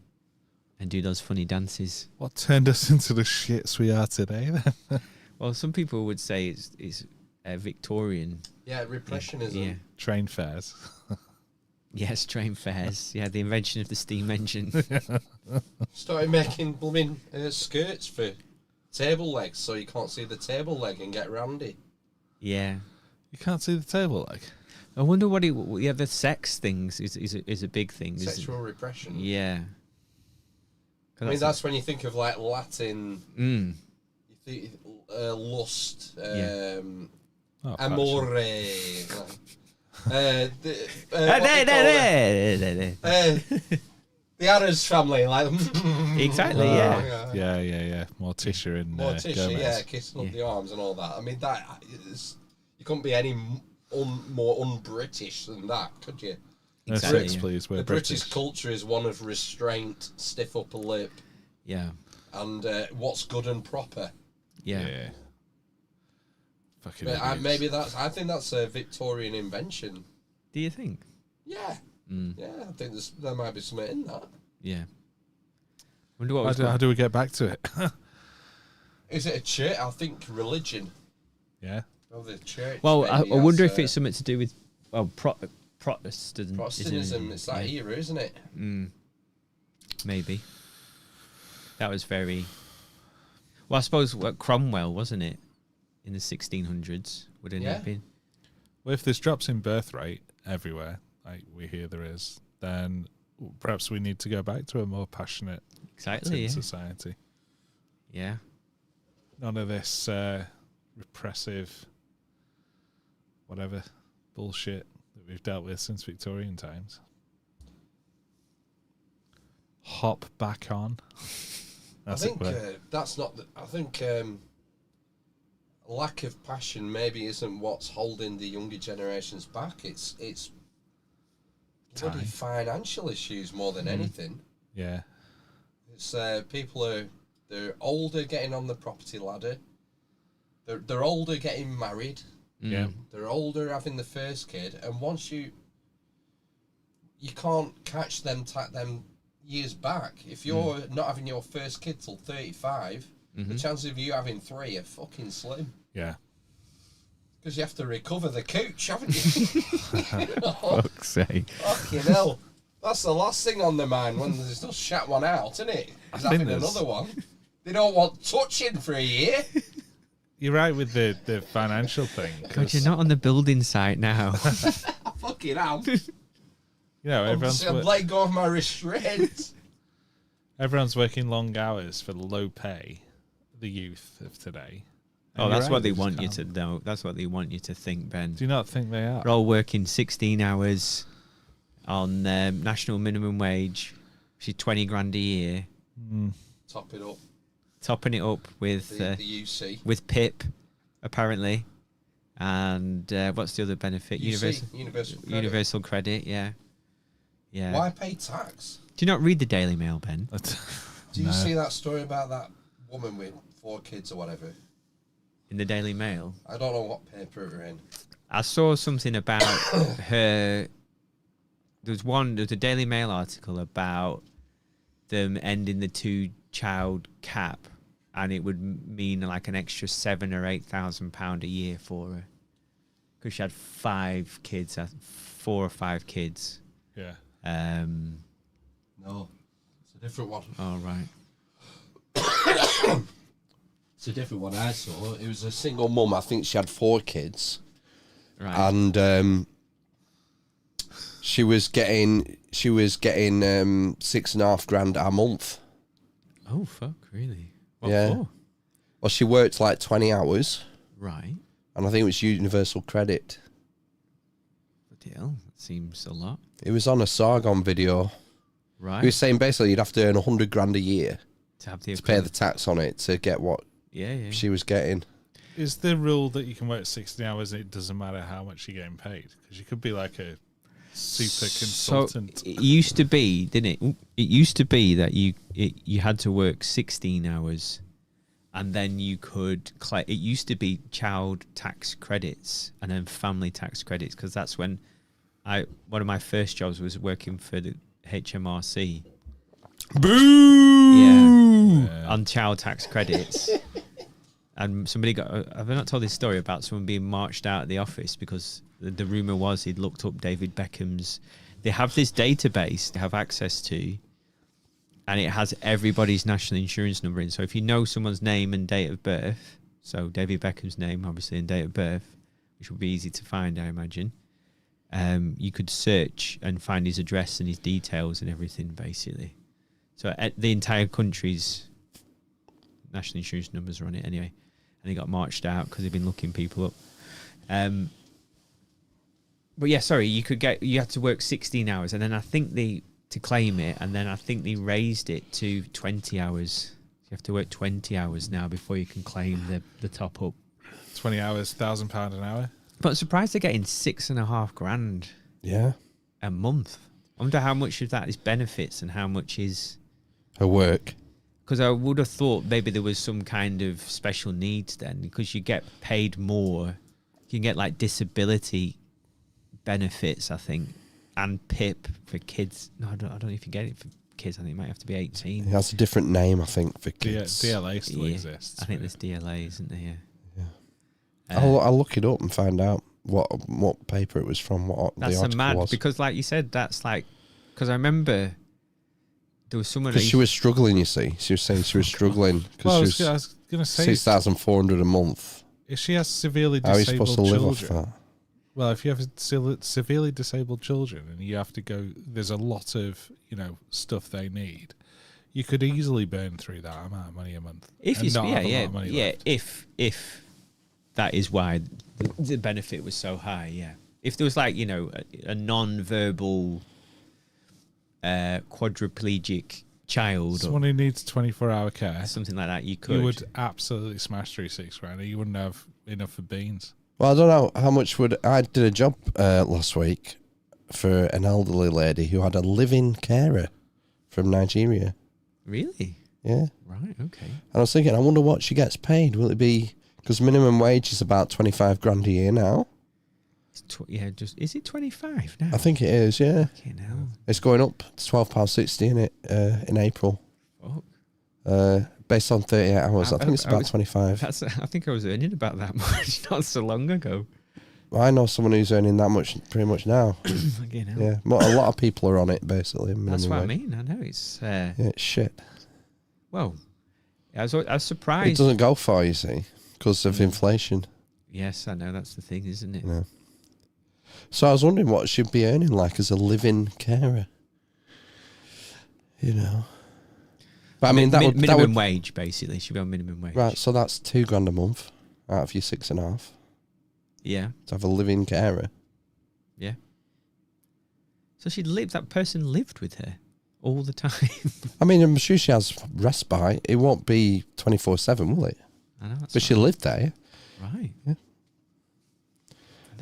and do those funny dances. What turned us into the shits we are today then? Well, some people would say it's Victorian. Yeah, repressionism. Yeah. Train fares. Yes, train fares. Yeah, the invention of the steam engine. Started making blooming skirts for table legs so you can't see the table leg and get randy. Yeah. You can't see the table leg. I wonder what the sex things is a big thing. Sexual repression. Yeah. I mean, that's when you think of like Latin. Mm. You think lust, Oh, amore. The Adders family, like Exactly, yeah. Yeah. Morticia and Morticia, Gomez. kissing up the arms and all that. I mean, that is, you couldn't be any more un-British than that, could you? Exactly, Six, yeah. please. We're The British. British culture is one of restraint, stiff upper lip, Yeah. and what's good and proper. Yeah. Fucking But idiots. I think that's a Victorian invention. Do you think? Yeah. Mm. Yeah, I think there might be something in that. Yeah. Wonder what How do we get back to it? Is it a church? I think religion. Yeah. Oh, the church. Well, I maybe wonder has, if it's something to do with Protestant. Protestantism. It's that era, isn't it? Maybe. That was very. Well, I suppose Cromwell, wasn't it, in the 1600s? Would it have been? Well, if there's drops in birth rate everywhere, like we hear there is, then perhaps we need to go back to a more passionate Exactly. Yeah. society. Yeah. None of this repressive, whatever bullshit that we've dealt with since Victorian times. Hop back on. I think that's not. I think lack of passion maybe isn't what's holding the younger generations back. It's bloody financial issues more than anything. Yeah. It's people they're older, getting on the property ladder. They're older, getting married. Yeah. They're older, having the first kid, and once you can't catch them years back. If you're not having your first kid till 35, the chances of you having 3 are fucking slim. Yeah. Because you have to recover the cooch, haven't you? Fuck's sake. Fucking hell. That's the last thing on their mind when there's just shat one out, isn't it? Is having another one. They don't want touching for a year. You're right with the financial thing. God, you're not on the building site now. Fucking hell. You know, I'm letting go of my restraints. everyone's working long hours for low pay, the youth of today. Oh, And that's you're what right, they just want you can't. to know. That's what they want you to think, Ben. Do you not think they are? They're all working 16 hours on national minimum wage, which is 20 grand a year. Top it up. Topping it up with The UC. with PIP, apparently. And what's the other benefit? UC, Universal Credit. Universal credit, yeah. Yeah. Why pay tax? Do you not read the Daily Mail, Ben? Do you see that story about that woman with 4 kids or whatever? In the Daily Mail? I don't know what paper we're in. I saw something about her. There's a Daily Mail article about them ending the 2-child cap, and it would mean like an extra £7,000 or £8,000 a year for her because she had 5 kids, 4 or 5 kids. Yeah. No, it's a different one. Oh right. It's a different one I saw. It was a single mum. I think she had 4 kids. Right. And she was getting 6.5 grand a month. Oh fuck! Really? What Yeah. for? Well, she worked like 20 hours, Right. and I think it was universal credit. Bloody hell, that seems a lot. It was on a Sargon video. Right. He was saying basically you'd have to earn 100 grand a year to have the to pay the tax on it to get what yeah. she was getting. Is the rule that you can work 60 hours and it doesn't matter how much you're getting paid? Because you could be like a super consultant. So it used to be, didn't it? It used to be that you had to work 16 hours, and then you could. It used to be child tax credits and then family tax credits, because that's when one of my first jobs was working for the HMRC. Boo! Yeah, on child tax credits. And somebody have I not told this story about someone being marched out of the office because the rumour was he'd looked up David Beckham's. They have this database they have access to, and it has everybody's national insurance number in. So if you know someone's name and date of birth, so David Beckham's name, obviously, and date of birth, which would be easy to find, I imagine, you could search and find his address and his details and everything, basically. So the entire country's national insurance numbers are on it anyway. And he got marched out because they've been looking people up. But yeah, sorry, you had to work 16 hours, and then I think to claim it, and then I think they raised it to 20 hours. You have to work 20 hours now before you can claim the top up. 20 hours, £1,000 an hour. But I'm surprised they're getting $6,500 a month. I wonder how much of that is benefits and how much is her work. Because I would have thought maybe there was some kind of special needs then, because you get paid more. You can get like disability benefits, I think, and PIP for kids. No, I don't know if you get it for kids. I think it might have to be 18. It has a different name, I think, for kids. DLA still exists. I think there's DLA, isn't there? Yeah. I'll look it up and find out what paper it was from, what the article was. Because like you said, that's like, because I remember there was someone... Because she was struggling, you see. She was saying she was struggling. Well, I was going to say... 6,400 a month. If she has severely How are you disabled supposed to live children... off that? Well, if you have severely disabled children and you have to go... There's a lot of, stuff they need. You could easily burn through that amount of money a month. If that is why the benefit was so high, yeah. If there was like, a non-verbal quadriplegic child, someone who needs 24-hour care, something like that, you would absolutely smash through £6,000. You wouldn't have enough for beans. Well, I don't know how much I did a job last week for an elderly lady who had a live-in carer from Nigeria. Really? Yeah. Right. Okay. And I was thinking, I wonder what she gets paid. Will it be... Because minimum wage is about 25 grand a year now. Is it 25 now? I think it is, yeah. Okay, now. It's going up to £12.60 in April. Fuck. Based on 38 hours. I think it's about 25. I think I was earning about that much not so long ago. Well, I know someone who's earning that much pretty much now. Okay, now. Yeah, a lot of people are on it, basically. That's what wage. I mean. I know it's... yeah, it's shit. Well, I was surprised. It doesn't go far, you see. Because of inflation. Yes, I know. That's the thing, isn't it? Yeah. So I was wondering what she'd be earning like as a live-in carer. But I mean, minimum wage, basically. She'd be on minimum wage. Right, so that's £2,000 a month out of your 6.5. Yeah. To have a live-in carer. Yeah. So that person lived with her all the time. I mean, I'm sure she has respite. It won't be 24/7, will it? I know. But she lived there. Right. Yeah.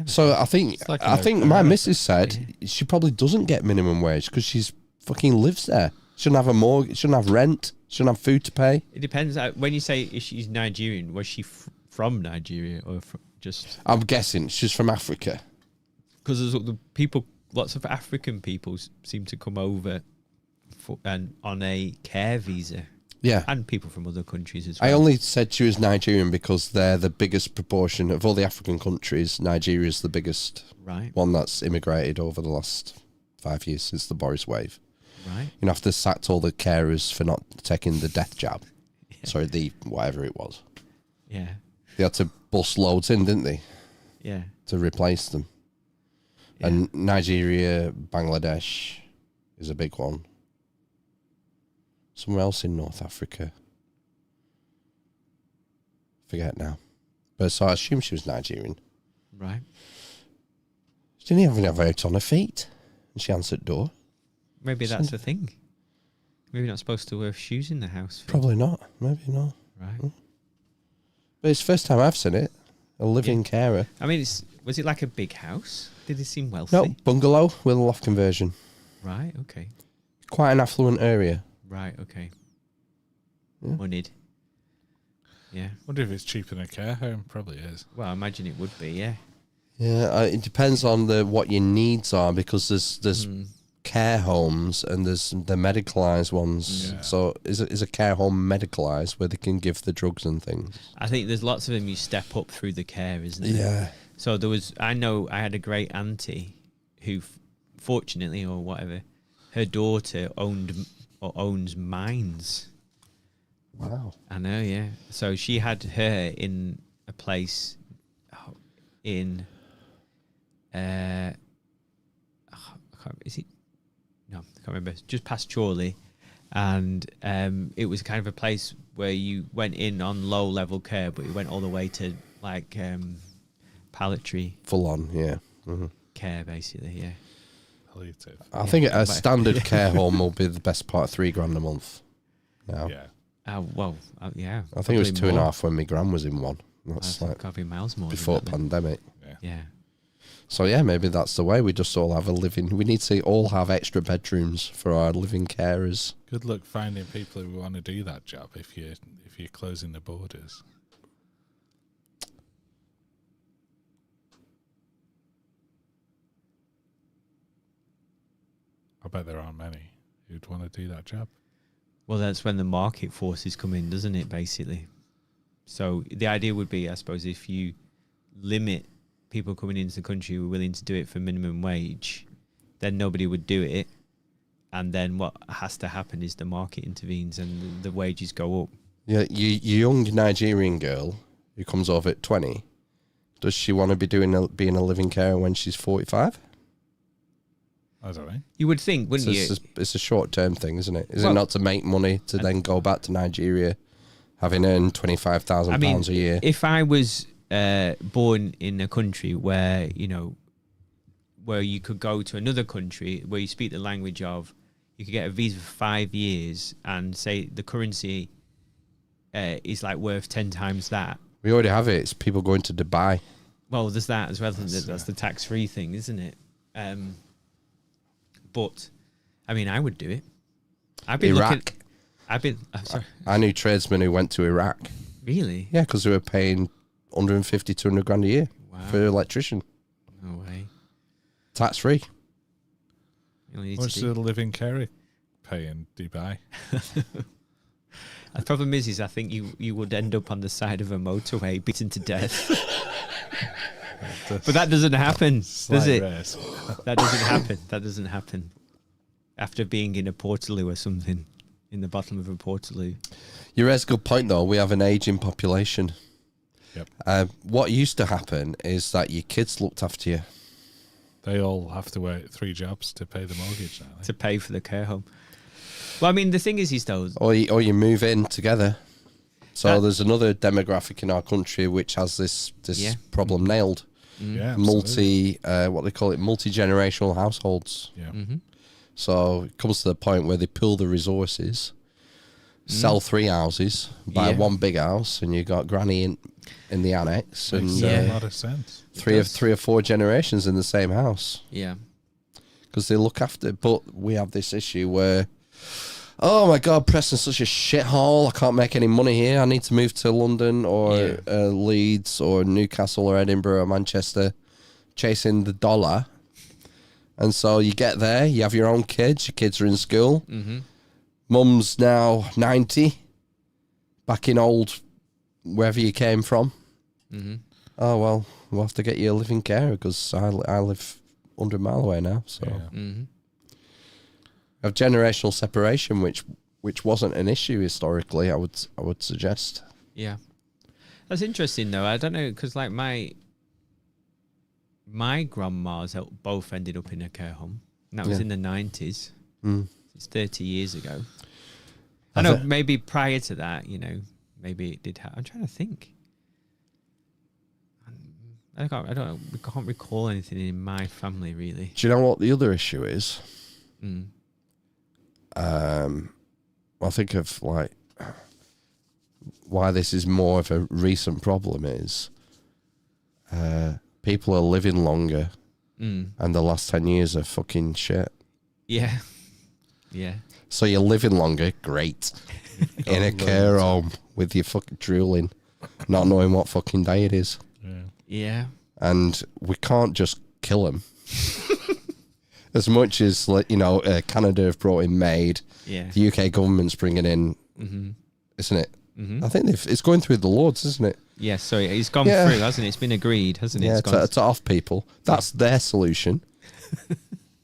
So I think my missus said she probably doesn't get minimum wage because she's fucking lives there. Shouldn't have a mortgage, shouldn't have rent, shouldn't have food to pay. It depends. When you say if she's Nigerian, was she from Nigeria or just... I'm guessing she's from Africa. Because lots of African people seem to come over on a care visa. Yeah. And people from other countries as well. I only said she was Nigerian because they're the biggest proportion of all the African countries. Nigeria's the biggest one that's immigrated over the last 5 years since the Boris wave. Right. After sacked all the carers for not taking the death jab. Yeah. Sorry, the whatever it was. Yeah. They had to bust loads in, didn't they? Yeah. To replace them. Yeah. And Nigeria, Bangladesh is a big one. Somewhere else in North Africa. Forget now. But so I assume she was Nigerian. Right. She didn't even have out on her feet. And she answered the door. Maybe that's the thing. Maybe you're not supposed to wear shoes in the house. Probably not. Maybe not. Right. But it's the first time I've seen it. A living carer. I mean, was it like a big house? Did it seem wealthy? No, bungalow with a loft conversion. Right, okay. Quite an affluent area. Right, okay. Yeah. Moneyed. Yeah. Wonder if it's cheaper than a care home. Probably is. Well, I imagine it would be, yeah. Yeah, it depends on what your needs are because there's care homes and there's the medicalised ones. Yeah. So is a care home medicalised where they can give the drugs and things? I think there's lots of them you step up through the care, isn't there? Yeah. So I had a great auntie who, fortunately or whatever, her daughter owned or owns mines. Wow. I know, yeah. So she had her in a place in I can't, is it? No, I can't remember. Just past Chorley, and it was kind of a place where you went in on low level care, but you went all the way to like palliatory Full on, yeah. care, basically. Yeah. Palliative. I think a standard care home will be the best part of $3,000 a month. Now, Yeah. Well, yeah. I think it was probably 2.5 when my gran was in one. That's like gotta be miles more before than that, then. pandemic. Yeah. So yeah, maybe that's the way. We just all have a living. We need to all have extra bedrooms for our living carers. Good luck finding people who want to do that job if you're closing the borders. I bet there aren't many who'd want to do that job. Well, that's when the market forces come in, doesn't it, basically? So the idea would be, I suppose, if you limit people coming into the country who are willing to do it for minimum wage, then nobody would do it. And then what has to happen is the market intervenes and the wages go up. Yeah, your young Nigerian girl who comes over at 20, does she want to be being a living carer when she's 45? I don't know. You would think, wouldn't you? It's a short-term thing, isn't it? Is it not to make money to then go back to Nigeria, having earned £25,000 a year? If I was born in a country where, where you could go to another country where you speak the language of, you could get a visa for 5 years and say the currency is like worth 10 times that. We already have it. It's people going to Dubai. Well, there's that as well. That's the tax-free thing, isn't it? But, I mean, I would do it. I've been Iraq. I'm sorry. I knew tradesmen who went to Iraq. Really? Yeah, because they were paying 150, 200 grand a year for an electrician. No way. Tax free. You What's the living carer pay in Dubai? The problem is I think you would end up on the side of a motorway beaten to death. But that doesn't happen, does it? That doesn't happen. That doesn't happen. After being in a portaloo or something, in the bottom of a portaloo. You raise a good point, though. We have an ageing population. Yep. What used to happen is that your kids looked after you. They all have to work 3 jobs to pay the mortgage now. To pay for the care home. Well, I mean, the thing is those... Or you move in together. So there's another demographic in our country which has this problem nailed. Yeah, what they call it, multi-generational households. Yeah. Mm-hmm. So it comes to the point where they pool the resources, sell 3 houses, buy one big house, and you got granny in the annex, Makes and a lot of sense. three or four generations in the same house. Yeah. Because they look after. But we have this issue where, oh my God, Preston's such a shithole. I can't make any money here. I need to move to London or Leeds or Newcastle or Edinburgh or Manchester, chasing the dollar. And so you get there, you have your own kids. Your kids are in school. Mm-hmm. Mum's now 90, back in old wherever you came from. Mm-hmm. Oh, well, we'll have to get you a living carer because I live 100 mile away now. So Mm-hmm. of generational separation, which wasn't an issue historically, I would suggest. Yeah. That's interesting, though. I don't know, because like my grandmas both ended up in a care home. And that was in the 90s. It's 30 years ago. I know, maybe prior to that, maybe it did happen. I'm trying to think. I can't recall anything in my family, really. Do you know what the other issue is? I think of like why this is more of a recent problem is people are living longer and the last 10 years are fucking shit. Yeah. Yeah. So you're living longer, great. In a care home with your fucking drooling, not knowing what fucking day it is. Yeah. And we can't just kill them. As much as, Canada have brought in MAID, the UK government's bringing in, isn't it? Mm-hmm. I think it's going through the Lords, isn't it? Yes, so it's gone through, hasn't it? It's been agreed, hasn't it? Yeah, to off people. That's their solution.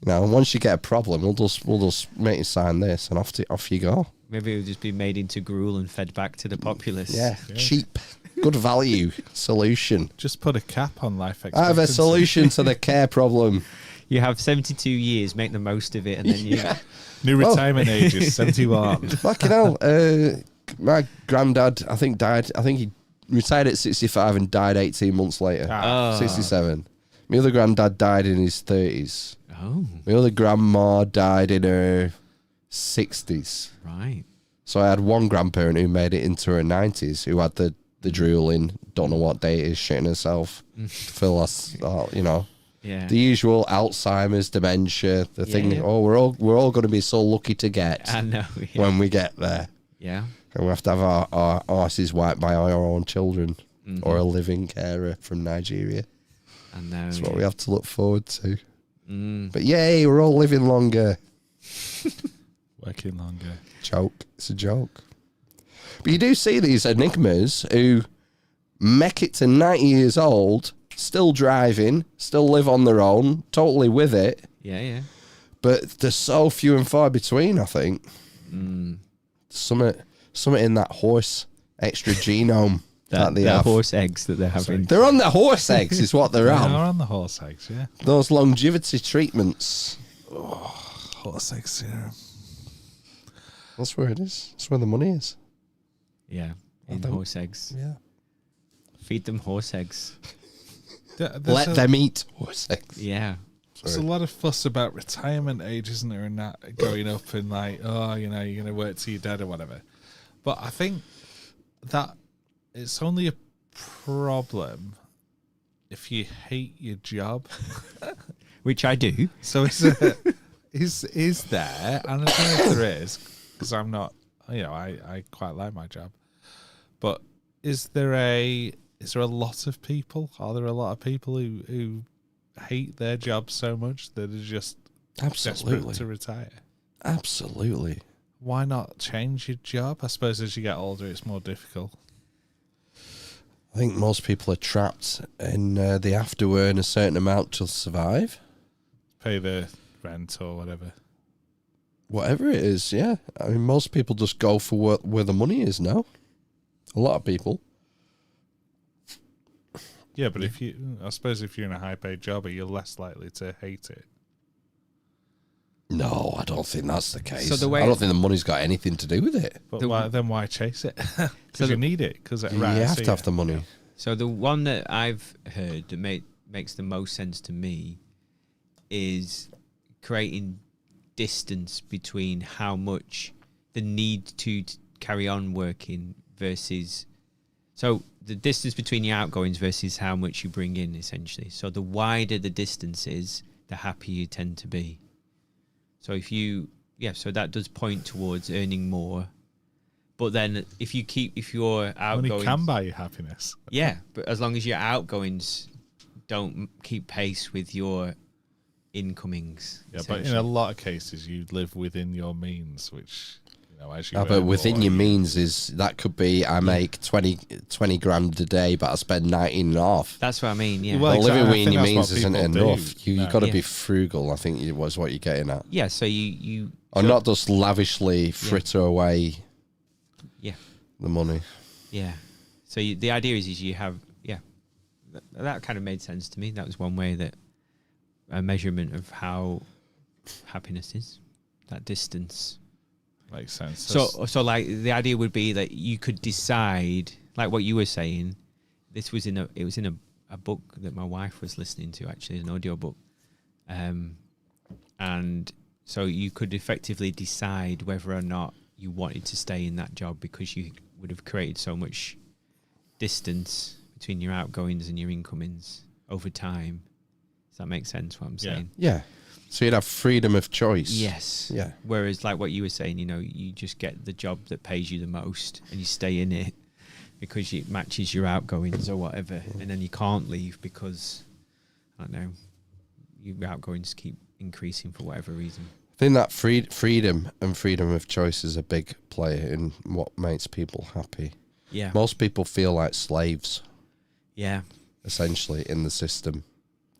You know, once you get a problem, we'll just make you sign this, and off you go. Maybe it would just be made into gruel and fed back to the populace. Yeah, cheap, good value solution. Just put a cap on life expectancy. I have a solution to the care problem. You have 72 years, make the most of it, and then you... New retirement age is 71. Fucking hell. My granddad, I think he retired at 65 and died 18 months later. 67. My other granddad died in his 30s. Oh. My other grandma died in her 60s. Right. So I had one grandparent who made it into her 90s, who had the drooling, don't know what day it is, shitting herself. Feel us, you know. Yeah. The usual Alzheimer's, dementia, the thing. Yeah. Oh, we're all going to be so lucky to get I know. Yeah. when we get there. Yeah. And we have to have our arses wiped by our own children or a living carer from Nigeria. I know. That's what we have to look forward to. But yay, we're all living longer. Working longer. Joke. It's a joke. But you do see these enigmas who make it to 90 years old, still driving, still live on their own, totally with it. Yeah, yeah. But they're so few and far between, I think. Something in that horse extra genome that they the have. horse eggs that they're having. They're on the horse eggs is what they're They on. are on the horse eggs, yeah. Those longevity treatments. Horse egg serum. That's where it is. That's where the money is. Yeah, in don't- horse eggs. Yeah. Feed them horse eggs. Let them eat horse eggs. Yeah. There's a lot of fuss about retirement age, isn't there? And that going up and like, oh, you know, you're going to work till you're dead or whatever. But I think that it's only a problem if you hate your job. Which I do. So is there, and I don't know if there is, because I'm not, you know, I quite like my job. But is there a lot of people? Are there a lot of people who hate their job so much that are just Absolutely. desperate to retire? Absolutely. Why not change your job? I suppose as you get older, it's more difficult. I think most people are trapped and they have to earn a certain amount to survive. Pay the rent or whatever. Whatever it is, yeah. I mean, most people just go for where the money is now. A lot of people. Yeah, but I suppose if you're in a high-paid job, you're less likely to hate it. No, I don't think that's the case. So the way- I don't think the money's got anything to do with it. But The- why chase it? Because So you need it. Because You have to have the money. So the one that I've heard that makes the most sense to me is creating distance between how much the need to carry on working versus... So the distance between your outgoings versus how much you bring in, essentially. So the wider the distance is, the happier you tend to be. So so that does point towards earning more. But then if your outgoings... Money can buy you happiness. Yeah, but as long as your outgoings don't keep pace with your incomings. Yeah, but in a lot of cases, you live within your means, which, you know, as you But earn within more, your means that could be I make 20 grand a day, but I spend 19 and a half. That's what I mean, yeah. Well, Well, living exactly. I within your think that's means what isn't people enough. do. You've got to Yeah. be frugal, I think was what you're getting at. Yeah, so you Or so- not just lavishly fritter away Yeah, the money. yeah. So the idea is you have, that kind of made sense to me. That was one way that a measurement of how happiness is, that distance. makes sense. So like the idea would be that you could decide, like what you were saying. It was in a book that my wife was listening to, actually, an audio book, and so you could effectively decide whether or not you wanted to stay in that job because you would have created so much distance between your outgoings and your incomings over time. Does that make sense? What I'm Yeah. saying? Yeah. So you'd have freedom of choice. Yes. Yeah. Whereas, like what you were saying, you just get the job that pays you the most and you stay in it because it matches your outgoings or whatever. And then you can't leave because, I don't know, your outgoings keep increasing for whatever reason. I think that freedom and freedom of choice is a big player in what makes people happy. Yeah. Most people feel like slaves, Yeah. essentially, in the system.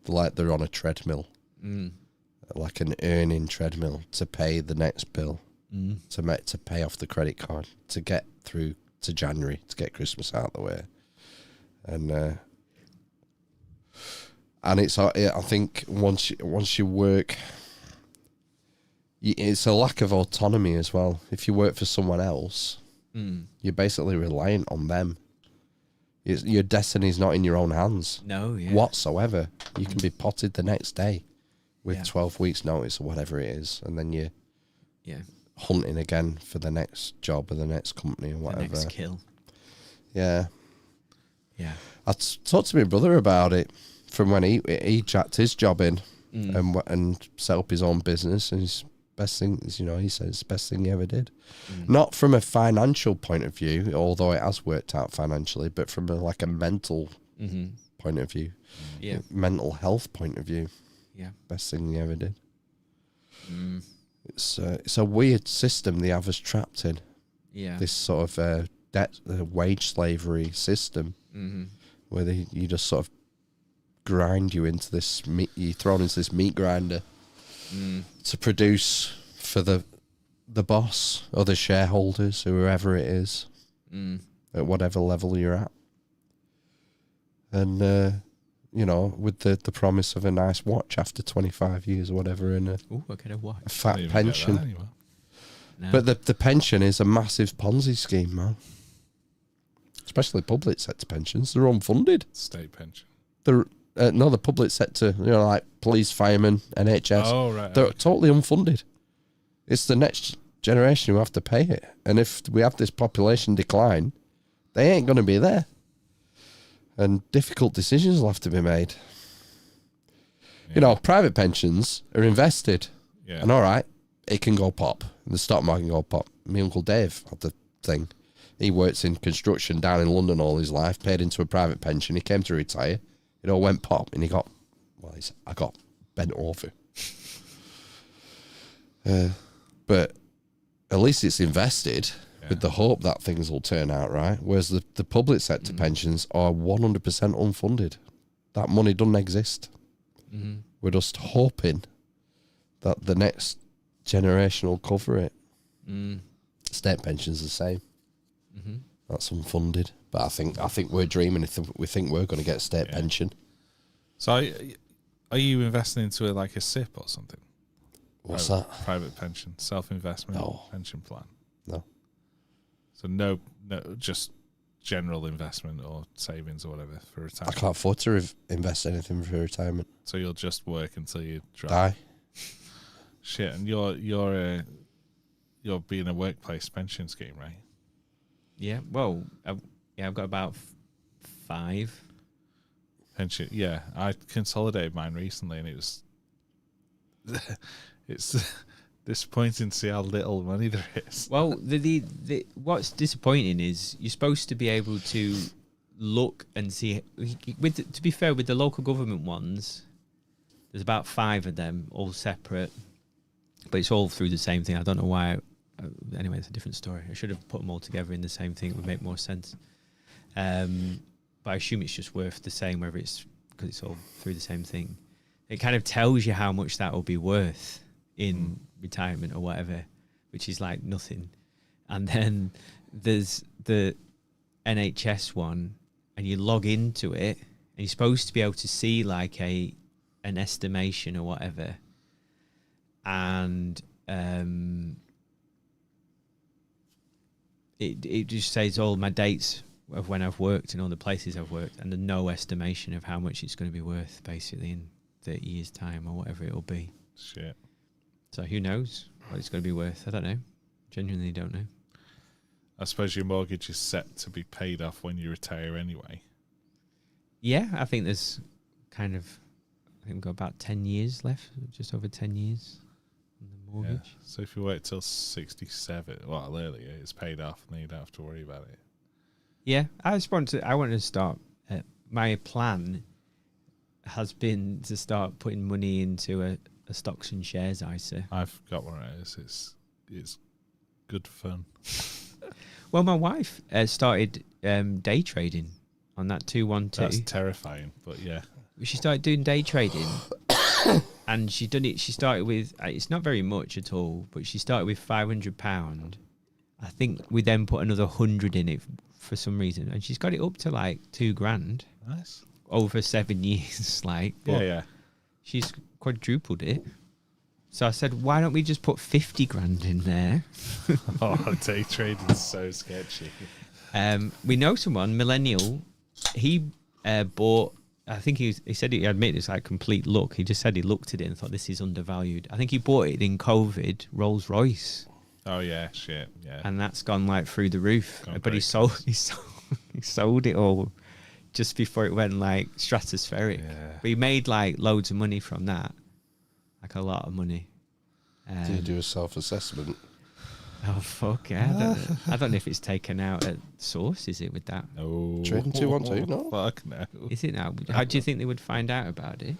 Like they're on a treadmill. Mm. like an earning treadmill to pay the next bill, Mm. to pay off the credit card, to get through to January, to get Christmas out of the way, and it's I think once you work, it's a lack of autonomy as well. If you work for someone else, you're basically reliant on them. Your destiny's not in your own hands. No, yeah. Whatsoever. You can be potted the next day with Yeah. 12 weeks notice or whatever it is, and then you're Yeah. hunting again for the next job or the next company or The whatever. next kill. Yeah. Yeah. I talked to my brother about it from when he jacked his job in and set up his own business, and his best thing is, he said it's the best thing he ever did. Not from a financial point of view, although it has worked out financially, but from a mental point of view, Yeah. mental health point of view, Yeah. best thing he ever did. It's a weird system they have us trapped in. Yeah. This sort of wage slavery system, where you just sort of grind you into this meat. You're thrown into this meat grinder to produce for the boss or the shareholders, whoever it is, at whatever level you're at. And with the promise of a nice watch after 25 years or whatever, and a I get a watch. fat Didn't even get pension. that anymore. No. But the pension is a massive Ponzi scheme, man. Especially public sector pensions. They're unfunded. State pension. They're the public sector, like police, firemen, NHS. Oh, right. They're okay. totally unfunded. It's the next generation who have to pay it. And if we have this population decline, they ain't going to be there. And difficult decisions will have to be made. Yeah. Private pensions are invested. Yeah. And all right, it can go pop. The stock market can go pop. My Uncle Dave had the thing. He works in construction down in London all his life, paid into a private pension. He came to retire. It all went pop, and I got bent over. But at least it's invested with the hope that things will turn out right. Whereas the public sector pensions are 100% unfunded. That money doesn't exist. We're just hoping that the next generation will cover it. State pensions the same. That's unfunded. But I think we're dreaming if we think we're going to get a state pension. So are you investing into a SIP or something? What's that? Private pension, self-investment pension plan. No. So no, just general investment or savings or whatever for I retirement. can't afford to invest anything for retirement. So you'll just work until you drop. Die. Shit, and you're being a workplace pension scheme, right? Yeah. Well, I've got about 5. Pension. Yeah, I consolidated mine recently, and it's disappointing to see how little money there is. Well, the what's disappointing is you're supposed to be able to look and see. To be fair, with the local government ones, there's about 5 of them, all separate, but it's all through the same thing. I don't know why. Anyway, it's a different story. I should have put them all together in the same thing. It would make more sense. But I assume it's just worth the same, whether it's because it's all through the same thing. It kind of tells you how much that will be worth in retirement or whatever, which is like nothing. And then there's the NHS one, and you log into it, and you're supposed to be able to see like an estimation or whatever. And it just says all my dates of when I've worked and all the places I've worked, and there's no estimation of how much it's going to be worth basically in 30 years' time or whatever it'll be. Shit. So who knows what it's going to be worth? I don't know. Genuinely don't know. I suppose your mortgage is set to be paid off when you retire anyway. Yeah, I think there's I think we've got about 10 years left, just over 10 years on the mortgage. Yeah. So if you wait till 67, well, earlier, it's paid off, and then you don't have to worry about it. Yeah, I want to start. My plan has been to start putting money into a stocks and shares ISA. I've got one of those. It's good fun. Well, my wife started day trading on that 212. That's terrifying, but yeah. She started doing day trading, and she done it. She started with it's not very much at all, but she started with £500. I think we then put another 100 in it for some reason, and she's got it up to like £2,000 Nice. over 7 years. Like, but Yeah. she's quadrupled it. So I said, why don't we just put 50 grand in there? Oh, day trading is so sketchy. We know someone, millennial. He bought. I think he said he admitted it's like complete luck. He just said he looked at it and thought this is undervalued. I think he bought it in COVID, Rolls Royce. Oh yeah, shit, yeah. And that's gone like through the roof. Gone But he sold it all just before it went like stratospheric. Yeah. But he made like loads of money from that, like a lot of money. Do you do a self-assessment? Oh fuck yeah! I don't know if it's taken out at source. Is it with that? No. Trading 212, no? Fuck no. Is it now? How do you think they would find out about it?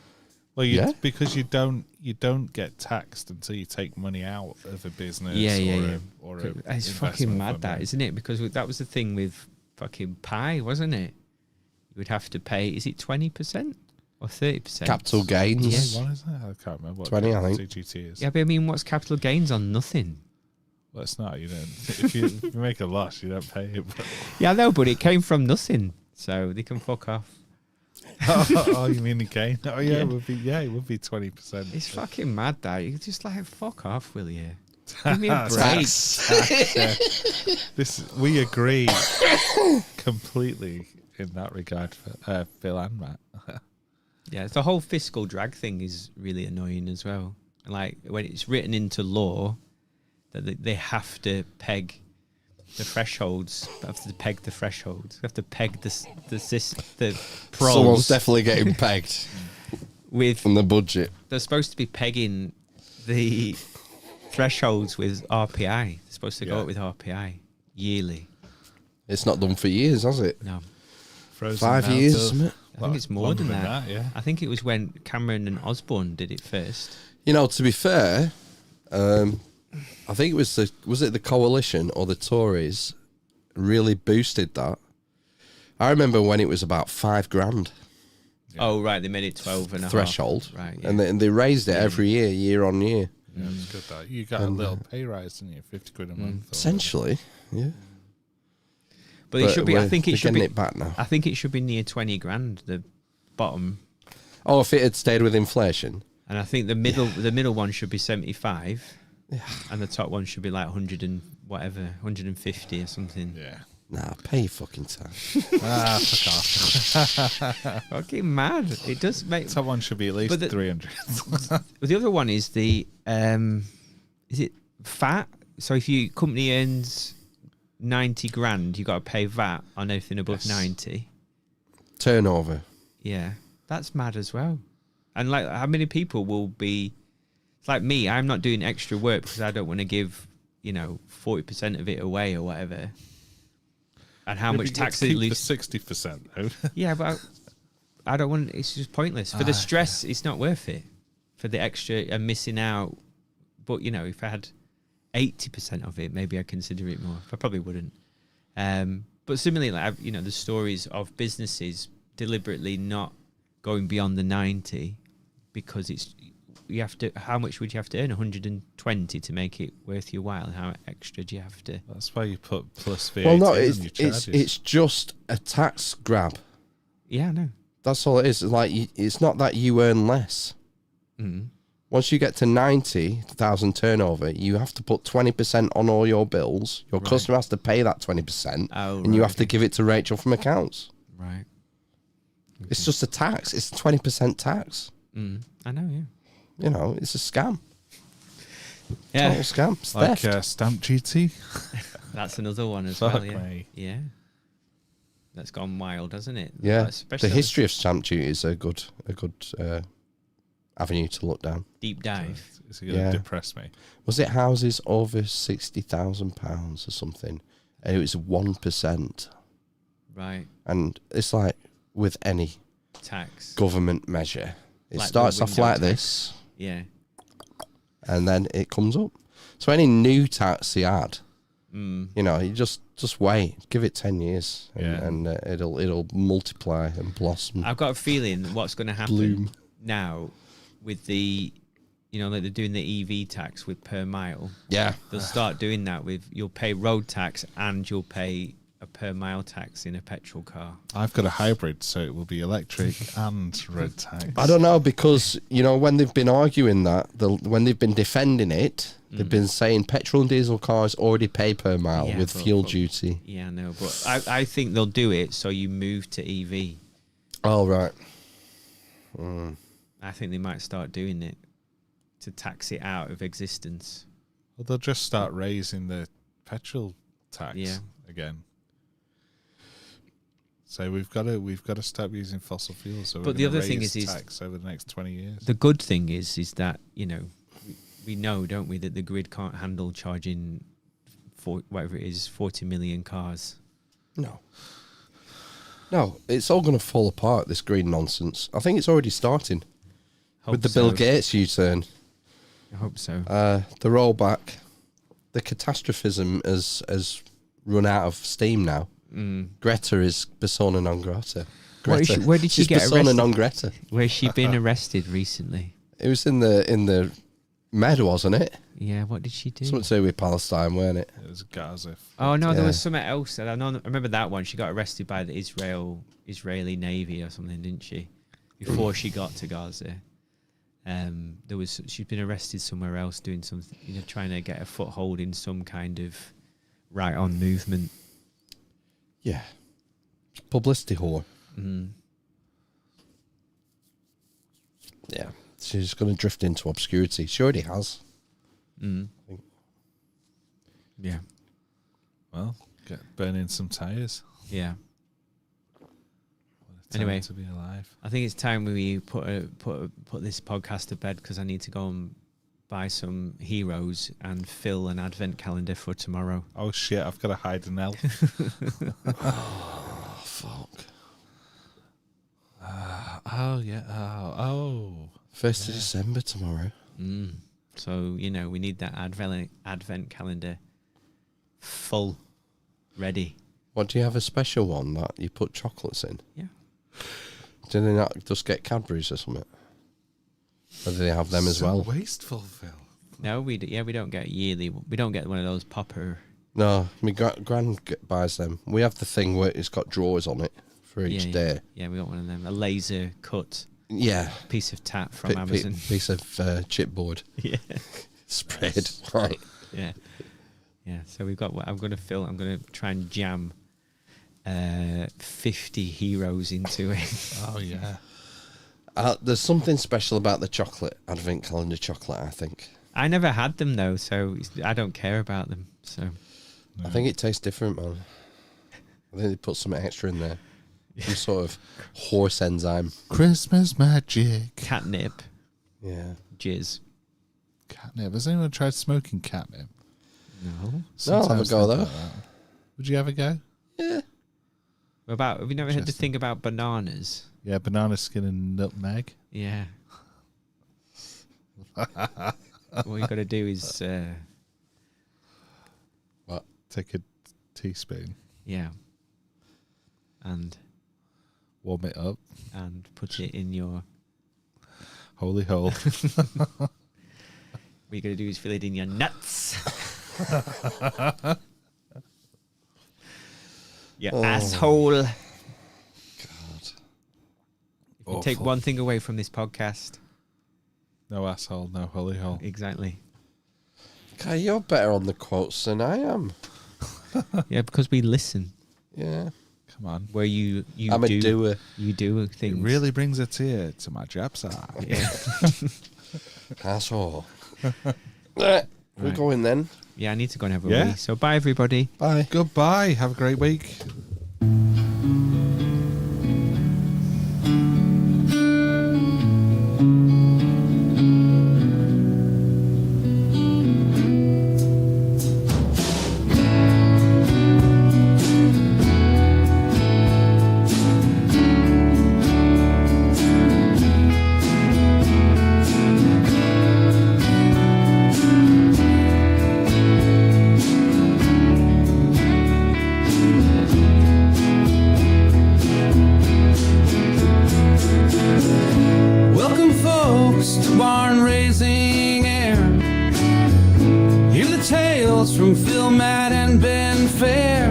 Well, Yeah. because you don't get taxed until you take money out of a business. Or a It's fucking mad, that, isn't it? Because that was the thing with fucking Pi, wasn't it? You would have to pay. Is it 20% or 30%? Capital gains. Yeah. What is that? I can't remember what 20, I think. CGT is. Yeah, but I mean, what's capital gains on nothing? Well, it's not. You don't. If you make a loss, you don't pay it. But Yeah, I know, but it came from nothing, so they can fuck off. oh, you mean the gain? Oh yeah, Yeah. it would be. Yeah, it would be 20%. It's fucking mad, that you just like fuck off, will you? Give me a break. Yeah. We agree completely in that regard for Phil and Matt. Yeah, the whole fiscal drag thing is really annoying as well. Like when it's written into law that they have to peg the thresholds, they have to peg the pros Someone's definitely getting pegged with. from the budget. They're supposed to be pegging the thresholds with RPI. They're supposed to go Yeah. up with RPI yearly. It's not done for years, has it? No, Frozen 5 now years, till- isn't it? I think it's more longer than that. Yeah. I think it was when Cameron and Osborne did it first. You know, to be fair, I think it was the Coalition or the Tories really boosted that. I remember when it was about £5,000 Oh, right. They made it 12 and a half. threshold, Right. Yeah. and they raised it every year on year. Yeah, it's good that you got a little pay rise, didn't you? 50 quid a month. or Essentially, yeah. but it should be. I think they're it should be. getting it back now. I think it should be near 20 grand. The bottom, Oh, if it had stayed with inflation, and I think the middle one should be 75, and the top one should be like 100 and whatever, 150 or something. Yeah. nah, pay your fucking tax. Fuck off. Fucking mad. It does make. Top one should be at least But the- 300. But the other one is the is it VAT? So if your company earns 90 grand, you got to pay VAT on everything above Yes. 90. Turnover. Yeah, that's mad as well. And like, how many people will be? It's like me. I'm not doing extra work because I don't want to give 40% of it away or whatever. And how much tax it keep lose? the 60% though. Yeah, but I don't want. It's just pointless for the stress. It's not worth it for the extra and missing out. But if I had 80% of it, maybe I'd consider it more. I probably wouldn't. But similarly, like the stories of businesses deliberately not going beyond the 90 because you have to. How much would you have to earn? 120 to make it worth your while. How extra do you have to? That's why you put plus VAT Well, no, on your charges. it's just a tax grab. Yeah, I know. That's all it is. Like, it's not that you earn less. Mm. Once you get to 90,000 turnover, you have to put 20% on all your bills. Your customer has to pay that 20%, Oh, and you right, have to give it to Rachel from accounts. Right. It's just a tax. It's 20% tax. I know. Yeah. It's a scam. Yeah. Total scam. It's like theft. stamp duty. That's another one as Fuck well. Yeah. me. Yeah. That's gone wild, hasn't it? Yeah. Especially The history of stamp duty is a good avenue to look down. deep dive. Is it going to Yeah. depress me? Was it houses over £60,000 or something? And it was 1%. Right. And it's like with any Tax. government measure, it Like the starts off window like tax. this, Yeah. and then it comes up. So any new tax you add, Mm. you just wait, give it 10 years, and, Yeah. it'll multiply and blossom. I've got a feeling that what's going to happen Bloom. now with the, like they're doing the EV tax with per mile. Yeah. They'll start doing that with, you'll pay road tax and you'll pay a per mile tax in a petrol car. I've got a hybrid, so it will be electric and road tax. I don't know, because, when they've been arguing that, when they've been defending it, they've been saying petrol and diesel cars already pay per mile with fuel duty. Yeah, no, but I think they'll do it so you move to EV. Oh, right. I think they might start doing it to tax it out of existence. Well, they'll just start raising the petrol tax again. So we've got to stop using fossil fuels. So but the other thing is tax over the next 20 years. The good thing is that we know, don't we, that the grid can't handle charging for whatever it is 40 million cars. No, it's all going to fall apart, this green nonsense. I think it's already starting with the so. Bill Gates U-turn. I hope so. The rollback, the catastrophism has run out of steam now. Greta is persona non grata. Greta. Where did she She's get persona arrested? non grata. Where's she been arrested recently? It was in the Med, wasn't it? Yeah, what did she do? Something to do with Palestine, weren't it? It was Gaza. Oh no, there Yeah. was something else. I remember that one. She got arrested by the Israeli Navy or something, didn't she? Before she got to Gaza, she'd been arrested somewhere else doing something, trying to get a foothold in some kind of right on movement. Yeah. Publicity whore. Yeah. She's going to drift into obscurity. She already has. Yeah. Well, burning some tyres. Yeah. What a time Anyway. to be alive. I think it's time we put this podcast to bed because I need to go and buy some heroes and fill an advent calendar for tomorrow. Oh shit! I've got to hide an elf. Oh, fuck. Oh yeah. Oh. 1st of December tomorrow. So we need that advent calendar full, ready. What, do you have a special one that you put chocolates in? Yeah. Do they not just get Cadbury's or something? Or do they have them as So well? wasteful, Phil. No, we don't get yearly. We don't get one of those popper. No, my gran buys them. We have the thing where it's got drawers on it for each day. Yeah, we got one of them. A laser cut Yeah. piece of tat from Amazon. Piece of chipboard. Yeah. Spread. Right. Yeah. Yeah. So we've got what I'm going to try and jam 50 heroes into it. Oh yeah. There's something special about the chocolate, advent calendar chocolate, I think. I never had them though, so I don't care about them. So I think it tastes different, man. I think they put something extra in there. Some sort of horse enzyme. Christmas magic. catnip, Yeah. jizz. Catnip. Has anyone tried smoking catnip? No. No, Sometimes I'll have a go think though. like that. Would you have a go? Yeah. Have you never heard the Interesting. thing about bananas? Yeah, banana skin and nutmeg. Yeah. What you got to do is, Take a teaspoon, and warm it up. put it in your. Holy hole. What you got to do is fill it in your nuts. Your asshole. God. If you take Awful. one thing away from this podcast, No asshole, no holy hole. exactly. Okay, you're better on the quotes than I am. Yeah, because we listen. Yeah. Come on. Where you I'm a doer. You do things. It really brings a tear to my job side. Yeah. Asshole. We're Right. going then. Yeah, I need to go and have a Yeah. wee. So bye, everybody. Bye. Goodbye. Have a great week. tales from Phil, Matt, and Ben Fair.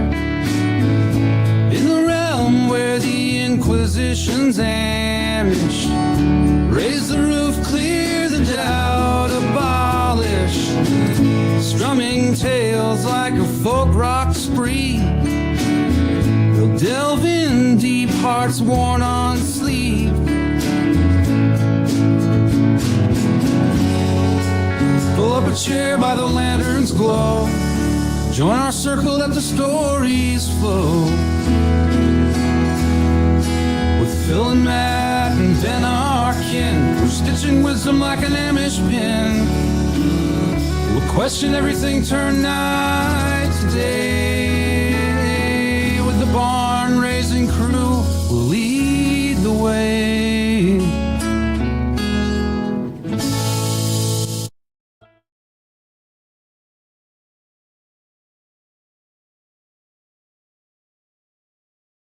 In the realm where the Inquisition's Amish raise the roof, clear the doubt, abolish. Strumming tales like a folk rock spree. They'll delve in deep, hearts worn on sleeve. Pull up a chair by the lantern's glow. Join our circle, let the stories flow. With Phil and Matt and Ben our kin, we're stitching wisdom like an Amish pin. We'll question everything, turn night to day.